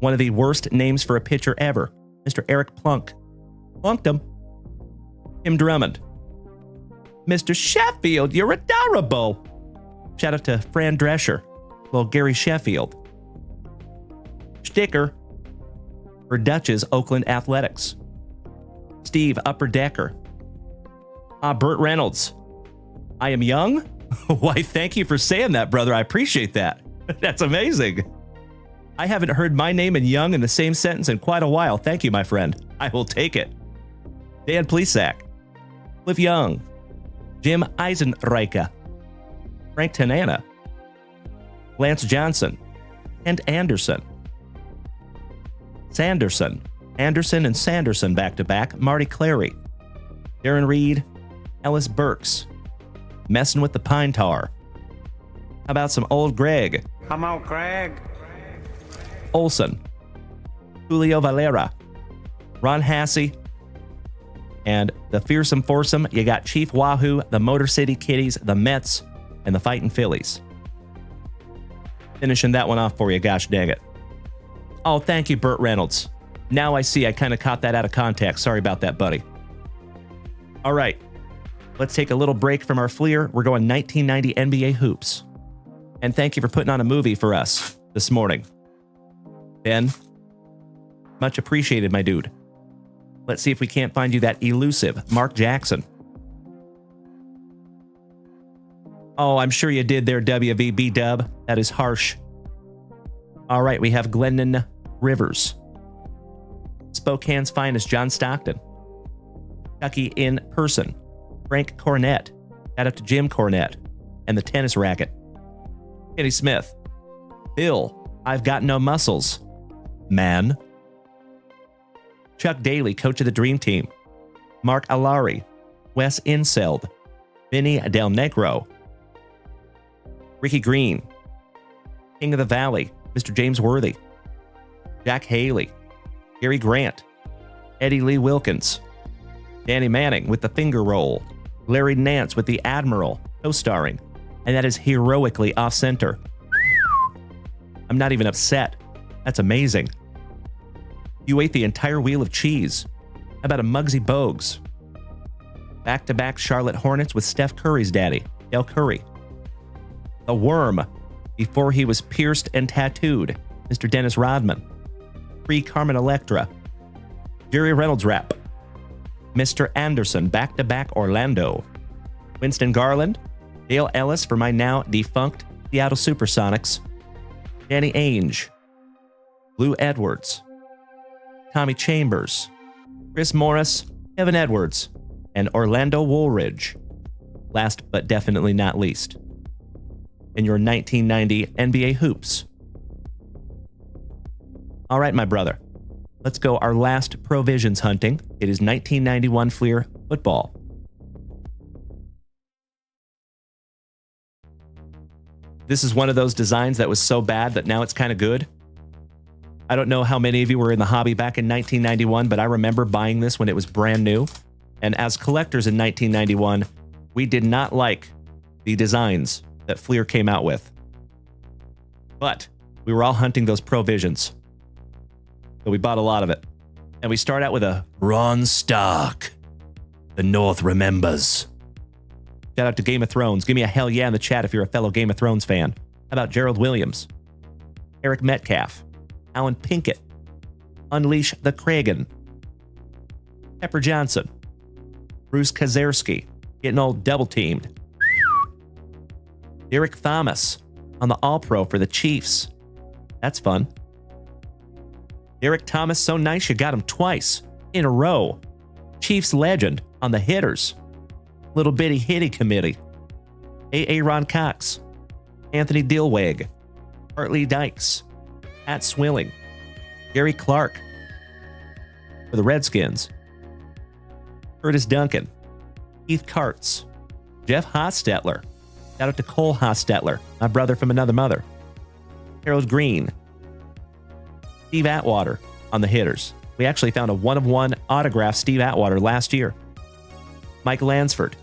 one of the worst names for a pitcher ever, Mr. Eric Plunk. Plunked him. Tim Drummond. Mr. Sheffield, you're adorable. Shout out to Fran Drescher. Well, Gary Sheffield. Sticker for Dutch's Oakland Athletics. Steve Upper Decker. Burt Reynolds. I am young? Why, thank you for saying that, brother. I appreciate that. That's amazing. I haven't heard my name and young in the same sentence in quite a while. Thank you, my friend. I will take it. Dan Plesac. Cliff Young. Jim Eisenreicher. Frank Tanana. Lance Johnson. Kent Anderson. Sanderson. Anderson and Sanderson back-to-back. Marty Clary. Darren Reed. Ellis Burks. Messing with the Pine Tar. How about some old Greg? Come out, Greg. Olson. Julio Valera. Ron Hassey. And the fearsome foursome, you got Chief Wahoo, the Motor City Kitties, the Mets, and the Fightin' Phillies. Finishing that one off for you, gosh dang it. Oh, thank you, Burt Reynolds. Now I see I kind of caught that out of context. Sorry about that, buddy. All right. Let's take a little break from our Fleer. We're going 1990 NBA hoops. And thank you for putting on a movie for us this morning. Ben, much appreciated, my dude. Let's see if we can't find you that elusive Mark Jackson. Oh, I'm sure you did there, WVB Dub. That is harsh. All right, we have Glennon Rivers. Spokane's finest, John Stockton. Chucky in person. Frank Cornett. Shout out to Jim Cornett. And the tennis racket. Kenny Smith. Bill, I've got no muscles. Man. Chuck Daly, coach of the Dream Team. Mark Alari. Wes Inseld. Vinny Del Negro. Ricky Green. King of the Valley, Mr. James Worthy. Jack Haley. Gary Grant. Eddie Lee Wilkins. Danny Manning with the finger roll. Larry Nance with the Admiral, co-starring. And that is heroically off-center. I'm not even upset. That's amazing. You ate the entire wheel of cheese. How about a Muggsy Bogues? Back-to-back Charlotte Hornets with Steph Curry's daddy, Del Curry. The Worm, before he was pierced and tattooed, Mr. Dennis Rodman. Pre-Carmen Electra. Jerry Reynolds rap. Mr. Anderson, back-to-back Orlando. Winston Garland. Dale Ellis for my now defunct Seattle Supersonics. Danny Ainge. Lou Edwards. Tommy Chambers. Chris Morris. Kevin Edwards. And Orlando Woolridge. Last but definitely not least. In your 1990 NBA hoops. All right, my brother. Let's go our last provisions hunting. It is 1991 Fleer football. This is one of those designs that was so bad that now it's kind of good. I don't know how many of you were in the hobby back in 1991, but I remember buying this when it was brand new. And as collectors in 1991, we did not like the designs that Fleer came out with. But we were all hunting those provisions. So we bought a lot of it. And we start out with a Ron Stark. The North remembers. shout out to Game of Thrones. Give me a hell yeah in the chat if you're a fellow Game of Thrones fan. How about Gerald Williams? Eric Metcalf. Alan Pinkett. Unleash the Kragan. Pepper Johnson. Bruce Kazerski. Getting all double teamed. Derek Thomas on the All-Pro for the Chiefs. That's fun. Derek Thomas, so nice you got him twice in a row. Chiefs legend on the hitters. Little bitty hitty committee. A. Ron Cox. Anthony Dilweg. Hartley Dykes. Pat Swilling. Gary Clark. For the Redskins. Curtis Duncan. Keith Karts. Jeff Hostetler. Shout out to Cole Hostetler, my brother from another mother. Harold Green. Steve Atwater on the hitters. We actually found a one-of-one autographed Steve Atwater last year. Mike Lansford.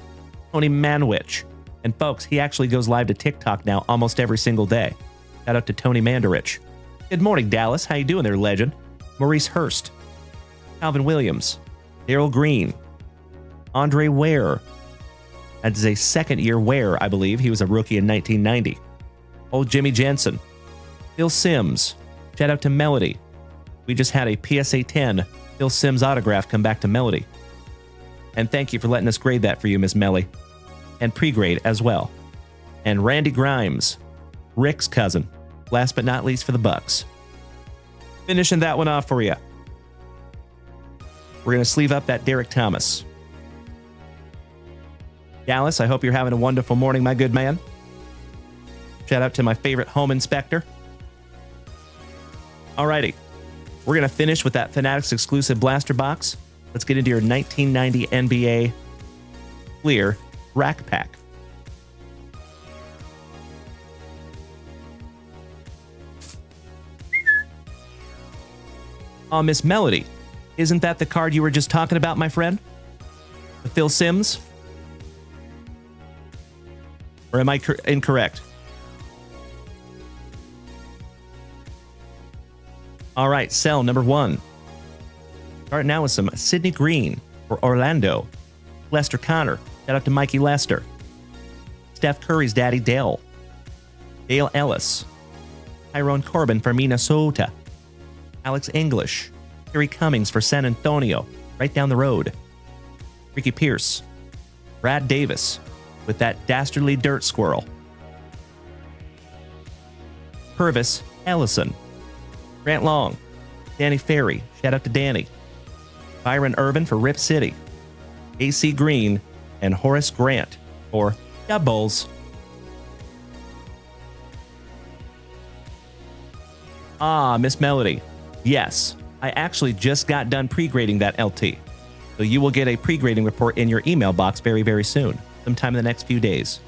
Tony Manwich. And folks, he actually goes live to TikTok now almost every single day. Shout out to Tony Mandarich. Good morning, Dallas. How you doing there, legend? Maurice Hurst. Calvin Williams. Daryl Green. Andre Ware. That is a second-year Ware, I believe. He was a rookie in 1990. Old Jimmy Jensen. Phil Simms. Shout out to Melody. We just had a PSA 10 Phil Simms autograph come back to Melody. And thank you for letting us grade that for you, Miss Melly. And pre-grade as well. And Randy Grimes. Rick's cousin. Last but not least for the Bucks. Finishing that one off for you. We're going to sleeve up that Derek Thomas. Dallas, I hope you're having a wonderful morning, my good man. Shout out to my favorite home inspector. Alrighty. We're going to finish with that Fanatics exclusive blaster box. Let's get into your 1990 NBA Fleer Rack Pack. Oh, Miss Melody, isn't that the card you were just talking about, my friend? The Phil Simms? Or am I incorrect? All right, cell number 1. Starting now with some Sidney Green for Orlando. Lester Connor. Shout out to Mikey Lester. Steph Curry's daddy, Dale. Dale Ellis. Tyrone Corbin for Minnesota. Alex English. Terry Cummings for San Antonio. Right down the road. Ricky Pierce. Brad Davis with that dastardly dirt squirrel. Purvis Ellison. Grant Long. Danny Ferry. Shout out to Danny. Byron Irvin for Rip City. AC Green and Horace Grant for Doubles. Ah, Miss Melody. Yes, I actually just got done pre-grading that LT. So you will get a pre-grading report in your email box very, very soon. Sometime in the next few days.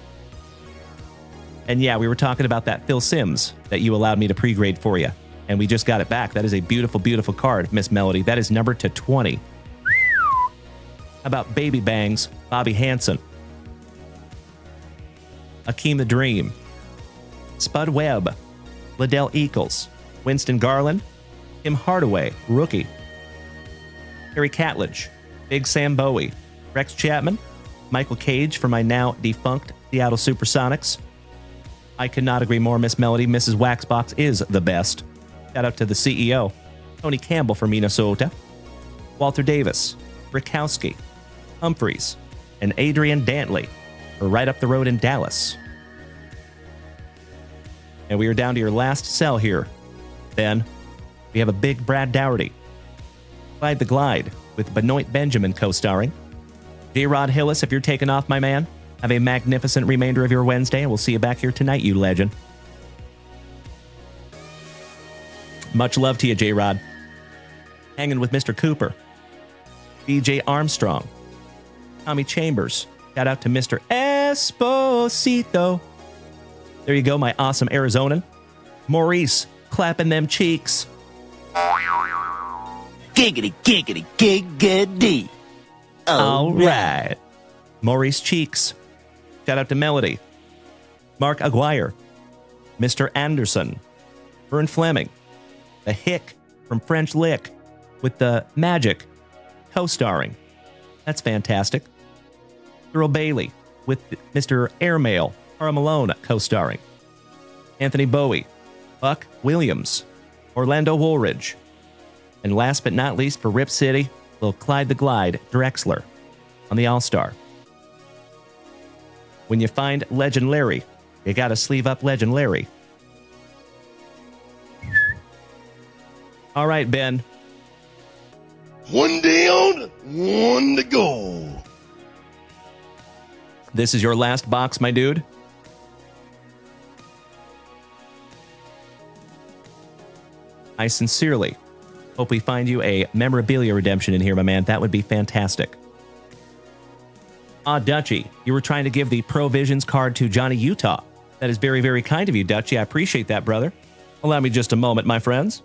And yeah, we were talking about that Phil Simms that you allowed me to pre-grade for you. And we just got it back. That is a beautiful, beautiful card, Miss Melody. That is numbered to 20. How about Baby Bangs, Bobby Hansen? Akeem the Dream. Spud Webb. Liddell Eccles. Winston Garland. Tim Hardaway, rookie. Harry Catledge. Big Sam Bowie. Rex Chapman. Michael Cage for my now defunct Seattle Supersonics. I could not agree more, Miss Melody. Mrs. Waxbox is the best. Shout out to the CEO. Tony Campbell for Minnesota. Walter Davis. Rikowski. Humphreys. And Adrian Dantley for right up the road in Dallas. And we are down to your last cell here. Then we have a big Brad Dougherty. Clyde the Glide with Benoit Benjamin co-starring. J-Rod Hillis, if you're taking off, my man, have a magnificent remainder of your Wednesday, and we'll see you back here tonight, you legend. Much love to you, J-Rod. Hanging with Mr. Cooper. DJ Armstrong. Tommy Chambers. Shout out to Mr. Esposito. There you go, my awesome Arizonan. Maurice, clapping them cheeks. Giggity, giggity, giggity. All right. Maurice Cheeks. Shout out to Melody. Mark Aguirre. Mr. Anderson. Vern Fleming. The Hick from French Lick with the Magic co-starring. That's fantastic. Earl Bailey with Mr. Airmail. Cara Malone co-starring. Anthony Bowie. Buck Williams. Orlando Woolridge. And last but not least for Rip City, little Clyde the Glide Drexler on the All-Star. When you find Legend Larry, you gotta sleeve up Legend Larry. All right, Ben. One down, one to go. This is your last box, my dude. I sincerely hope we find you a memorabilia redemption in here, my man. That would be fantastic. Dutchy, you were trying to give the Provisions card to Johnny Utah. That is very, very kind of you, Dutchy. I appreciate that, brother. Allow me just a moment, my friends.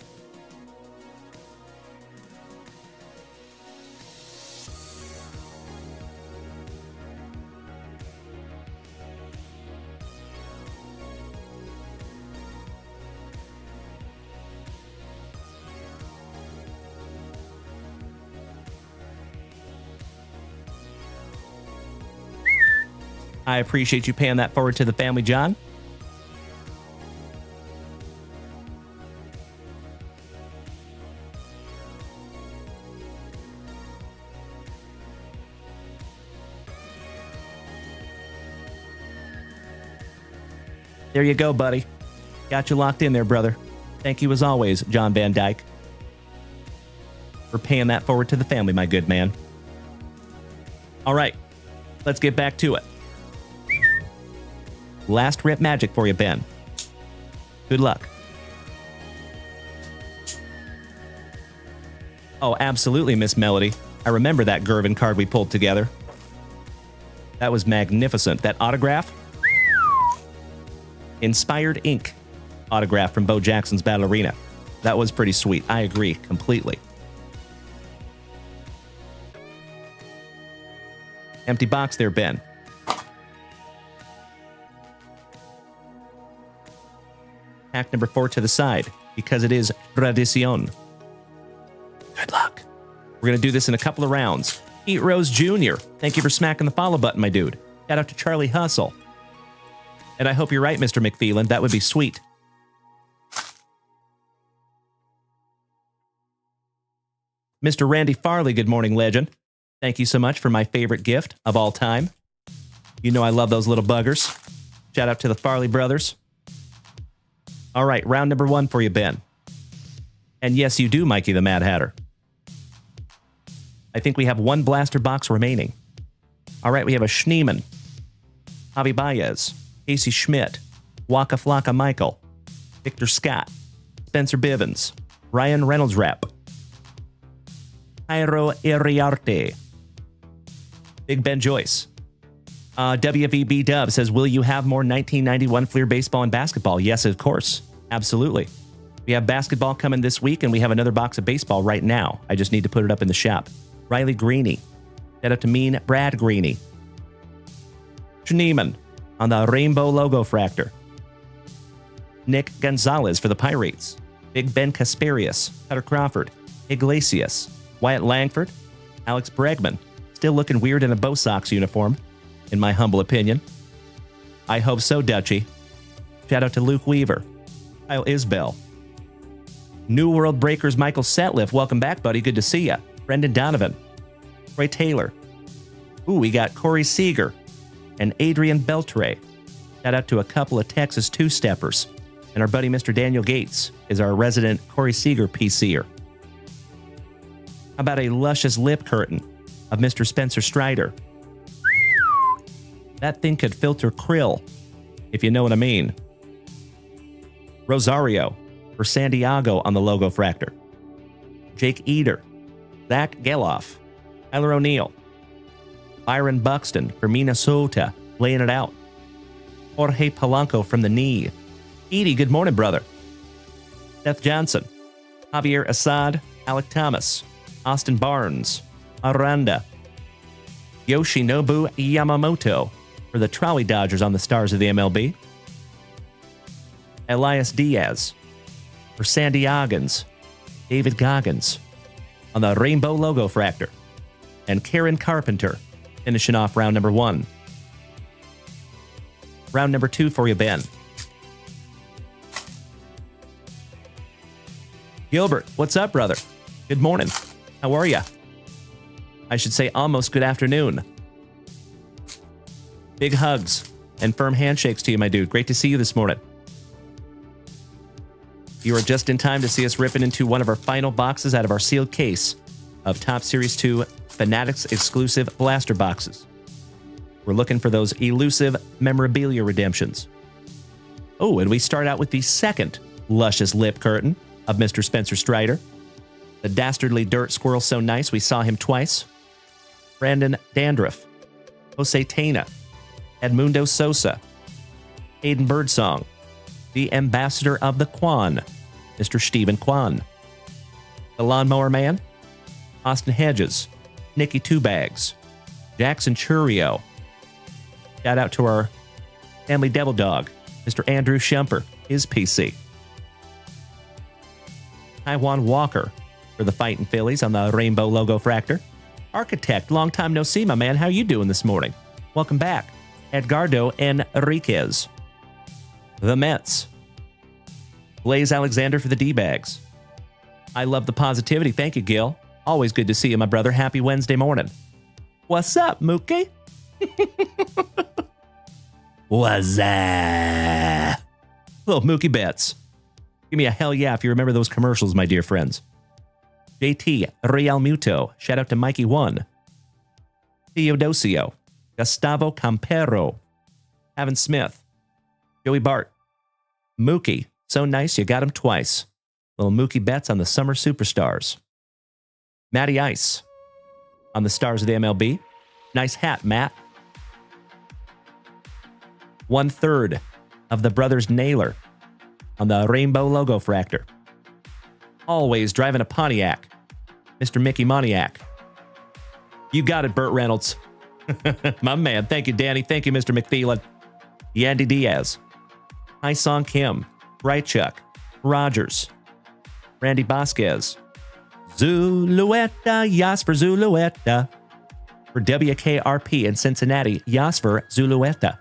I appreciate you paying that forward to the family, John. There you go, buddy. Got you locked in there, brother. Thank you as always, John Van Dyke, for paying that forward to the family, my good man. All right, let's get back to it. Last rip magic for you, Ben. Good luck. Oh, absolutely, Miss Melody. I remember that Gervin card we pulled together. That was magnificent. That autograph? Inspired Ink autograph from Bo Jackson's Ballerina. That was pretty sweet. I agree completely. Empty box there, Ben. Pack number 4 to the side, because it is tradición. Good luck. We're going to do this in a couple of rounds. Pete Rose Jr., thank you for smacking the follow button, my dude. Shout out to Charlie Hustle. And I hope you're right, Mr. McPhelan. That would be sweet. Mr. Randy Farley, good morning, legend. Thank you so much for my favorite gift of all time. You know I love those little buggers. Shout out to the Farley brothers. All right, round number 1 for you, Ben. And yes, you do, Mikey the Mad Hatter. I think we have 1 blaster box remaining. All right, we have a Schneemann, Javi Baez, Casey Schmidt, Waka Flocka Michael, Victor Scott, Spencer Bivens, Ryan Reynolds Rap, Jairo Iriarte, Big Ben Joyce. WVB Dub says, will you have more 1991 Fleer baseball and basketball? Yes, of course. Absolutely. We have basketball coming this week, and we have another box of baseball right now. I just need to put it up in the shop. Riley Greeny. Shout out to Mean Brad Greeny. Schneemann on the Rainbow Logo Fractor. Nick Gonzalez for the Pirates. Big Ben Kasperius. Cutter Crawford. Iglesias. Wyatt Langford. Alex Bregman. Still looking weird in a Bo Sox uniform, in my humble opinion. I hope so, Dutchy. Shout out to Luke Weaver. Kyle Isbell. New World Breakers Michael Setliff. Welcome back, buddy. Good to see ya. Brendan Donovan. Roy Taylor. Ooh, we got Corey Seager and Adrian Beltre. Shout out to a couple of Texas two-steppers. And our buddy Mr. Daniel Gates is our resident Corey Seager PC'er. How about a luscious lip curtain of Mr. Spencer Strider? That thing could filter krill, if you know what I mean. Rosario for Santiago on the Logo Fractor. Jake Eder. Zach Geloff. Tyler O'Neill. Byron Buxton for Minnesota, laying it out. Jorge Polanco from the knee. Edie, good morning, brother. Seth Johnson. Javier Assad, Alec Thomas, Austin Barnes, Aranda, Yoshinobu Yamamoto for the Trolley Dodgers on the Stars of the MLB. Elias Diaz for San Diegans, David Goggins on the Rainbow Logo Fractor, and Karen Carpenter finishing off round number 1. Round number 2 for you, Ben. Gilbert, what's up, brother? Good morning. How are ya? I should say almost good afternoon. Big hugs and firm handshakes to you, my dude. Great to see you this morning. You are just in time to see us ripping into one of our final boxes out of our sealed case of Top Series 2 Fanatics exclusive blaster boxes. We're looking for those elusive memorabilia redemptions. Oh, and we start out with the second luscious lip curtain of Mr. Spencer Strider. The dastardly dirt squirrel so nice we saw him twice. Brandon Dandruff, Jose Tena, Edmundo Sosa, Aiden Birdsong, the ambassador of the Quan, Mr. Stephen Quan, the Lawnmower Man, Austin Hedges, Nicky Two Bags, Jackson Churio. Shout out to our family devil dog, Mr. Andrew Shumper, his PC. Taiwan Walker for the Fightin' Phillies on the Rainbow Logo Fractor. Architect, long time no see, my man. How you doing this morning? Welcome back. Edgardo Enriquez. The Mets. Blaze Alexander for the D-Bags. I love the positivity. Thank you, Gil. Always good to see you, my brother. Happy Wednesday morning. What's up, Mookie? What's up? Little Mookie Betts. Give me a hell yeah if you remember those commercials, my dear friends. JT Real Muto. Shout out to Mikey1. Theodosio. Gustavo Campero. Evan Smith. Joey Bart. Mookie. So nice you got him twice. Little Mookie Betts on the Summer Superstars. Matty Ice. On the Stars of the MLB. Nice hat, Matt. 1/3 of the Brothers Naylor on the Rainbow Logo Fractor. Always driving a Pontiac. Mr. Mickey Moniac. You got it, Burt Reynolds. My man. Thank you, Danny. Thank you, Mr. McThelan. Yandy Diaz. Hi Song Kim. Brightchuck. Rogers. Randy Vasquez. Zulueta. Yas for Zulueta. For WKRP in Cincinnati. Yas for Zulueta.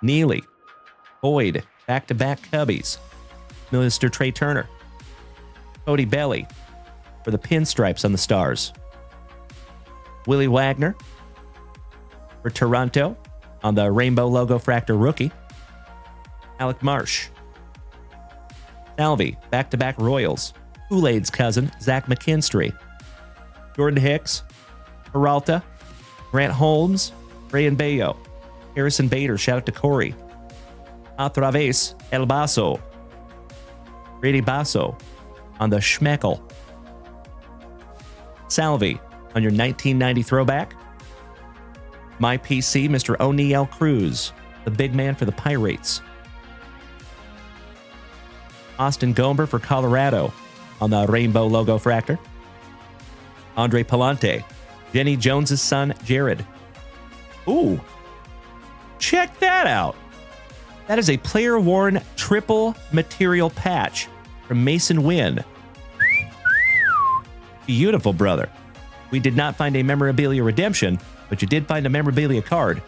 Neely. Boyd. Back-to-back Cubbies. Mr. Trey Turner. Cody Belly for the pinstripes on the Stars. Willie Wagner for Toronto on the Rainbow Logo Fractor rookie. Alec Marsh. Salvi, back-to-back Royals. Kool-Aid's cousin, Zach McKinstry. Jordan Hicks. Peralta. Grant Holmes. Rayan Bayo. Harrison Bader, shout out to Corey. Otraves El Baso. Brady Basso on the Schmeckel. Salvi on your 1990 throwback. My PC, Mr. O'Neal Cruz, the big man for the Pirates. Austin Gomber for Colorado on the Rainbow Logo Fractor. Andre Palante. Jenny Jones's son, Jared. Ooh. Check that out. That is a player-worn triple material patch from Mason Wynn. Beautiful, brother. We did not find a memorabilia redemption, but you did find a memorabilia card.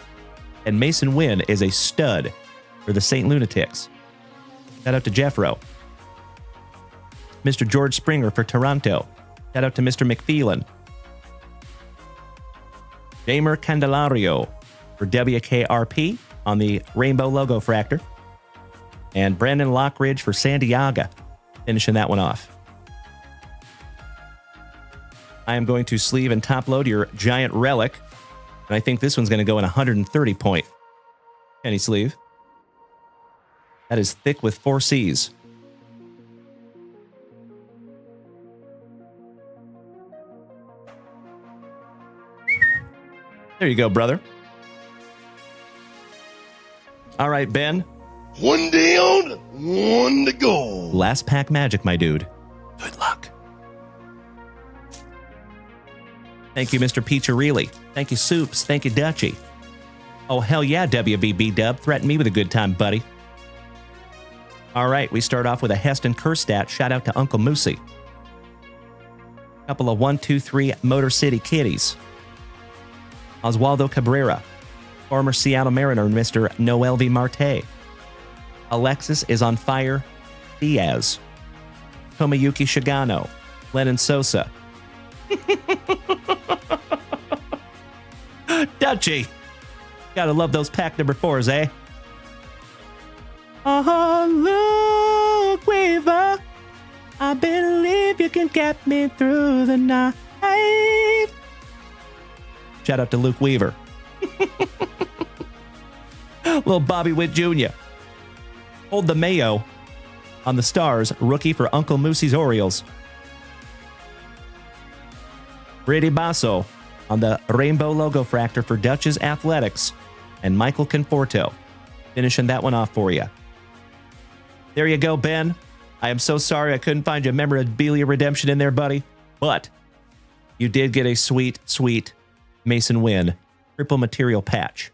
And Mason Wynn is a stud for the St. Lunatics. Shout out to Jeffro. Mr. George Springer for Toronto. Shout out to Mr. McPhelan. Jamer Candelario for WKRP on the Rainbow Logo Fractor. And Brandon Lockridge for San Diego, finishing that one off. I am going to sleeve and top load your giant relic. And I think this one's going to go in 130 point penny sleeve. That is thick with 4 C's. There you go, brother. All right, Ben. One down, one to go. Last pack magic, my dude. Good luck. Thank you, Mr. Peacharelli. Thank you, Soups. Thank you, Dutchie. Oh, hell yeah, WBB Dub. Threaten me with a good time, buddy. All right, we start off with a Heston Kerrstat. Shout out to Uncle Moosey. Couple of 1, 2, 3 Motor City Kitties. Oswaldo Cabrera. Former Seattle Mariner, Mr. Noel V. Marte. Alexis is on fire. Diaz. Tomoyuki Shigano. Lennon Sosa. Dutchie. Gotta love those pack number 4s, eh? Oh, look, Weaver. I believe you can get me through the night. Shout out to Luke Weaver. Little Bobby Witt Jr. Hold the Mayo on the Stars, rookie for Uncle Moosey's Orioles. Brady Basso on the Rainbow Logo Fractor for Dutch's Athletics. And Michael Conforto finishing that one off for you. There you go, Ben. I am so sorry I couldn't find your memorabilia redemption in there, buddy. But you did get a sweet, sweet Mason Wynn triple material patch.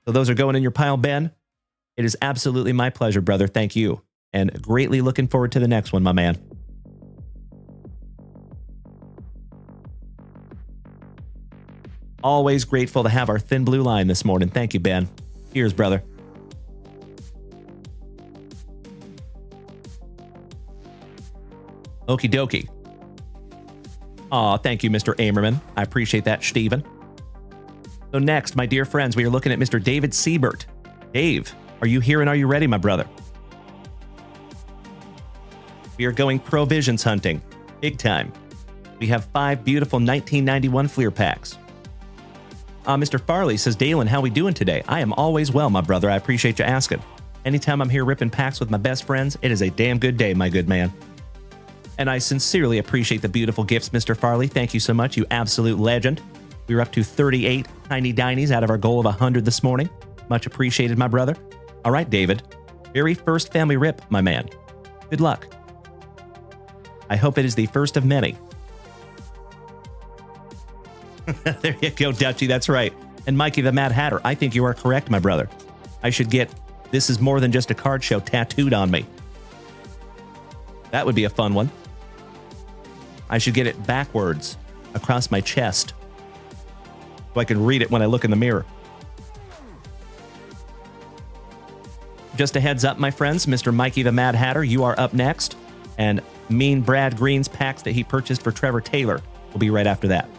So those are going in your pile, Ben. It is absolutely my pleasure, brother. Thank you. And greatly looking forward to the next one, my man. Always grateful to have our thin blue line this morning. Thank you, Ben. Cheers, brother. Okie dokie. Aw, thank you, Mr. Amerman. I appreciate that, Steven. So next, my dear friends, we are looking at Mr. David Siebert. Dave, are you here and are you ready, my brother? We are going provisions hunting. Big time. We have 5 beautiful 1991 Fleer packs. Mr. Farley says, Dalen, how we doing today? I am always well, my brother. I appreciate you asking. Anytime I'm here ripping packs with my best friends, it is a damn good day, my good man. And I sincerely appreciate the beautiful gifts, Mr. Farley. Thank you so much, you absolute legend. We were up to 38 Tiny Dinies out of our goal of 100 this morning. Much appreciated, my brother. All right, David. Very first family rip, my man. Good luck. I hope it is the first of many. There you go, Dutchie. That's right. And Mikey the Mad Hatter, I think you are correct, my brother. I should get This Is More Than Just a Card Show tattooed on me. That would be a fun one. I should get it backwards across my chest so I can read it when I look in the mirror. Just a heads up, my friends, Mr. Mikey the Mad Hatter, you are up next. And Mean Brad Green's packs that he purchased for Trevor Taylor will be right after that.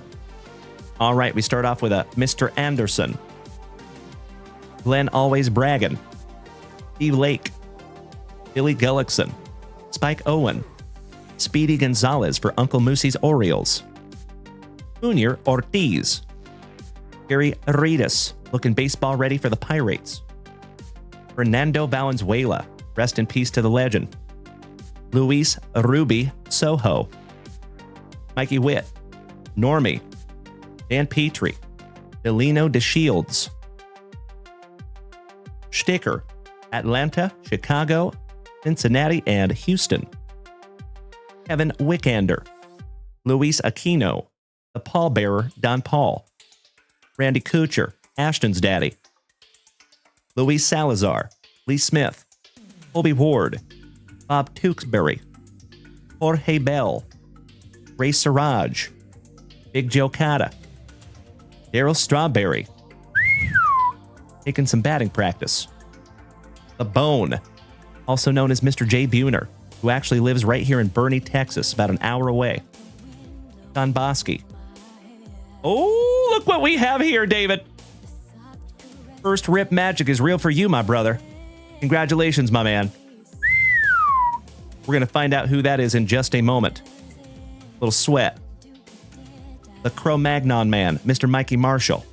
All right, we start off with a Mr. Anderson. Glenn Always Braggin. Steve Lake. Billy Gullickson. Spike Owen. Speedy Gonzalez for Uncle Moosey's Orioles. Junior Ortiz. Gary Aridas, looking baseball ready for the Pirates. Fernando Valenzuela, rest in peace to the legend. Luis Ruby Soho. Mikey Witt. Normie. Dan Petrie. Delino DeShields. Sticker. Atlanta, Chicago, Cincinnati, and Houston. Kevin Wickander. Luis Aquino. The pallbearer, Don Paul. Randy Kuchar, Ashton's daddy. Luis Salazar. Lee Smith. Colby Ward. Bob Tewksbury. Jorge Bell. Ray Siraj. Big Joe Cata. Daryl Strawberry. Taking some batting practice. The Bone, also known as Mr. Jay Buhner, who actually lives right here in Boerne, Texas, about an hour away. Don Bosky. Oh, look what we have here, David. First rip magic is real for you, my brother. Congratulations, my man. We're going to find out who that is in just a moment. Little sweat. The Cro-Magnon man, Mr. Mikey Marshall.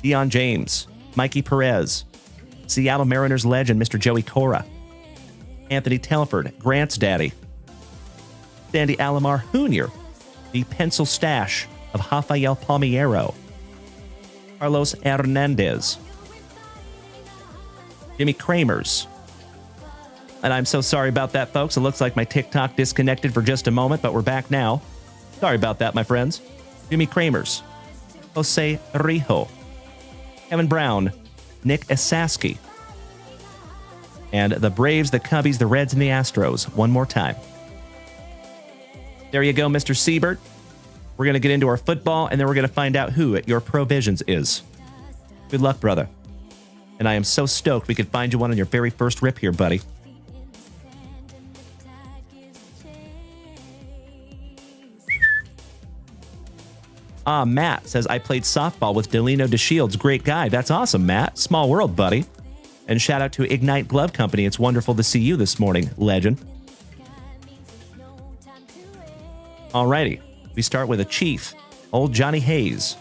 Deion James. Mikey Perez. Seattle Mariners legend, Mr. Joey Cora. Anthony Telford, Grant's daddy. Sandy Alomar Jr., the pencil stash of Rafael Palmiero. Carlos Hernandez. Jimmy Kramers. And I'm so sorry about that, folks. It looks like my TikTok disconnected for just a moment, but we're back now. Sorry about that, my friends. Jimmy Kramers, Jose Rijo, Kevin Brown, Nick Esaski, and the Braves, the Cubbies, the Reds, and the Astros. One more time. There you go, Mr. Siebert. We're going to get into our football, and then we're going to find out who at your Provisions is. Good luck, brother. And I am so stoked we could find you one on your very first rip here, buddy. Matt says, I played softball with Delino DeShields. Great guy. That's awesome, Matt. Small world, buddy. And shout out to Ignite Glove Company. It's wonderful to see you this morning, legend. Alrighty. We start with a chief, old Johnny Hayes,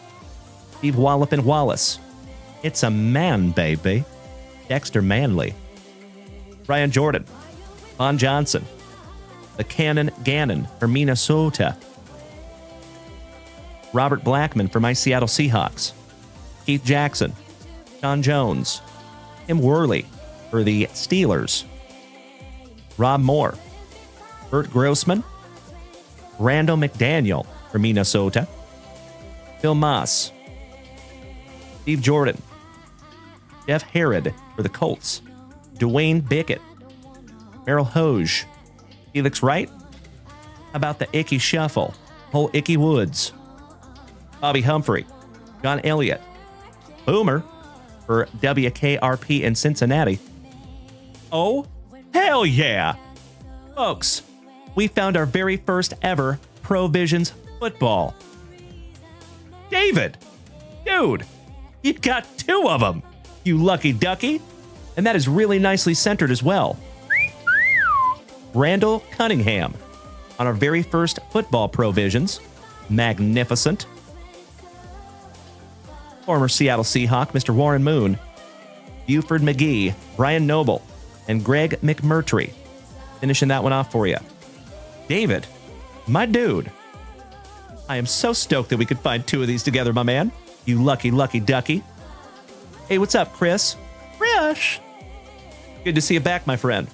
Steve Wallop and Wallace. It's a man, baby. Dexter Manley, Brian Jordan, Vaughn Johnson, the Cannon Gannon for Minnesota, Robert Blackman for my Seattle Seahawks, Keith Jackson, John Jones, Tim Worley for the Steelers, Rob Moore, Bert Grossman, Randall McDaniel for Minnesota, Phil Moss, Steve Jordan, Jeff Herod for the Colts, Dwayne Bickett, Merrill Hoge, Felix Wright. How about the Icky Shuffle? Whole Icky Woods, Bobby Humphrey, John Elliott, Boomer for WKRP in Cincinnati. Oh, hell yeah! Folks, we found our very first ever Provisions football. David, dude, you got 2 of them, you lucky ducky. And that is really nicely centered as well. Randall Cunningham on our very first football Provisions. Magnificent. Former Seattle Seahawk, Mr. Warren Moon, Buford McGee, Brian Noble, and Greg McMurtry. Finishing that one off for you. David, my dude, I am so stoked that we could find 2 of these together, my man. You lucky, lucky ducky. Hey, what's up, Chris? Chris! Good to see you back, my friend.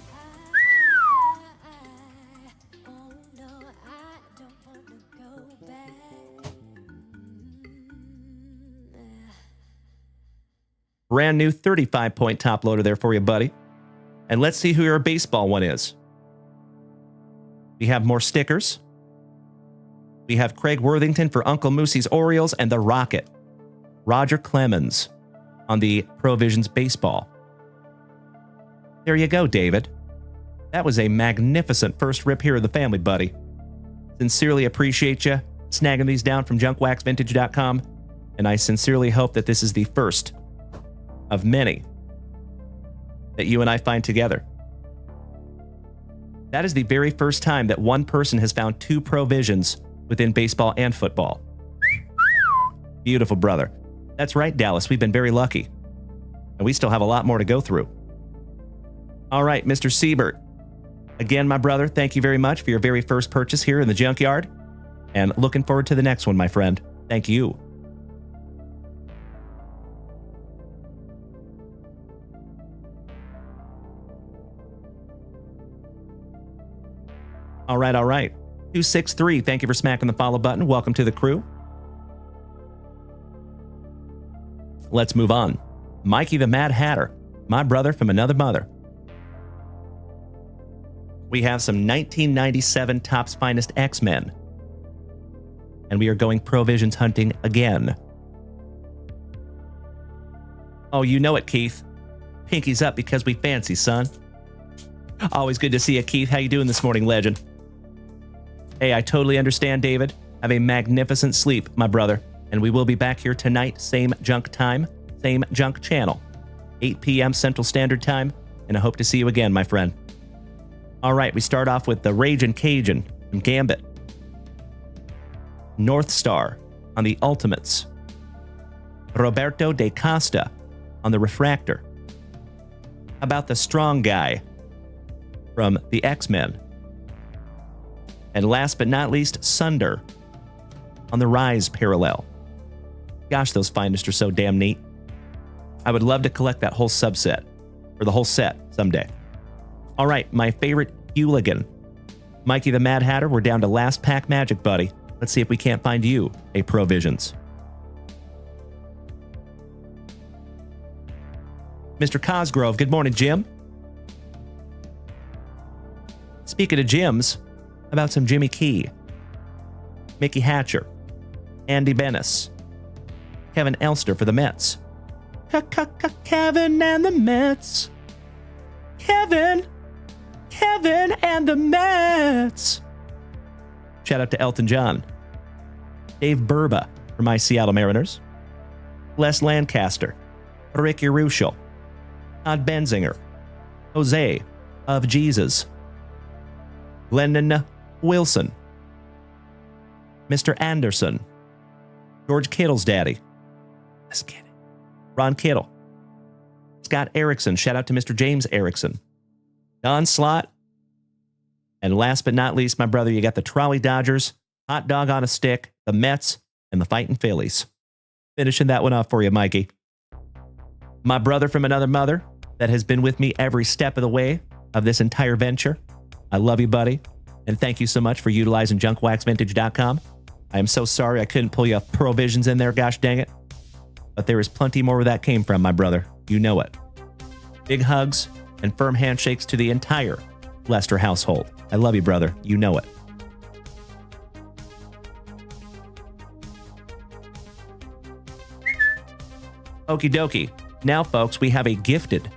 Brand new 35-point top loader there for you, buddy. And let's see who your baseball one is. We have more stickers. We have Craig Worthington for Uncle Moosey's Orioles and the Rocket. Roger Clemens on the Provisions baseball. There you go, David. That was a magnificent first rip here of the family, buddy. Sincerely appreciate you snagging these down from junkwaxvintage.com, and I sincerely hope that this is the first of many that you and I find together. That is the very first time that one person has found 2 Provisions within baseball and football. Beautiful, brother. That's right, Dallas. We've been very lucky. And we still have a lot more to go through. All right, Mr. Siebert. Again, my brother, thank you very much for your very first purchase here in the junkyard. And looking forward to the next one, my friend. Thank you. All right, all right. 263, thank you for smacking the follow button. Welcome to the crew. Let's move on. Mikey the Mad Hatter, my brother from another mother. We have some 1997 Topps Finest X-Men. And we are going Provisions hunting again. Oh, you know it, Keith. Pinky's up because we fancy, son. Always good to see you, Keith. How you doing this morning, legend? Hey, I totally understand, David. Have a magnificent sleep, my brother. And we will be back here tonight, same junk time, same junk channel, 8 p.m. Central Standard Time, and I hope to see you again, my friend. All right, we start off with the Ragin' Cajun from Gambit. North Star on the Ultimates. Roberto de Costa on the Refractor. How about the Strong Guy from the X-Men? And last but not least, Sunder on the Rise Parallel. Gosh, those finest are so damn neat. I would love to collect that whole subset, or the whole set, someday. All right, my favorite hooligan. Mikey the Mad Hatter, we're down to last pack magic, buddy. Let's see if we can't find you a Provisions. Mr. Cosgrove, good morning, Jim. Speaking of Jims, how about some Jimmy Key, Mickey Hatcher, Andy Bennis, Kevin Elster for the Mets. Kevin and the Mets. Kevin and the Mets. Shout out to Elton John. Dave Burba for my Seattle Mariners. Les Lancaster. Ricky Ruschel. Todd Benzinger. Jose of Jesus. Glendon Wilson. Mr. Anderson. George Kittle's daddy. Just kidding. Ron Kittle. Scott Erickson. Shout out to Mr. James Erickson. Don Slott. And last but not least, my brother, you got the Trolley Dodgers, Hot Dog on a Stick, the Mets, and the Fighting Phillies. Finishing that one off for you, Mikey. My brother from another mother that has been with me every step of the way of this entire venture. I love you, buddy. And thank you so much for utilizing junkwaxvintage.com. I am so sorry I couldn't pull you Provisions in there, gosh dang it. But there is plenty more where that came from, my brother. You know it. Big hugs and firm handshakes to the entire Lester household. I love you, brother. You know it. Okie dokie. Now, folks, we have a gifted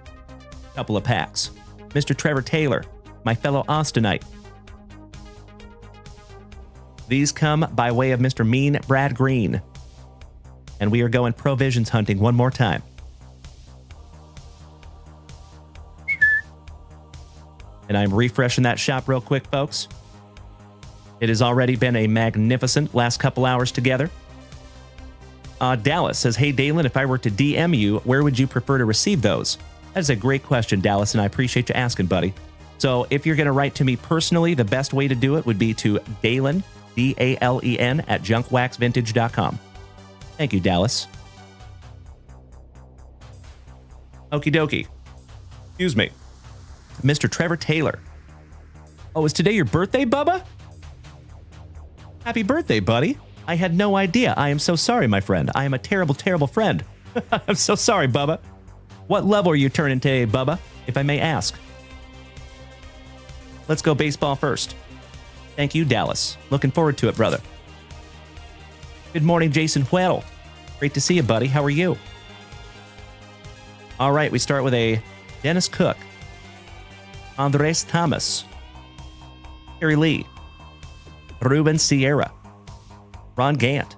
couple of packs. Mr. Trevor Taylor, my fellow Austinite. These come by way of Mr. Mean Brad Green. And we are going Provisions hunting one more time. And I'm refreshing that shop real quick, folks. It has already been a magnificent last couple hours together. Dallas says, hey, Dalen, if I were to DM you, where would you prefer to receive those? That is a great question, Dallas, and I appreciate you asking, buddy. So if you're going to write to me personally, the best way to do it would be to Dalen, D-A-L-E-N, at junkwaxvintage.com. Thank you, Dallas. Okie dokie. Excuse me. Mr. Trevor Taylor. Oh, is today your birthday, Bubba? Happy birthday, buddy. I had no idea. I am so sorry, my friend. I am a terrible, terrible friend. I'm so sorry, Bubba. What level are you turning today, Bubba, if I may ask? Let's go baseball first. Thank you, Dallas. Looking forward to it, brother. Good morning, Jason Huerl. Great to see you, buddy. How are you? All right, we start with a Dennis Cook. Andres Thomas, Terry Lee, Ruben Sierra, Ron Gant,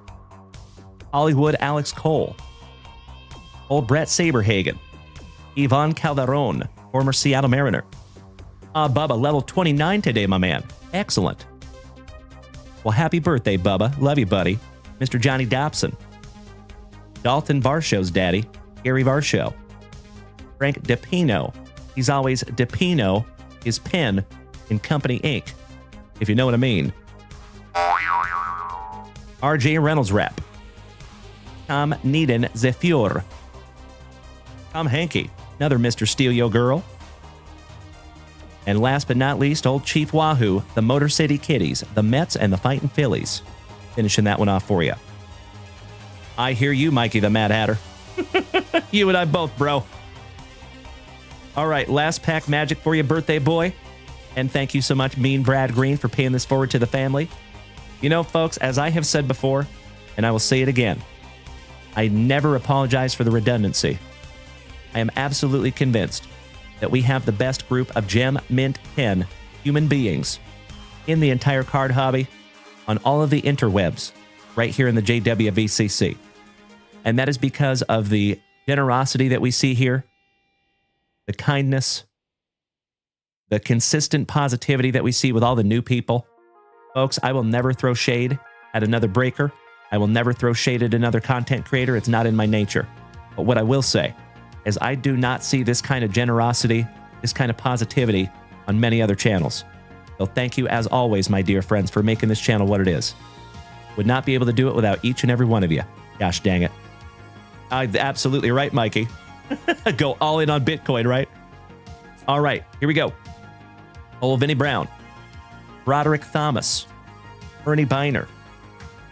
Hollywood Alex Cole, old Brett Saberhagen, Ivan Calderon, former Seattle Mariner. Bubba, level 29 today, my man. Excellent. Well, happy birthday, Bubba. Love you, buddy. Mr. Johnny Dobson, Dalton Varshaw's daddy, Gary Varshaw, Frank DePino. He's always DePino, his pen in Company Inc., if you know what I mean. RJ Reynolds rep. Tom Needon Zephyr. Tom Hankey, another Mr. Steal Yo Girl. And last but not least, old Chief Wahoo, the Motor City Kitties, the Mets, and the Fighting Phillies. Finishing that one off for you. I hear you, Mikey the Mad Hatter. You and I both, bro. All right, last pack magic for you, birthday boy. And thank you so much, Mean Brad Green, for paying this forward to the family. You know, folks, as I have said before, and I will say it again, I never apologize for the redundancy. I am absolutely convinced that we have the best group of gem, mint, pen human beings in the entire card hobby on all of the interwebs right here in the JWVCC. And that is because of the generosity that we see here, the kindness, the consistent positivity that we see with all the new people. Folks, I will never throw shade at another breaker. I will never throw shade at another content creator. It's not in my nature. But what I will say is I do not see this kind of generosity, this kind of positivity on many other channels. So thank you, as always, my dear friends, for making this channel what it is. Would not be able to do it without each and every one of you. Gosh dang it. Absolutely right, Mikey. Go all in on Bitcoin, right? All right, here we go. Vinnie Brown, Broderick Thomas, Ernie Biner,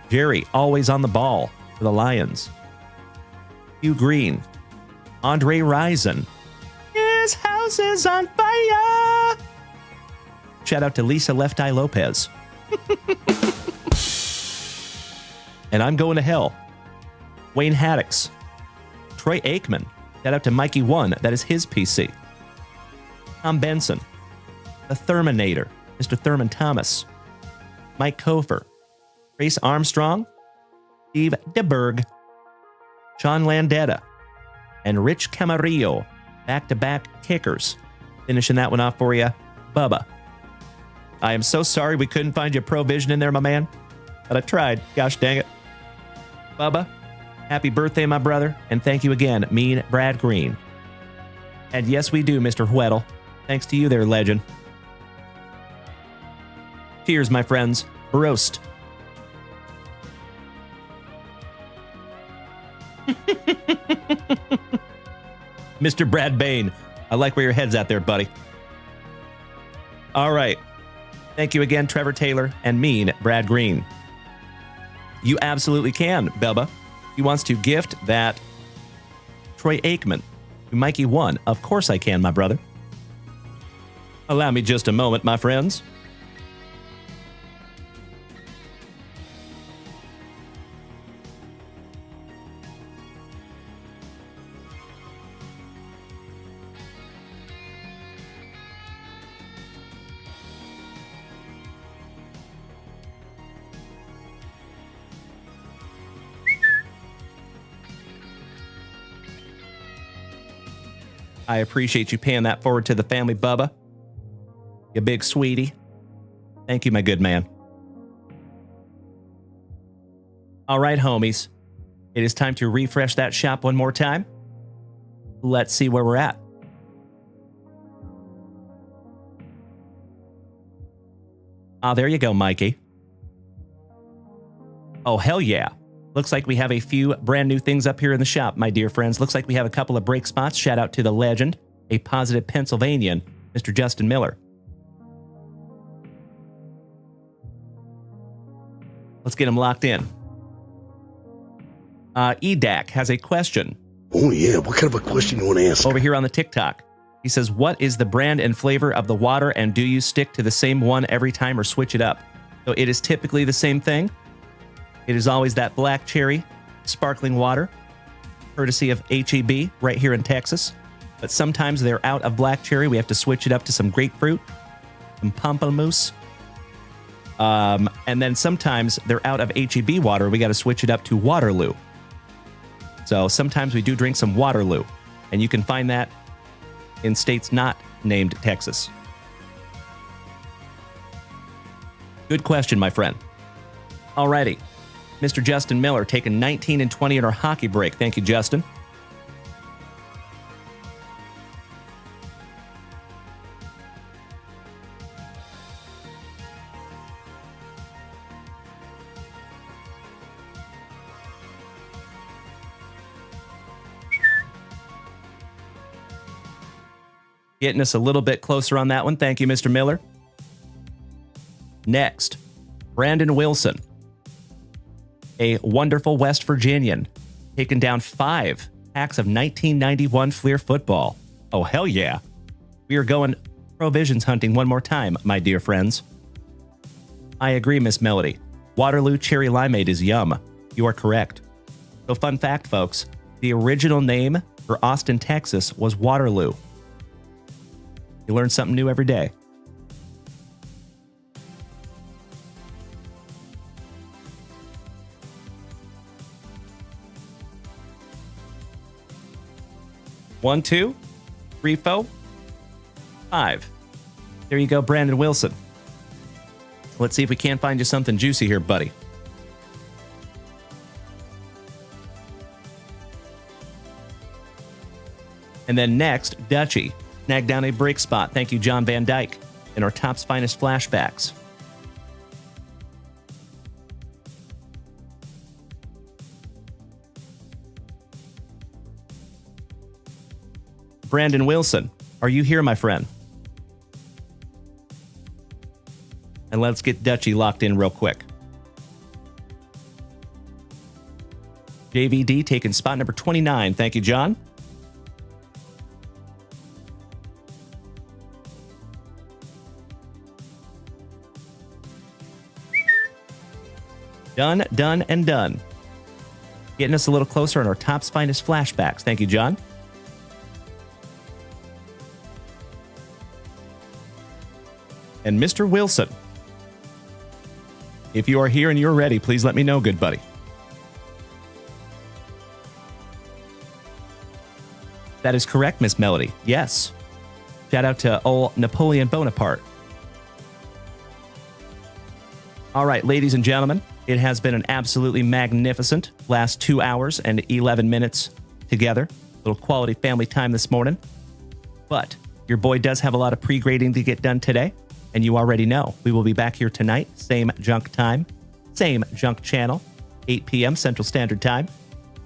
Jerry, always on the ball for the Lions, Hugh Green, Andre Rison, his house is on fire. Shout out to Lisa Left Eye Lopez. And I'm going to hell. Wayne Haddix, Troy Aikman. Shout out to Mikey One. That is his PC. Tom Benson, the Therminator, Mr. Thurman Thomas, Mike Kofer, Trace Armstrong, Steve DeBerg, Sean Landetta, and Rich Camarillo. Back-to-back kickers. Finishing that one off for you, Bubba. I am so sorry we couldn't find you Provision in there, my man. But I tried. Gosh dang it. Bubba, happy birthday, my brother. And thank you again, Mean Brad Green. And yes, we do, Mr. Weddle. Thanks to you there, legend. Cheers, my friends. Roast. Mr. Brad Bain, I like where your head's at there, buddy. All right. Thank you again, Trevor Taylor and Mean Brad Green. You absolutely can, Bubba. He wants to gift that Troy Aikman to Mikey One. Of course I can, my brother. Allow me just a moment, my friends. I appreciate you paying that forward to the family, Bubba. You big sweetie. Thank you, my good man. All right, homies. It is time to refresh that shop one more time. Let's see where we're at. There you go, Mikey. Oh, hell yeah. Looks like we have a few brand new things up here in the shop, my dear friends. Looks like we have a couple of break spots. Shout out to the legend, a positive Pennsylvanian, Mr. Justin Miller. Let's get him locked in. EDAC has a question. Oh, yeah. What kind of a question you want to ask? Over here on the TikTok. He says, what is the brand and flavor of the water, and do you stick to the same one every time or switch it up? So it is typically the same thing. It is always that black cherry sparkling water, courtesy of HEB right here in Texas. But sometimes they're out of black cherry. We have to switch it up to some grapefruit, some pamplemousse. And then sometimes they're out of HEB water. We got to switch it up to Waterloo. So sometimes we do drink some Waterloo. And you can find that in states not named Texas. Good question, my friend. Alrighty. Mr. Justin Miller taking 19 and 20 in our hockey break. Thank you, Justin. Getting us a little bit closer on that one. Thank you, Mr. Miller. Next, Brandon Wilson, a wonderful West Virginian, taking down 5 packs of 1991 Fleer football. Oh, hell yeah. We are going Provisions hunting one more time, my dear friends. I agree, Miss Melody. Waterloo Cherry Limeade is yum. You are correct. So fun fact, folks, the original name for Austin, Texas was Waterloo. You learn something new every day. One, 2, 3, 4, 5. There you go, Brandon Wilson. Let's see if we can't find you something juicy here, buddy. And then next, Dutchie. Snag down a break spot. Thank you, John Van Dyke, in our Top's Finest Flashbacks. Brandon Wilson, are you here, my friend? And let's get Dutchy locked in real quick. JVD taking spot number 29. Thank you, John. Done, done, and done. Getting us a little closer on our Top's Finest flashbacks. Thank you, John. And Mr. Wilson, if you are here and you're ready, please let me know, good buddy. That is correct, Miss Melody. Yes. Shout out to old Napoleon Bonaparte. All right, ladies and gentlemen, it has been an absolutely magnificent last 2 hours and 11 minutes together. A little quality family time this morning. But your boy does have a lot of pre-grading to get done today. And you already know, we will be back here tonight, same junk time, same junk channel, 8 p.m. Central Standard Time.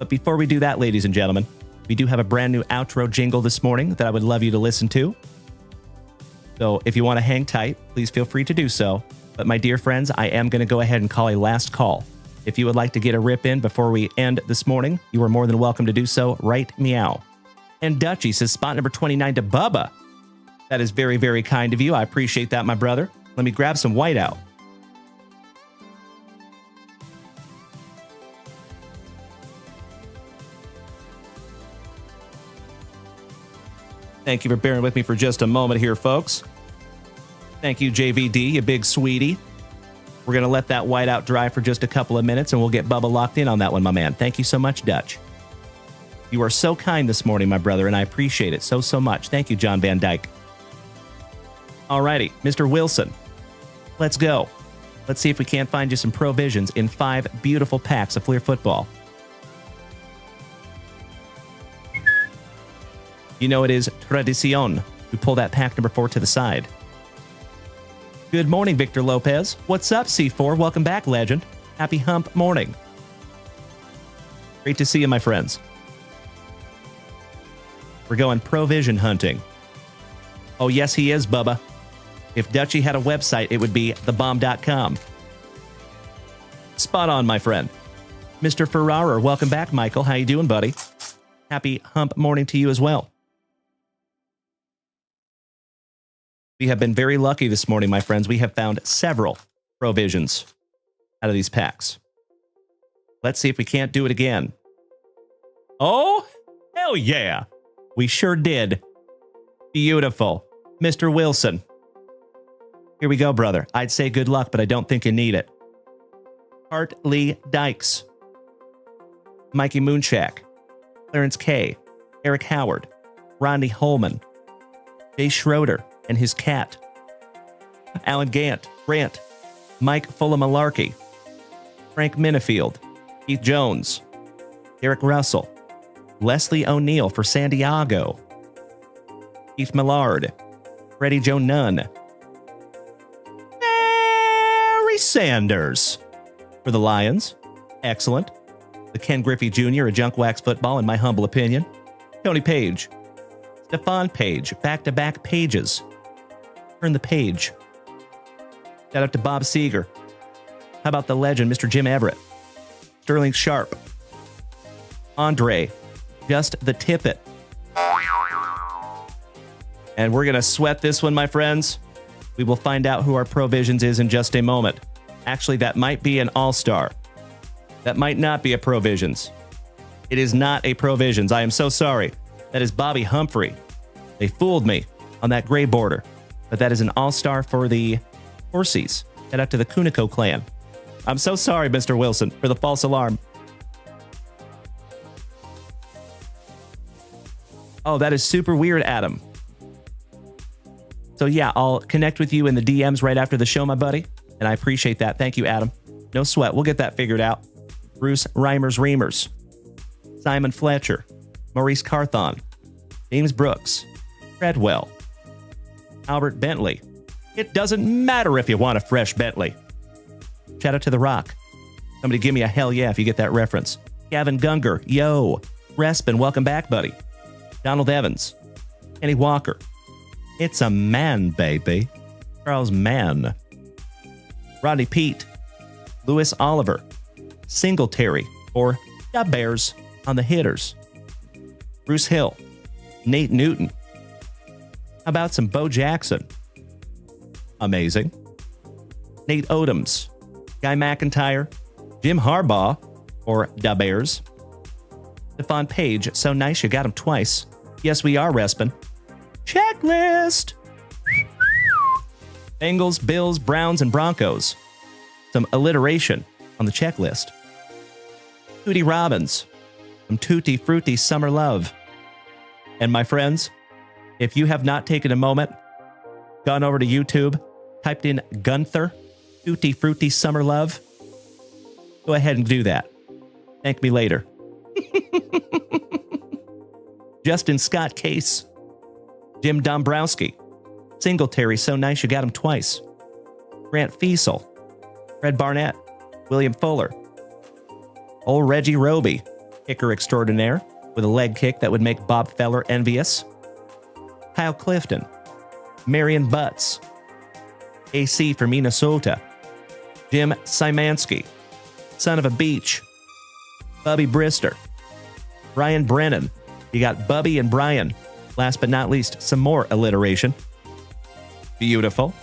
But before we do that, ladies and gentlemen, we do have a brand new outro jingle this morning that I would love you to listen to. So if you want to hang tight, please feel free to do so. But my dear friends, I am going to go ahead and call a last call. If you would like to get a rip in before we end this morning, you are more than welcome to do so. Right meow. And Dutchy says spot number 29 to Bubba. That is very, very kind of you. I appreciate that, my brother. Let me grab some whiteout. Thank you for bearing with me for just a moment here, folks. Thank you, JVD, you big sweetie. We're going to let that whiteout dry for just a couple of minutes, and we'll get Bubba locked in on that one, my man. Thank you so much, Dutch. You are so kind this morning, my brother, and I appreciate it so, so much. Thank you, John Van Dyke. Alrighty, Mr. Wilson, let's go. Let's see if we can't find you some provisions in 5 beautiful packs of Fleer football. You know it is tradicion to pull that pack number 4 to the side. Good morning, Victor Lopez. What's up, C4? Welcome back, legend. Happy hump morning. Great to see you, my friends. We're going provision hunting. Oh, yes, he is, Bubba. If Dutchy had a website, it would be thebomb.com. Spot on, my friend. Mr. Ferrara, welcome back, Michael. How you doing, buddy? Happy hump morning to you as well. We have been very lucky this morning, my friends. We have found several provisions out of these packs. Let's see if we can't do it again. Oh, hell yeah. We sure did. Beautiful. Mr. Wilson. Here we go, brother. I'd say good luck, but I don't think you need it. Hartley Dykes. Mikey Moonshack. Clarence K. Eric Howard. Rodney Holman. Jay Schroeder and his cat. Alan Grant. Mike Fullamalarkey. Frank Minifield. Keith Jones. Derek Russell. Leslie O'Neill for San Diego. Keith Millard. Freddie Joe Nunn. Barry Sanders for the Lions. Excellent. The Ken Griffey Jr., a junk wax football, in my humble opinion. Tony Page. Stephon Page. Back-to-back pages. Turn the page. Shout out to Bob Seeger. How about the legend, Mr. Jim Everett? Sterling Sharp. Andre. Just the tippet. And we're going to sweat this one, my friends. We will find out who our provisions is in just a moment. Actually, that might be an all-star. That might not be a provisions. It is not a provisions. I am so sorry. That is Bobby Humphrey. They fooled me on that gray border. But that is an all-star for the Horsies. Shout out to the Kuniko clan. I'm so sorry, Mr. Wilson, for the false alarm. Oh, that is super weird, Adam. So yeah, I'll connect with you in the DMs right after the show, my buddy. And I appreciate that. Thank you, Adam. No sweat. We'll get that figured out. Bruce Reimers. Simon Fletcher. Maurice Carthon. James Brooks. Treadwell. Albert Bentley. It doesn't matter if you want a fresh Bentley. Shout out to The Rock. Somebody give me a hell yeah if you get that reference. Gavin Gunger. Yo. Respin, welcome back, buddy. Donald Evans. Kenny Walker. It's a man, baby. Charles Mann. Rodney Pete, Louis Oliver, Singletary, or the Bears on the hitters. Bruce Hill, Nate Newton. How about some Bo Jackson? Amazing. Nate Odoms, Guy McIntyre, Jim Harbaugh, or the Bears. Stephon Page, so nice you got him twice. Yes, we are resping. Checklist. Bengals, Bills, Browns, and Broncos. Some alliteration on the checklist. Tootie Robbins, some Tutti Frutti Summer Love. And my friends, if you have not taken a moment, gone over to YouTube, typed in Gunther, Tutti Frutti Summer Love, go ahead and do that. Thank me later. Justin Scott Case, Jim Dombrowski, Singletary, so nice you got him twice. Grant Fiesel, Fred Barnett, William Fuller, old Reggie Roby, kicker extraordinaire, with a leg kick that would make Bob Feller envious. Kyle Clifton, Marion Butts, AC from Minnesota, Jim Szymanski, son of a beach, Bubby Brister, Brian Brennan. You got Bubby and Brian. Last but not least, some more alliteration. Beautiful.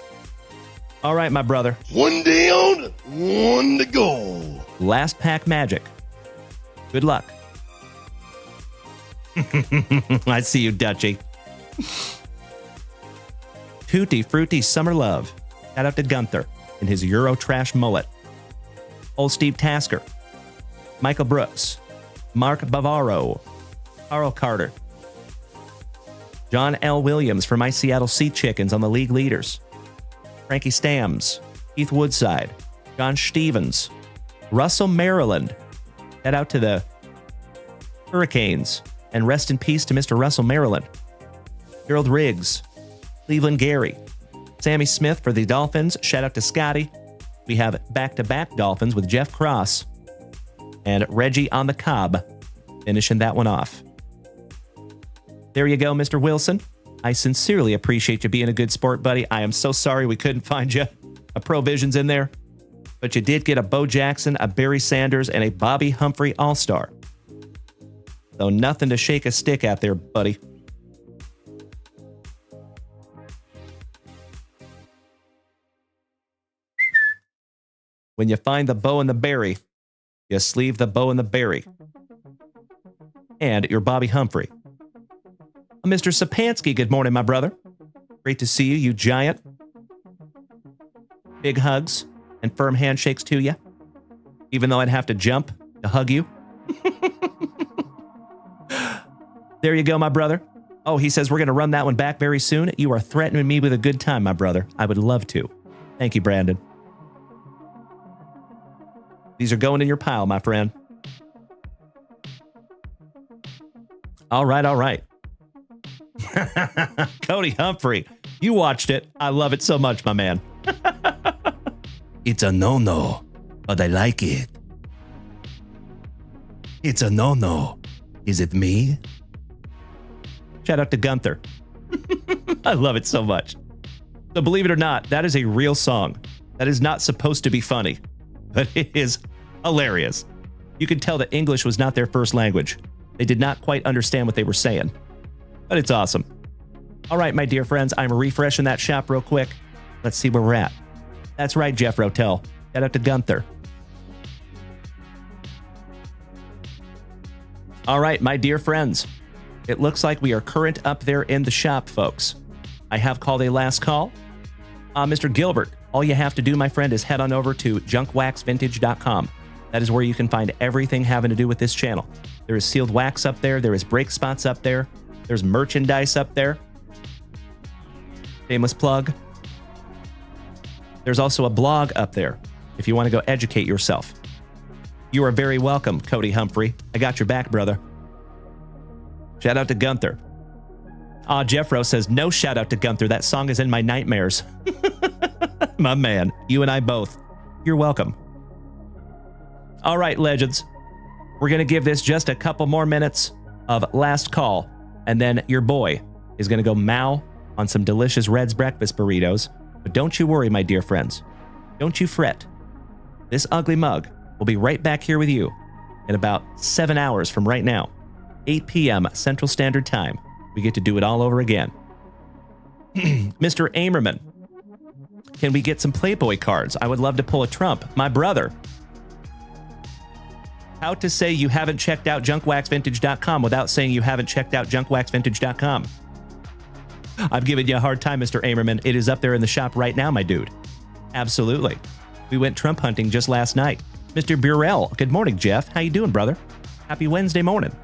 All right, my brother. One down, one to go. Last pack magic. Good luck. I see you, Dutchie. Tutti Frutti Summer Love. Shout out to Gunther in his Euro trash mullet. Old Steve Tasker. Michael Brooks. Mark Bavaro. Carl Carter. John L. Williams for my Seattle Sea Chickens on the league leaders. Frankie Stams. Keith Woodside. John Stevens. Russell Maryland. Head out to the Hurricanes. And rest in peace to Mr. Russell Maryland. Gerald Riggs. Cleveland Gary. Sammy Smith for the Dolphins. Shout out to Scotty. We have back-to-back Dolphins with Jeff Cross. And Reggie on the Cobb. Finishing that one off. There you go, Mr. Wilson. I sincerely appreciate you being a good sport, buddy. I am so sorry we couldn't find you a Provisions in there. But you did get a Bo Jackson, a Barry Sanders, and a Bobby Humphrey All-Star. So nothing to shake a stick at there, buddy. When you find the Bo and the Barry, you sleeve the Bo and the Barry. And your Bobby Humphrey. Mr. Sapansky, good morning, my brother. Great to see you, you giant. Big hugs and firm handshakes to you, even though I'd have to jump to hug you. There you go, my brother. Oh, he says we're going to run that one back very soon. You are threatening me with a good time, my brother. I would love to. Thank you, Brandon. These are going in your pile, my friend. All right, all right. Cody Humphrey, you watched it. I love it so much, my man. It's a no-no, but I like it. It's a no-no. Is it me? Shout out to Gunther. I love it so much. So believe it or not, that is a real song. That is not supposed to be funny, but it is hilarious. You can tell that English was not their first language. They did not quite understand what they were saying, but it's awesome. All right, my dear friends, I'm refreshing that shop real quick. Let's see where we're at. That's right, Jeff Rotel. Shout out to Gunther. All right, my dear friends. It looks like we are current up there in the shop, folks. I have called a last call. Mr. Gilbert, all you have to do, my friend, is head on over to junkwaxvintage.com. That is where you can find everything having to do with this channel. There is sealed wax up there. There is break spots up there. There's merchandise up there. Shameless plug. There's also a blog up there if you want to go educate yourself. You are very welcome, Cody Humphrey. I got your back, brother. Shout out to Gunther. Jeffro says, no shout out to Gunther. That song is in my nightmares. My man, you and I both. You're welcome. All right, legends. We're going to give this just a couple more minutes of last call, and then your boy is going to go mow on some delicious Red's breakfast burritos. But don't you worry, my dear friends. Don't you fret. This ugly mug will be right back here with you in about 7 hours from right now. 8 p.m. Central Standard Time. We get to do it all over again. Mr. Amerman, can we get some Playboy cards? I would love to pull a Trump. My brother. How to say you haven't checked out junkwaxvintage.com without saying you haven't checked out junkwaxvintage.com. I've given you a hard time, Mr. Amerman. It is up there in the shop right now, my dude. Absolutely. We went Trump hunting just last night. Mr. Burrell, good morning, Jeff. How you doing, brother? Happy Wednesday morning.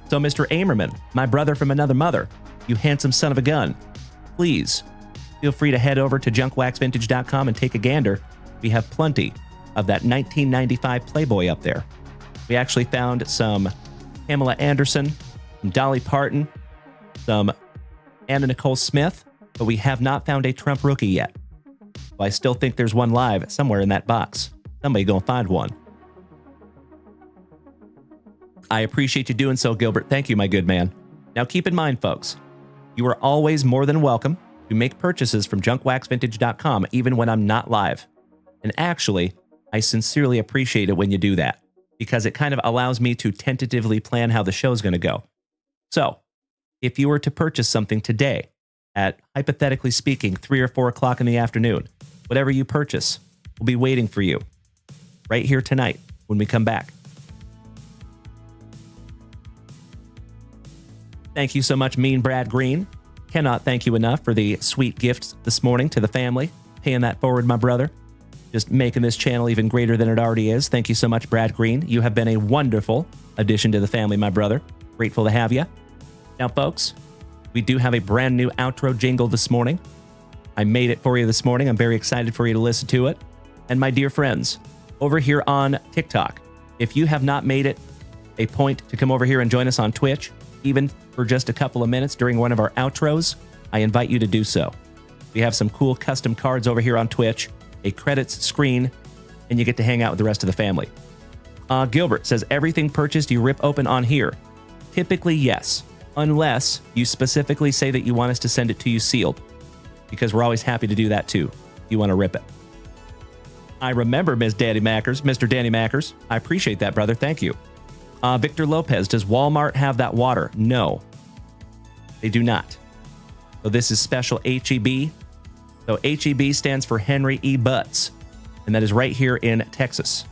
So, Mr. Amerman, my brother from another mother, you handsome son of a gun, please feel free to head over to junkwaxvintage.com and take a gander. We have plenty of that 1995 Playboy up there. We actually found some Pamela Anderson, some Dolly Parton, some Anna Nicole Smith, but we have not found a Trump rookie yet. Well, I still think there's one live somewhere in that box. Somebody gonna find one. I appreciate you doing so, Gilbert. Thank you, my good man. Now keep in mind, folks, you are always more than welcome to make purchases from junkwaxvintage.com even when I'm not live. And actually, I sincerely appreciate it when you do that because it kind of allows me to tentatively plan how the show's going to go. So, if you were to purchase something today at, hypothetically speaking, 3 or 4 o'clock in the afternoon, whatever you purchase will be waiting for you right here tonight when we come back. Thank you so much, Mean Brad Green. Cannot thank you enough for the sweet gifts this morning to the family. Paying that forward, my brother. Just making this channel even greater than it already is. Thank you so much, Brad Green. You have been a wonderful addition to the family, my brother. Grateful to have you. Now, folks, we do have a brand new outro jingle this morning. I made it for you this morning. I'm very excited for you to listen to it. And my dear friends, over here on TikTok, if you have not made it a point to come over here and join us on Twitch, even for just a couple of minutes during one of our outros, I invite you to do so. We have some cool custom cards over here on Twitch, a credits screen, and you get to hang out with the rest of the family. Gilbert says, everything purchased you rip open on here. Typically, yes, unless you specifically say that you want us to send it to you sealed, because we're always happy to do that too. You want to rip it. I remember Mr. Danny Mackers. I appreciate that, brother. Thank you. Victor Lopez, does Walmart have that water? No, they do not. So this is special HEB. So HEB stands for Henry E. Butts, and that is right here in Texas.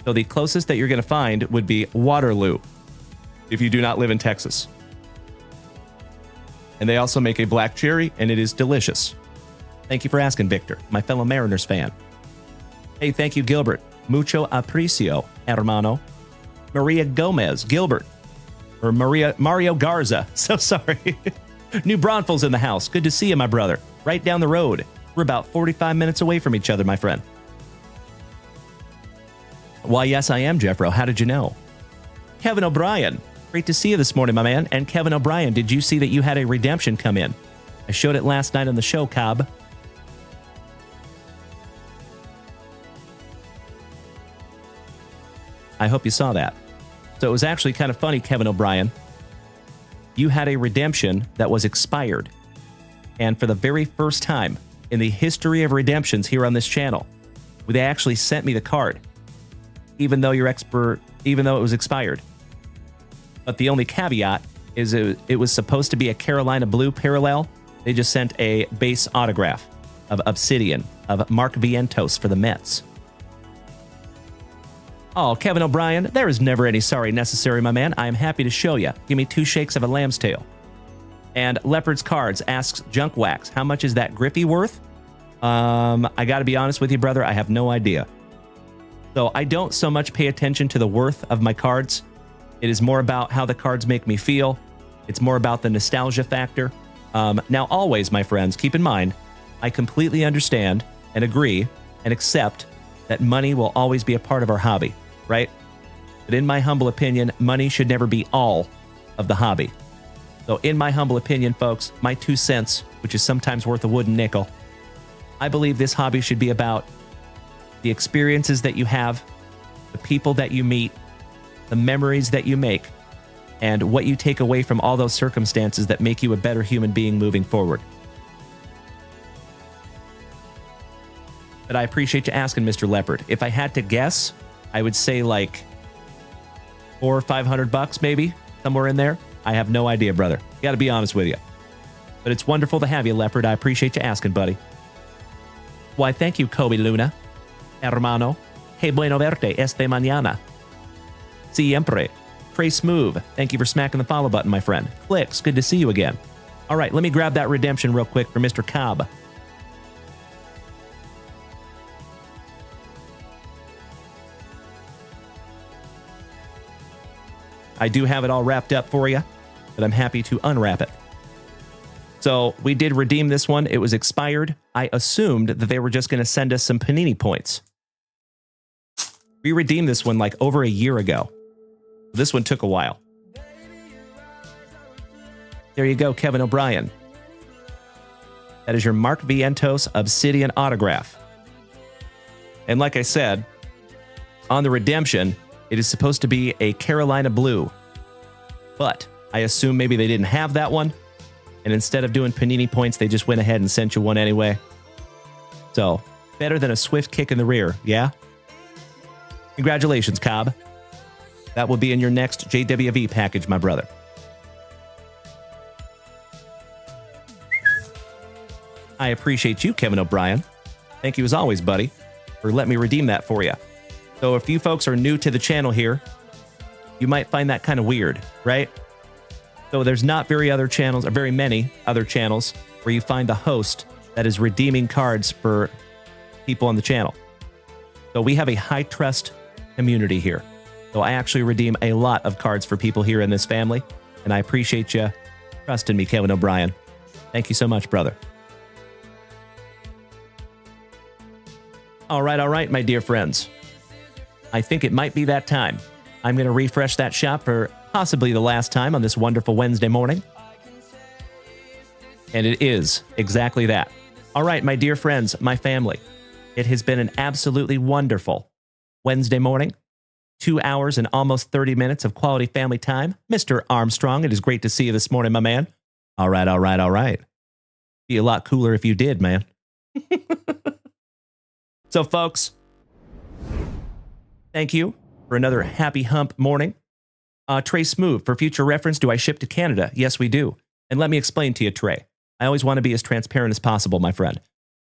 So the closest that you're going to find would be Waterloo if you do not live in Texas. And they also make a black cherry, and it is delicious. Thank you for asking, Victor, my fellow Mariners fan. Hey, thank you, Gilbert. Mucho aprecio, hermano. Maria Gomez, Gilbert, or Mario Garza. So sorry. New Braunfels in the house. Good to see you, my brother. Right down the road. We're about 45 minutes away from each other, my friend. Why, yes, I am, Jeffro. How did you know? Kevin O'Brien. Great to see you this morning, my man. And Kevin O'Brien, did you see that you had a redemption come in? I showed it last night on the show, Cobb. I hope you saw that. So it was actually kind of funny, Kevin O'Brien. You had a redemption that was expired. And for the very first time in the history of redemptions here on this channel, they actually sent me the card, even though it was expired. But the only caveat is it was supposed to be a Carolina Blue parallel. They just sent a base autograph of Obsidian of Mark Vientos for the Mets. Oh, Kevin O'Brien, there is never any sorry necessary, my man. I am happy to show you. Give me 2 shakes of a lamb's tail. And Leopard's Cards asks Junk Wax, how much is that Griffey worth? I got to be honest with you, brother. I have no idea. So I don't so much pay attention to the worth of my cards. It is more about how the cards make me feel. It's more about the nostalgia factor. Now, always, my friends, keep in mind, I completely understand and agree and accept that money will always be a part of our hobby, right? But in my humble opinion, money should never be all of the hobby. So in my humble opinion, folks, my 2 cents, which is sometimes worth a wooden nickel, I believe this hobby should be about the experiences that you have, the people that you meet, the memories that you make, and what you take away from all those circumstances that make you a better human being moving forward. But I appreciate you asking, Mr. Leopard. If I had to guess, I would say like $400 or $500 maybe, somewhere in there. I have no idea, brother. Got to be honest with you. But it's wonderful to have you, Leopard. I appreciate you asking, buddy. Why, thank you, Kobe Luna. Hermano. Hey, bueno verte esta mañana. Siempre. Trey Smooth. Thank you for smacking the follow button, my friend. Clicks. Good to see you again. All right, let me grab that redemption real quick for Mr. Cobb. I do have it all wrapped up for you, but I'm happy to unwrap it. So we did redeem this one. It was expired. I assumed that they were just going to send us some Panini points. We redeemed this one like over a year ago. This one took a while. There you go, Kevin O'Brien. That is your Mark Vientos Obsidian autograph. And like I said, on the redemption, it is supposed to be a Carolina blue. But I assume maybe they didn't have that one. And instead of doing Panini points, they just went ahead and sent you one anyway. So, better than a swift kick in the rear, yeah? Congratulations, Cobb. That will be in your next JWV package, my brother. I appreciate you, Kevin O'Brien. Thank you as always, buddy, for letting me redeem that for you. So if you folks are new to the channel here, you might find that kind of weird, right? So there's not very many other channels where you find a host that is redeeming cards for people on the channel. So we have a high trust community here. So I actually redeem a lot of cards for people here in this family, and I appreciate you trusting me, Kevin O'Brien. Thank you so much, brother. All right, my dear friends. I think it might be that time. I'm going to refresh that shop for possibly the last time on this wonderful Wednesday morning. And it is exactly that. All right, my dear friends, my family. It has been an absolutely wonderful Wednesday morning. 2 hours and almost 30 minutes of quality family time. Mr. Armstrong, it is great to see you this morning, my man. All right. Be a lot cooler if you did, man. So, folks, thank you for another happy hump morning. Trey Smooth, for future reference, do I ship to Canada? Yes, we do. And let me explain to you, Trey. I always want to be as transparent as possible, my friend.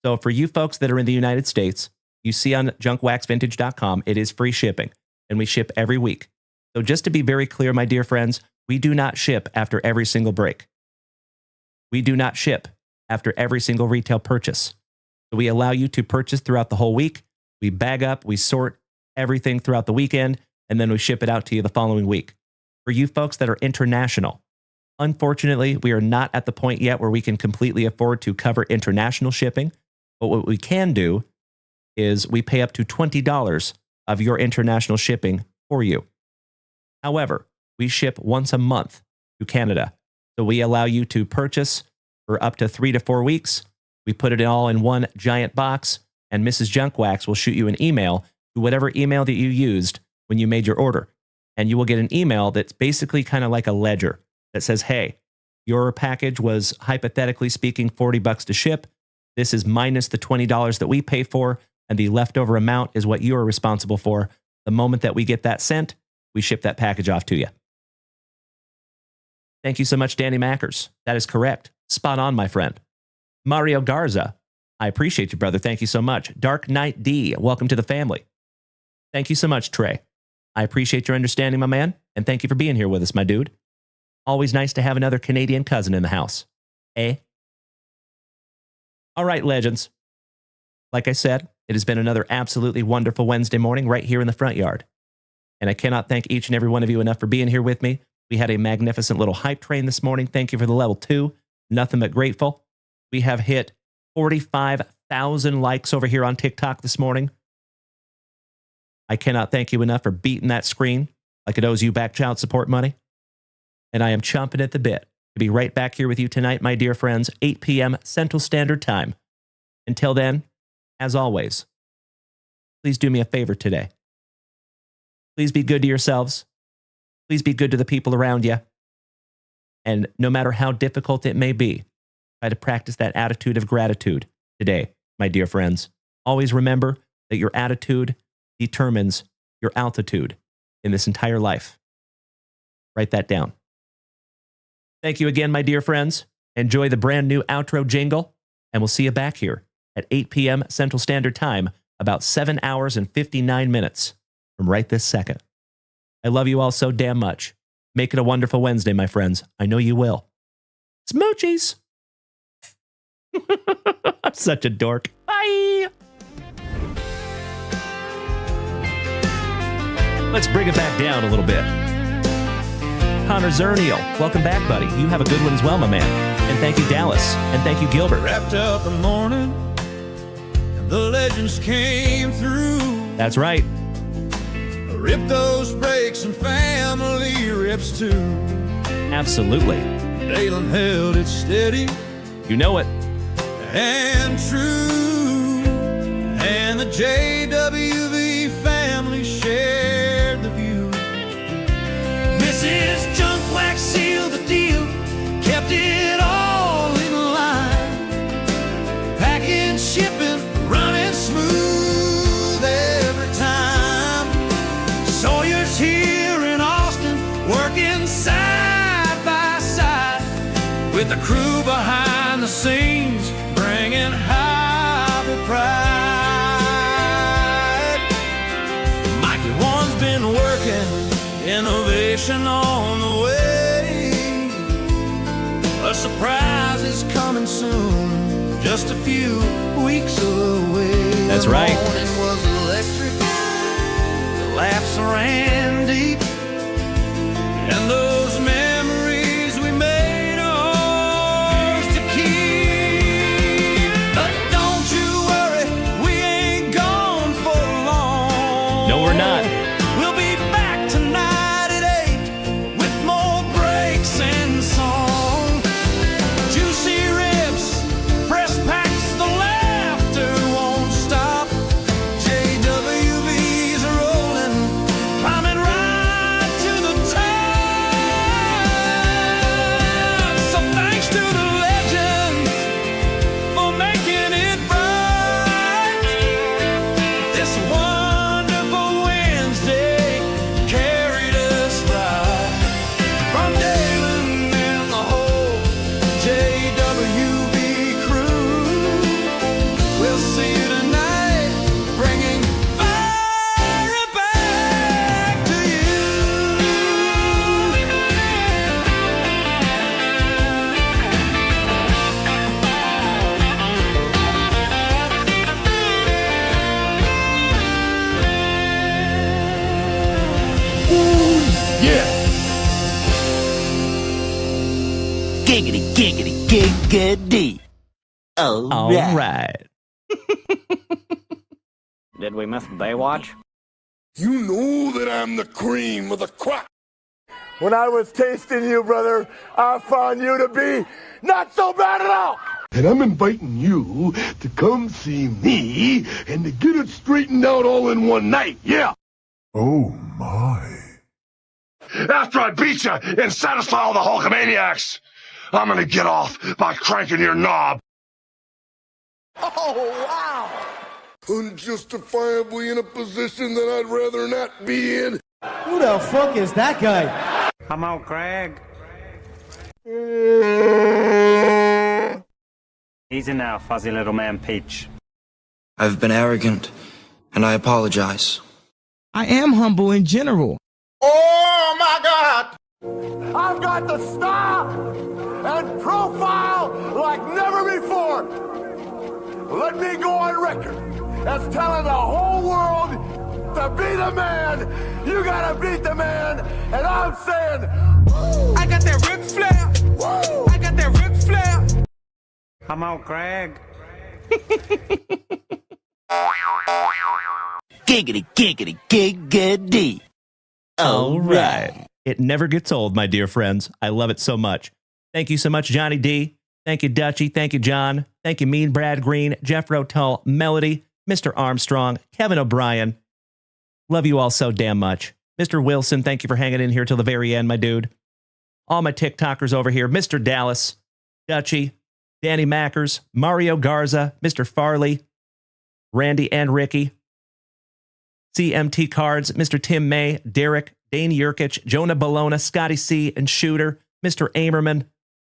So for you folks that are in the United States, you see on junkwaxvintage.com, it is free shipping, and we ship every week. So just to be very clear, my dear friends, we do not ship after every single break. We do not ship after every single retail purchase. So we allow you to purchase throughout the whole week. We bag up, we sort everything throughout the weekend, and then we ship it out to you the following week. For you folks that are international, unfortunately, we are not at the point yet where we can completely afford to cover international shipping. But what we can do is we pay up to $20 of your international shipping for you. However, we ship once a month to Canada. So we allow you to purchase for up to 3 to 4 weeks. We put it all in one giant box, and Mrs. Junkwax will shoot you an email to whatever email that you used when you made your order. And you will get an email that's basically kind of like a ledger that says, hey, your package was, hypothetically speaking, $40 to ship. This is minus the $20 that we pay for, and the leftover amount is what you are responsible for. The moment that we get that sent, we ship that package off to you. Thank you so much, Danny Mackers. That is correct. Spot on, my friend. Mario Garza, I appreciate you, brother. Thank you so much. Dark Knight D, welcome to the family. Thank you so much, Trey. I appreciate your understanding, my man, and thank you for being here with us, my dude. Always nice to have another Canadian cousin in the house. Eh? All right, legends. Like I said, it has been another absolutely wonderful Wednesday morning right here in the front yard. And I cannot thank each and every one of you enough for being here with me. We had a magnificent little hype train this morning. Thank you for the level 2. Nothing but grateful. We have hit 45,000 likes over here on TikTok this morning. I cannot thank you enough for beating that screen like it owes you back child support money. And I am chomping at the bit to be right back here with you tonight, my dear friends, 8 p.m. Central Standard Time. Until then, as always, please do me a favor today. Please be good to yourselves. Please be good to the people around you. And no matter how difficult it may be, try to practice that attitude of gratitude today, my dear friends. Always remember that your attitude determines your altitude in this entire life. Write that down. Thank you again, my dear friends. Enjoy the brand new outro jingle, and we'll see you back here at 8 p.m. Central Standard Time, about 7 hours and 59 minutes from right this second. I love you all so damn much. Make it a wonderful Wednesday, my friends. I know you will. Smoochies! I'm such a dork. Bye! Let's bring it back down a little bit. Connor Zernial, welcome back, buddy. You have a good one as well, my man. And thank you, Dallas. And thank you, Gilbert. Wrapped up the morning, and the legends came through. That's right. Rip those brakes and family rips too. Absolutely. Dalen held it steady. You know it. And true. And the JWV family shared the view. Mrs. Junkwax sealed the deal, kept it all in line. Packing, shipping, running smooth every time. Sawyer's here in Austin, working side by side with the crew behind the scenes, bringing high pride. Mikey One's been working, innovation on the way. A surprise is coming soon, just a few weeks away. That's right. The morning was electric, the laughs ran deep, and those memories we made are ours to keep. But don't you worry, we ain't gone for long. No, we're not. We'll be back tonight at 8 with more breaks and song. Juicy ribs, press packs, the laughter won't stop. JWV's rolling, climbing right to the top. So thanks to the legends for making it right. This wonderful Wednesday carried us right. From Dalen and the whole JWV crew, we'll see you tonight, bringing fire back to you. Yeah. Giggity, giggity, giggity. Oh, All right. Did we miss Baywatch? You know that I'm the cream of the crop. When I was tasting you, brother, I found you to be not so bad at all. And I'm inviting you to come see me and to get it straightened out all in one night. Yeah. Oh, my. After I beat you and satisfy all the Hulkamaniacs, I'm gonna get off by cranking your knob. Oh, wow. Unjustifiably in a position that I'd rather not be in. Who the fuck is that guy? Come out, Greg. Easy now, fuzzy little man Peach. I've been arrogant, and I apologize. I am humble in general. Oh, my God. I've got the style and profile like never before. Let me go on record as telling the whole world to be the man. You gotta beat the man. And I'm saying, I got that Ric Flair. Woo! I got that Ric Flair. Come out, Greg. Giggity, giggity, giggity. All right. It never gets old, my dear friends. I love it so much. Thank you so much, Johnny D. Thank you, Dutchie. Thank you, John. Thank you, Mean Brad Green, Jeff Rotel, Melody, Mr. Armstrong, Kevin O'Brien. Love you all so damn much. Mr. Wilson, thank you for hanging in here till the very end, my dude. All my TikTokers over here, Mr. Dallas, Dutchie, Danny Mackers, Mario Garza, Mr. Farley, Randy and Ricky, CMT Cards, Mr. Tim May, Derek, Dane Yurkich, Jonah Bologna, Scotty C, and Shooter, Mr. Amerman.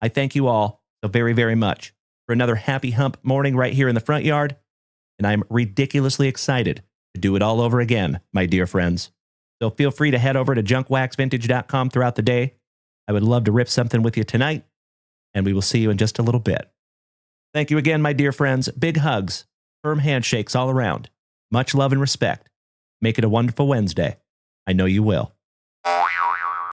I thank you all so very, very much for another happy hump morning right here in the front yard. And I'm ridiculously excited to do it all over again, my dear friends. So feel free to head over to junkwaxvintage.com throughout the day. I would love to rip something with you tonight, and we will see you in just a little bit. Thank you again, my dear friends. Big hugs, firm handshakes all around. Much love and respect. Make it a wonderful Wednesday. I know you will.